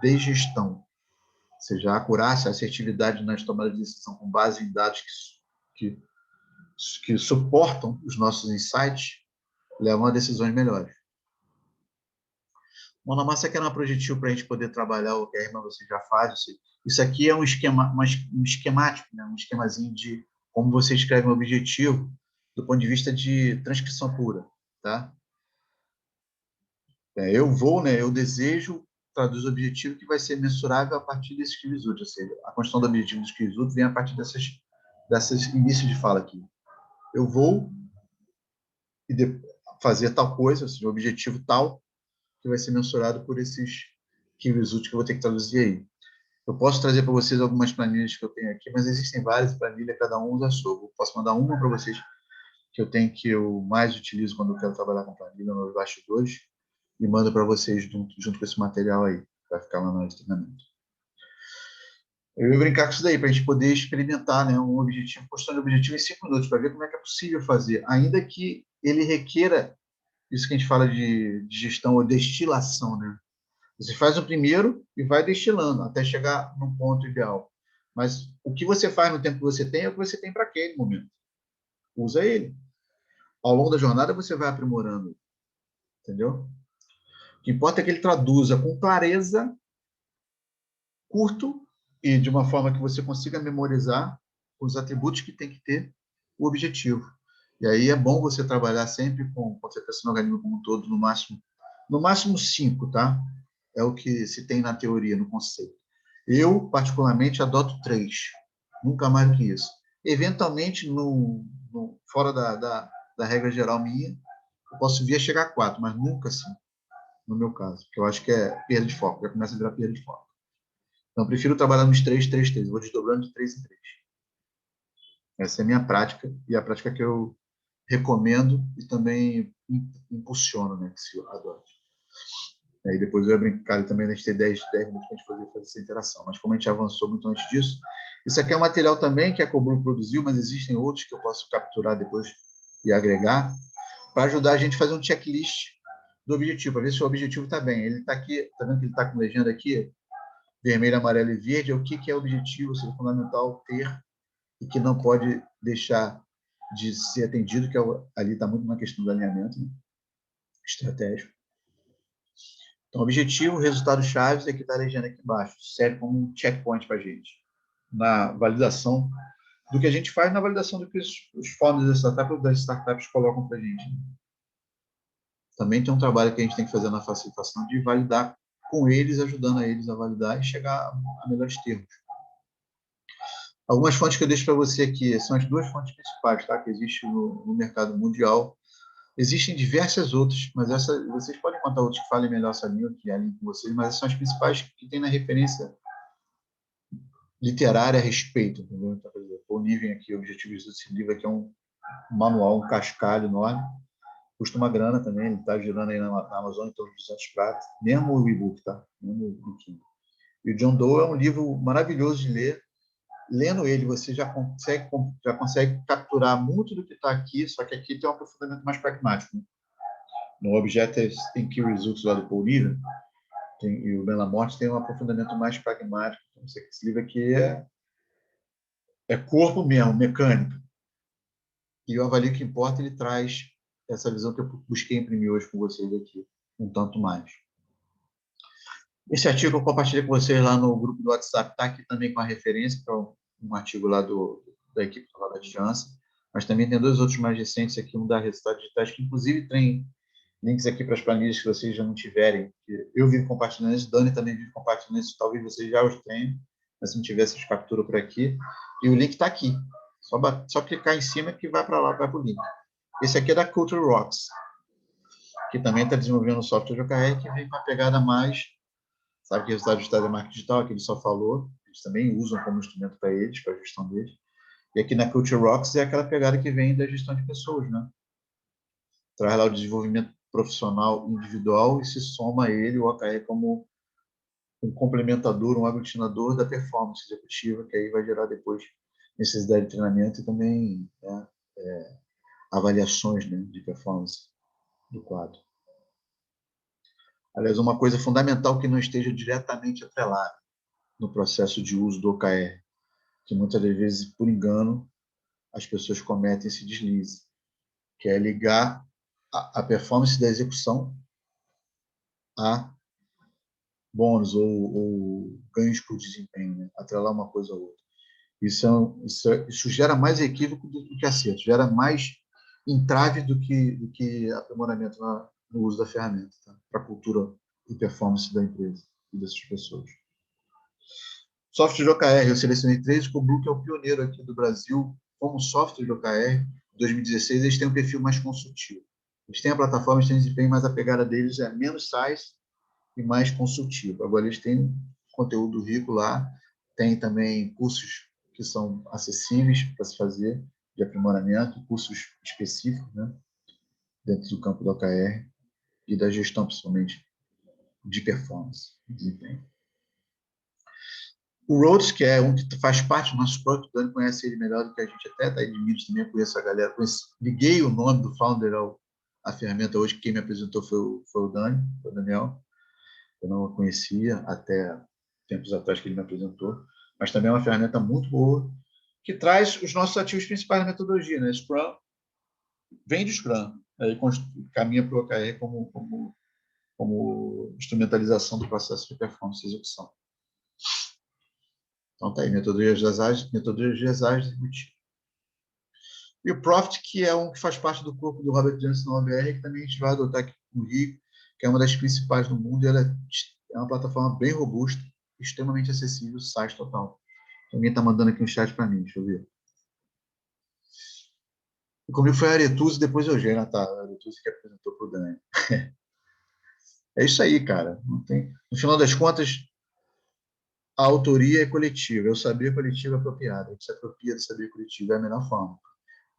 de gestão. Ou seja, a acurácia, a assertividade nas tomadas de decisão com base em dados que suportam os nossos insights, levam a decisões melhores. Mão na massa aqui era um projetivo para a gente poder trabalhar o que a irmã você já faz. Isso aqui é um esquemático, né? Um esquemazinho de como você escreve um objetivo do ponto de vista de transcrição pura. Tá? Eu desejo traduz o objetivo que vai ser mensurável a partir desses KiwiSut, ou seja, a construção do objetivo dos KiwiSut vem a partir dessas inícios de fala aqui. Eu vou fazer tal coisa, ou seja, o objetivo tal, que vai ser mensurado por esses KiwiSut que eu vou ter que traduzir aí. Eu posso trazer para vocês algumas planilhas que eu tenho aqui, mas existem várias planilhas, cada um usa a sua. Eu posso mandar uma para vocês que eu tenho, que eu mais utilizo quando eu quero trabalhar com planilha nos bastidores, e mando para vocês junto com esse material aí, vai ficar lá no treinamento. Eu ia brincar com isso daí, para a gente poder experimentar, né, um objetivo, postando o objetivo em 5 minutos, para ver como é que é possível fazer, ainda que ele requeira isso que a gente fala de gestão ou destilação, né? Você faz o primeiro e vai destilando até chegar num ponto ideal. Mas o que você faz no tempo que você tem é o que você tem para aquele momento. Usa ele. Ao longo da jornada você vai aprimorando. Entendeu? O que importa é que ele traduza com clareza, curto e de uma forma que você consiga memorizar os atributos que tem que ter o objetivo. E aí é bom você trabalhar sempre com concentração no organismo como um todo, no máximo 5, tá? É o que se tem na teoria, no conceito. Eu, particularmente, adoto 3. Nunca mais do que isso. Eventualmente, fora da regra geral minha, eu posso vir a chegar a 4, mas nunca assim, no meu caso. Porque eu acho que é perda de foco. Já começa a virar perda de foco. Então, eu prefiro trabalhar nos 3. Eu vou desdobrando de 3 em 3. Essa é a minha prática, e a prática que eu recomendo e também impulsiono, né, que se adote. Aí depois eu ia brincar também, a gente ter 10 minutos para a gente poder fazer essa interação. Mas como a gente avançou muito antes disso, isso aqui é um material também que a Cobru produziu, mas existem outros que eu posso capturar depois e agregar, para ajudar a gente a fazer um checklist do objetivo, para ver se o objetivo está bem. Ele está aqui, está vendo que ele está com legenda aqui, vermelho, amarelo e verde, é o que é o objetivo, se é fundamental ter e que não pode deixar de ser atendido, que ali está muito na questão do alinhamento, né? Estratégico. Então, objetivo, resultados chaves, aqui está a legenda aqui embaixo, serve como um checkpoint para a gente, na validação do que a gente faz, na validação do que os founders das startups colocam para a gente. Também tem um trabalho que a gente tem que fazer na facilitação de validar com eles, ajudando a eles a validar e chegar a melhores termos. Algumas fontes que eu deixo para você aqui são as 2 fontes principais, tá? Que existem no mercado mundial. Existem diversas outras, mas vocês podem contar outros que falem melhor essa língua, que alinhem com vocês, mas essas são as principais que tem na referência literária a respeito. Entendeu? Então, por exemplo, o Niven aqui, o objetivo desse livro aqui é um manual, um cascalho enorme, custa uma grana também, ele está girando aí na Amazon em torno de 200 pratos, mesmo o e-book, tá? Mesmo o Kindle. E o John Doe é um livro maravilhoso de ler. Lendo ele, você já consegue capturar muito do que está aqui, só que aqui tem um aprofundamento mais pragmático. Né? No Objectives tem KiwiSut lá do Paul Niven, e o Ben Lamorte tem um aprofundamento mais pragmático. Então, esse livro aqui é corpo mesmo, mecânica. E eu avalio que importa, ele traz essa visão que eu busquei imprimir hoje com vocês aqui, um tanto mais. Esse artigo eu compartilhei com vocês lá no grupo do WhatsApp, está aqui também com a referência, para um artigo lá da equipe da Janssen, mas também tem 2 outros mais recentes aqui, um da Resultados Digitais, que inclusive tem links aqui para as planilhas que vocês já não tiverem. Eu vivo compartilhando isso, Dani também vive compartilhando isso, talvez vocês já os tenham, mas se não tiver, vocês capturam por aqui. E o link está aqui, só clicar em cima que vai para lá, vai para o link. Esse aqui é da Culture Rocks, que também está desenvolvendo um software de OKR que vem com uma pegada mais... Sabe que o resultado digital é marketing digital, que ele só falou, eles também usam como instrumento para eles, para a gestão deles. E aqui na Culture Rocks é aquela pegada que vem da gestão de pessoas, né? Traz lá o desenvolvimento profissional individual e se soma a ele, o OKR, como um complementador, um aglutinador da performance executiva, que aí vai gerar depois necessidade de treinamento e também, né, avaliações, né, de performance do quadro. Aliás, uma coisa fundamental que não esteja diretamente atrelada no processo de uso do OKR, que muitas das vezes, por engano, as pessoas cometem esse deslize, que é ligar a performance da execução a bônus ou ganhos por desempenho, né? Atrelar uma coisa a outra. Isso gera mais equívoco do que acerto, gera mais entrave do que aprimoramento no uso da ferramenta, tá? Para a cultura e performance da empresa e dessas pessoas. Software de OKR, eu selecionei 3, o Blue, que é o pioneiro aqui do Brasil, como software de OKR. Em 2016, eles têm um perfil mais consultivo. Eles têm a plataforma, eles têm desempenho, mas a pegada deles é menos size e mais consultivo. Agora, eles têm conteúdo rico lá, tem também cursos que são acessíveis para se fazer, de aprimoramento, cursos específicos, né, dentro do campo do OKR e da gestão, principalmente, de performance, de desempenho. O Rhodes, que é um que faz parte do nosso próprio, o Dani conhece ele melhor do que a gente até, tá aí de Minas também, eu conheço a galera, liguei o nome do founder à ferramenta hoje, quem me apresentou foi o Dani, foi o Daniel, eu não o conhecia até tempos atrás que ele me apresentou, mas também é uma ferramenta muito boa, que traz os nossos ativos principais na metodologia, né? Scrum, vem de Scrum, aí caminha para o OKR como instrumentalização do processo de performance e execução. Então, tá aí, metodologias ágeis executivas. E o Profit, que é um que faz parte do corpo do Robert Johnson no OBR, que também a gente vai adotar aqui no Rio, que é uma das principais do mundo, e ela é uma plataforma bem robusta, extremamente acessível, site total. Alguém está mandando aqui um chat para mim, deixa eu ver. E comigo foi a Aretuzi, depois eu Eugênio, tá? A Aretuzi que apresentou para o Dani. É isso aí, cara. Não tem... No final das contas, a autoria é coletiva, é o saber coletivo apropriado. A gente se apropria do saber coletivo, é a melhor forma.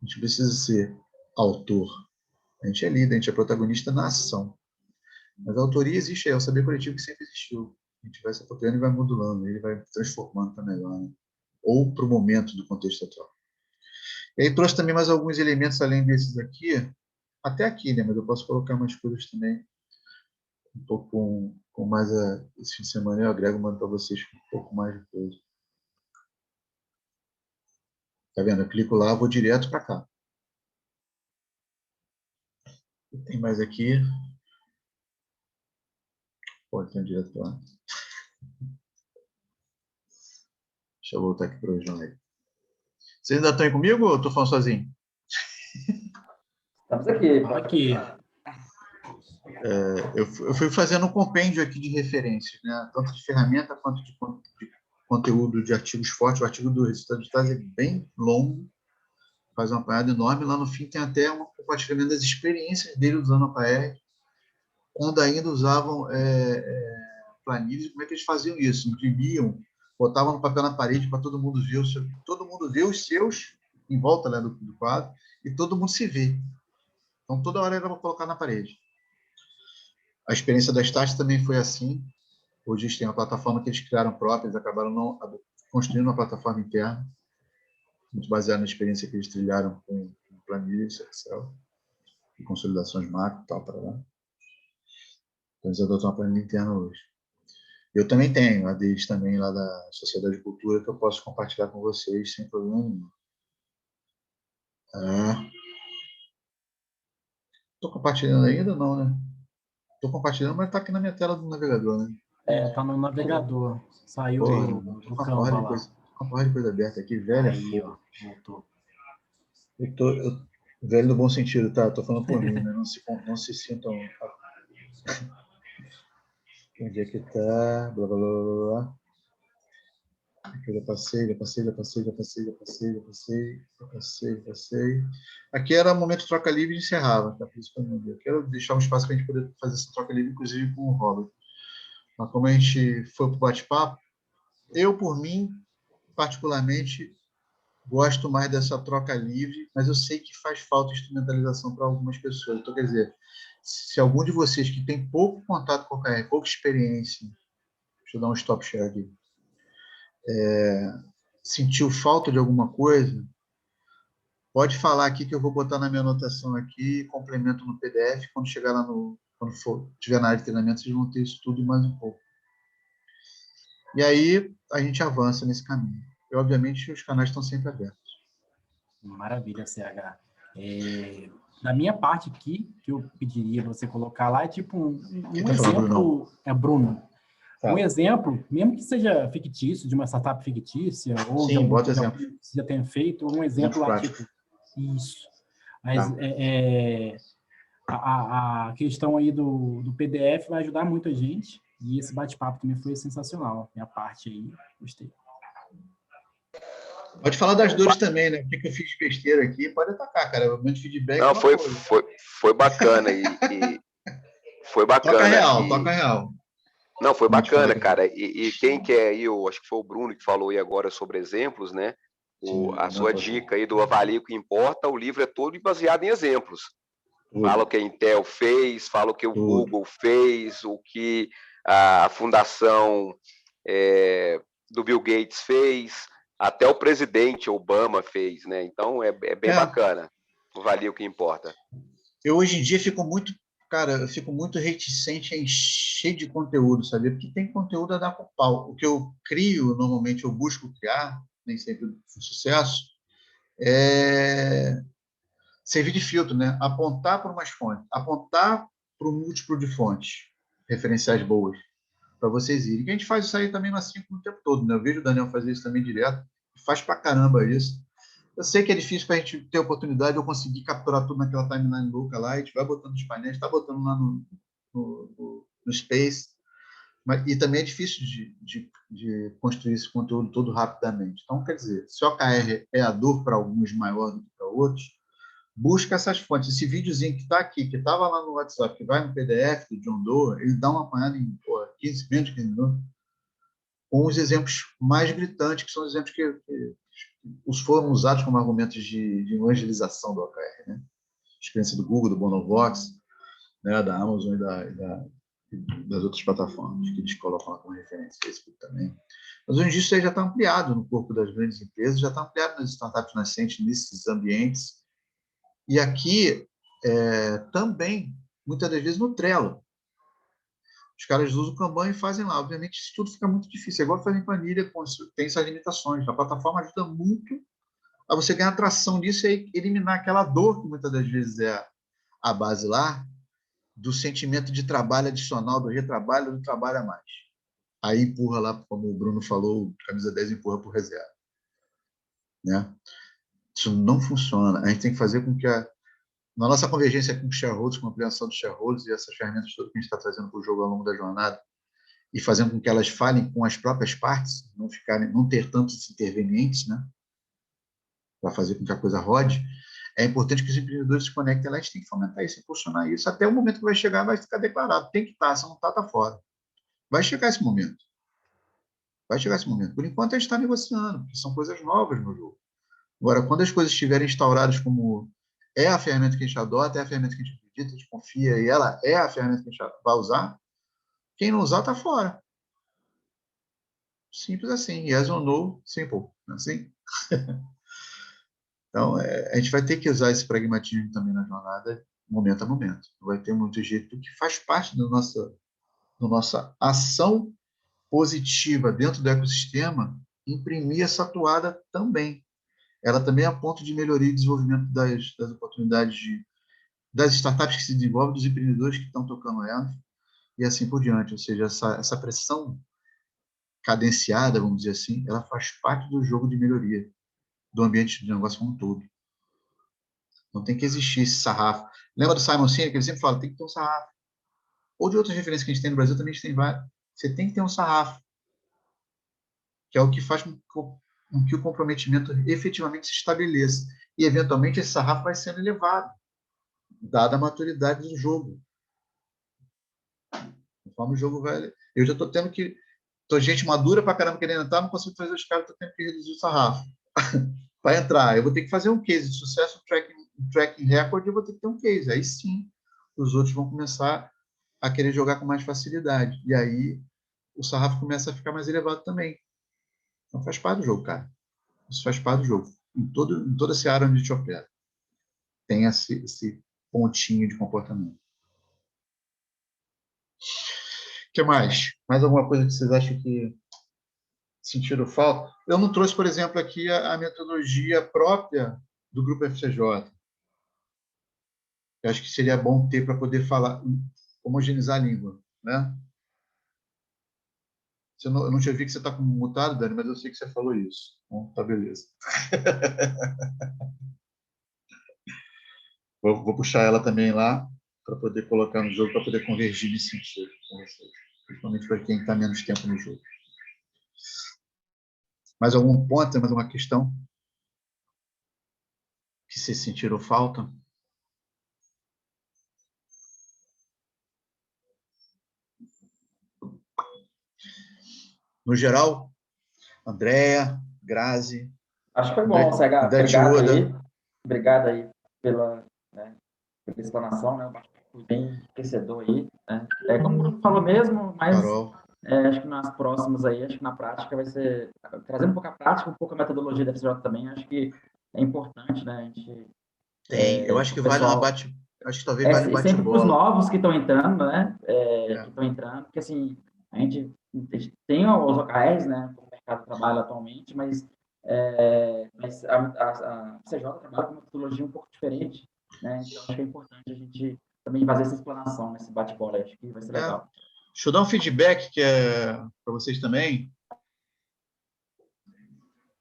A gente precisa ser autor. A gente é líder, a gente é protagonista na ação. Mas a autoria existe, é o saber coletivo que sempre existiu. A gente vai se apropriando e vai modulando, ele vai transformando para melhor, né? Ou para o momento do contexto atual. E aí trouxe também mais alguns elementos além desses aqui, até aqui, né? Mas eu posso colocar mais coisas também, um pouco com mais esse fim de semana eu agrego, mando para vocês um pouco mais de coisa. Tá vendo? Eu clico lá, vou direto para cá. Tem mais aqui. Pode ter direto para lá. Deixa eu voltar aqui para o João aí. Vocês ainda estão aí comigo ou estou falando sozinho? Estamos aqui. Aqui. Eu fui fazendo um compêndio aqui de referências, né? Tanto de ferramenta quanto de conteúdo de artigos fortes. O artigo do Resultado de Dados é bem longo, faz uma apanhada enorme. Lá no fim tem até um compartilhamento das experiências dele usando a OKR, quando ainda usavam planilhas. Como é que eles faziam isso? Imprimiam, botavam no papel na parede para todo mundo ver os seus em volta, né, do quadro, e todo mundo se vê. Então, toda hora era para colocar na parede. A experiência da Start também foi assim. Hoje eles têm uma plataforma que eles criaram própria, eles acabaram construindo uma plataforma interna, muito baseada na experiência que eles trilharam com planilhas, Excel, e consolidações macro e tal, para lá. Então, eles adotam uma planilha interna hoje. Eu também tenho a deles também lá da Sociedade de Cultura, que eu posso compartilhar com vocês sem problema nenhum. Estou compartilhando ainda? Não, né? Estou compartilhando, mas está aqui na minha tela do navegador, né? Está no navegador. Saiu do Canva lá. Uma porra de coisa aberta aqui, velho. Aí, ó, voltou. Velho no bom sentido, tá? Estou falando por mim, né? Não se sintam... Onde é que tá? Blá, blá, blá, blá, blá. Aqui eu já passei. Aqui era o momento de troca livre e encerrava, tá? Por isso que eu quero deixar um espaço para a gente poder fazer essa troca livre, inclusive com o Robert. Mas como a gente foi para o bate-papo, eu, por mim, particularmente, gosto mais dessa troca livre, mas eu sei que faz falta instrumentalização para algumas pessoas. Então, quer dizer, se algum de vocês que tem pouco contato com o OKR, pouca experiência, deixa eu dar um stop share aqui, sentiu falta de alguma coisa, pode falar aqui que eu vou botar na minha anotação aqui, complemento no PDF, quando chegar lá quando estiver na área de treinamento, vocês vão ter isso tudo e mais um pouco. E aí a gente avança nesse caminho. E, obviamente, os canais estão sempre abertos. Maravilha, CH. Da minha parte aqui, que eu pediria você colocar lá, é tipo um tá falando, exemplo... É Bruno. Tá. Um exemplo, mesmo que seja fictício, de uma startup fictícia, ou de alguma coisa que você já tenha feito, um exemplo lá, tipo... Isso. Mas a questão aí do PDF vai ajudar muito a gente, e esse bate-papo também foi sensacional. Minha parte aí, gostei. Pode falar das dores também, né? O que eu fiz de besteira aqui, pode atacar, cara. O meu feedback. Não, foi bacana. Foi bacana. Toca real. Não, foi bacana, cara. E quem quer aí, eu acho que foi o Bruno que falou aí agora sobre exemplos, né? A sua dica aí do Avalie o que importa, o livro é todo baseado em exemplos. Fala o que a Intel fez, fala o que o Google fez, o que a fundação do Bill Gates fez, até o presidente Obama fez, né? Então é bem bacana. Avalie o que importa. Eu hoje em dia fico muito reticente em encher de conteúdo, sabe? Porque tem conteúdo a dar com pau. O que eu crio, normalmente eu busco criar, nem sempre com sucesso, é servir de filtro, né? Apontar para umas fontes, apontar para um múltiplo de fontes, referenciais boas, para vocês irem. E a gente faz isso aí também no A5 o tempo todo, né? Eu vejo o Daniel fazer isso também direto, faz pra caramba isso. Eu sei que é difícil para a gente ter oportunidade de eu conseguir capturar tudo naquela timeline louca lá, a gente vai botando nos painéis, está botando lá no Space, e também é difícil de construir esse conteúdo todo rapidamente. Então, quer dizer, se o OKR é a dor para alguns maior do que para outros, busca essas fontes. Esse videozinho que está aqui, que estava lá no WhatsApp, que vai no PDF do John Doerr, ele dá uma apanhada em menos de 15 minutos, com os exemplos mais gritantes, que são os exemplos que os foram usados como argumentos de evangelização do OKR, né? A experiência do Google, do Bonovox, né? Da Amazon e das outras plataformas que eles colocam lá como referência, Facebook também. Mas hoje em dia isso aí já está ampliado no corpo das grandes empresas, já está ampliado nas startups nascentes, nesses ambientes. E aqui também, muitas das vezes, no Trello. Os caras usam o Kanban e fazem lá. Obviamente, isso tudo fica muito difícil. É igual fazer em planilha, tem essas limitações. A plataforma ajuda muito a você ganhar tração disso e eliminar aquela dor que muitas das vezes é a base lá, do sentimento de trabalho adicional, do retrabalho, do trabalho a mais. Aí empurra lá, como o Bruno falou, camisa 10 empurra para o reserva. Né? Isso não funciona. A gente tem que fazer com que na nossa convergência com os shareholders, com a ampliação dos shareholders e essas ferramentas todas que a gente está trazendo para o jogo ao longo da jornada, e fazendo com que elas falem com as próprias partes, não ter tantos intervenientes, né, para fazer com que a coisa rode, é importante que os empreendedores se conectem lá, a gente tem que fomentar isso, impulsionar isso, até o momento que vai chegar, vai ficar declarado, tem que estar, se não está, está fora. Vai chegar esse momento. Vai chegar esse momento. Por enquanto, a gente está negociando, porque são coisas novas no jogo. Agora, quando as coisas estiverem instauradas como é a ferramenta que a gente adota, é a ferramenta que a gente acredita, a gente confia, e ela é a ferramenta que a gente vai usar, quem não usar está fora. Simples assim. Yes or no, simple. Assim. Então, a gente vai ter que usar esse pragmatismo também na jornada, momento a momento. Não vai ter muito jeito, que faz parte da nossa ação positiva dentro do ecossistema, imprimir essa toada também. Ela também é ponto de melhoria e desenvolvimento das oportunidades das startups que se desenvolvem, dos empreendedores que estão tocando elas, e assim por diante. Ou seja, essa pressão cadenciada, vamos dizer assim, ela faz parte do jogo de melhoria do ambiente de negócio como um todo. Não tem que existir esse sarrafo. Lembra do Simon Sinek, que ele sempre fala, tem que ter um sarrafo. Ou de outras referências que a gente tem no Brasil, também a gente tem várias. Você tem que ter um sarrafo, que é o que faz com que o comprometimento efetivamente se estabeleça. E, eventualmente, esse sarrafo vai sendo elevado, dada a maturidade do jogo. Conforme o jogo vai... Eu já estou tendo que... Estou gente madura para caramba querendo entrar, não consigo fazer os caras, estou tendo que reduzir o sarrafo. Para entrar, eu vou ter que fazer um case de sucesso, tracking record, eu vou ter que ter um case. Aí sim, os outros vão começar a querer jogar com mais facilidade. E aí o sarrafo começa a ficar mais elevado também. Então faz parte do jogo, cara. Isso faz parte do jogo. Em toda essa área onde a gente opera, tem esse pontinho de comportamento. O que mais? Mais alguma coisa que vocês acham que sentiram falta? Eu não trouxe, por exemplo, aqui a metodologia própria do Grupo FCJ. Eu acho que seria bom ter para poder falar, homogeneizar a língua, né? Eu não te vi que você está mutado, Dani, mas eu sei que você falou isso. Bom, tá beleza. Vou puxar ela também lá para poder colocar no jogo, para poder convergir nesse sentido com vocês, principalmente para quem está menos tempo no jogo. Mais algum ponto, mais uma questão que vocês sentiram falta? No geral, Andréa, Grazi. Acho que foi bom, Cega. Obrigado aí pela explanação, né? Bem enriquecedor aí. Né? Como o Bruno falou mesmo, mas acho que nas próximas aí, acho que na prática vai ser trazendo um pouco a prática, um pouco a metodologia da FCJ também. Acho que é importante, né? A gente eu acho que vale uma acho que talvez vale um bate-bola. Sempre para os novos que estão entrando, né? Que estão entrando, porque assim a gente tem os OKRs, né? O mercado trabalha atualmente, mas a FCJ trabalha com uma metodologia um pouco diferente, né? Então acho que é importante a gente também fazer essa explanação nesse bate-bola. Acho que vai ser legal. Deixa eu dar um feedback que para vocês também,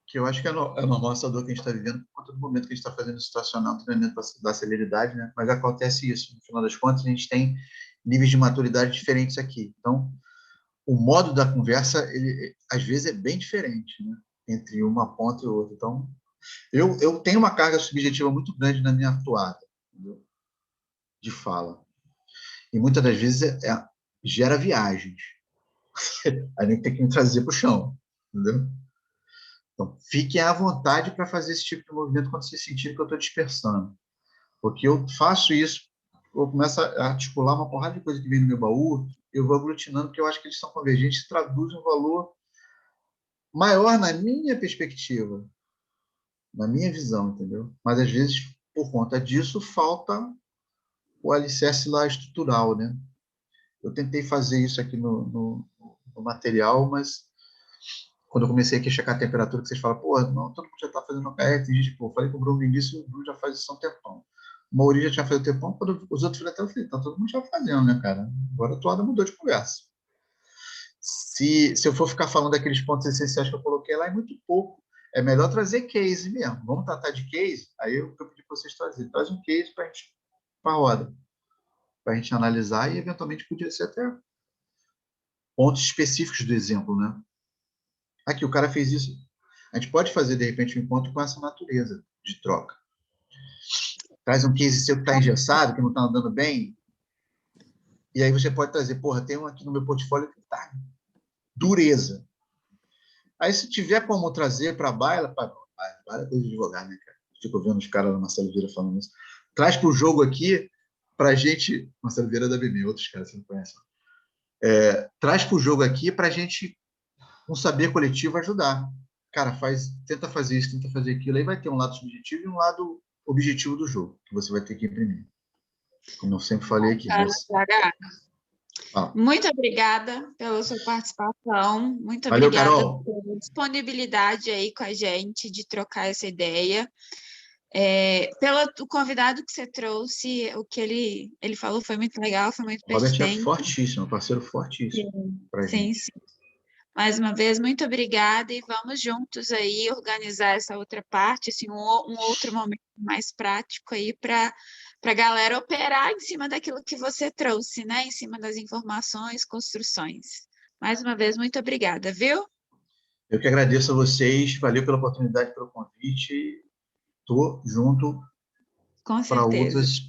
que eu acho que é normal essa dor que a gente está vivendo por conta do momento que a gente está fazendo situacional, treinamento para dar celeridade, né? Mas acontece isso. No final das contas, a gente tem níveis de maturidade diferentes aqui. Então, o modo da conversa, ele, às vezes, é bem diferente, né? Entre uma ponta e outra. Então, eu tenho uma carga subjetiva muito grande na minha atuada, entendeu? De fala. E muitas das vezes gera viagens. A gente tem que me trazer para o chão, entendeu? Então, fiquem à vontade para fazer esse tipo de movimento quando vocês sentirem que eu estou dispersando. Porque eu faço isso, eu começo a articular uma porrada de coisa que vem no meu baú, eu vou aglutinando, porque eu acho que eles são convergentes e traduzem um valor maior na minha perspectiva, na minha visão, entendeu? Mas, às vezes, por conta disso, falta o alicerce lá estrutural, né? Eu tentei fazer isso aqui no material, mas quando eu comecei aqui a checar a temperatura, que vocês falam, pô, não, todo mundo já está fazendo OKR, tem gente, pô, falei com o Bruno no início, o Bruno já faz isso há um tempão. O Mauri já tinha feito um tempão, quando os outros até eu falei, tá todo mundo já fazendo, né, cara? Agora a toada mudou de conversa. Se eu for ficar falando daqueles pontos essenciais que eu coloquei lá, é muito pouco. É melhor trazer case mesmo. Vamos tratar de case? Aí eu pedi para vocês trazerem. Traz um case para a roda, para a gente analisar e, eventualmente, podia ser até pontos específicos do exemplo, né? Aqui, o cara fez isso. A gente pode fazer, de repente, um encontro com essa natureza de troca. Traz um case seu que está engessado, que não está andando bem, e aí você pode trazer, porra, tem um aqui no meu portfólio que está dureza. Aí, se tiver como trazer para a baila é coisa de advogado, né, cara? Fico vendo os caras da Marcelo Vieira falando isso. Traz para o jogo aqui, para a gente... Marcelo Vieira da BB, outros caras, você não conhece. Traz para o jogo aqui para a gente, um saber coletivo, ajudar. Cara, tenta fazer isso, tenta fazer aquilo, aí vai ter um lado subjetivo e um lado objetivo do jogo, que você vai ter que imprimir. Como eu sempre falei aqui. Muito obrigada pela sua participação. Muito Valeu, obrigada Carol. pela disponibilidade aí com a gente de trocar essa ideia. Pelo convidado que você trouxe, o que ele falou foi muito legal, foi muito persistente. Robert é fortíssimo, parceiro fortíssimo. Sim. Mais uma vez, muito obrigada e vamos juntos aí organizar essa outra parte, assim, um outro momento mais prático aí para a galera operar em cima daquilo que você trouxe, né? Em cima das informações, construções. Mais uma vez, muito obrigada, viu? Eu que agradeço a vocês, valeu pela oportunidade, pelo convite. Estou junto para outras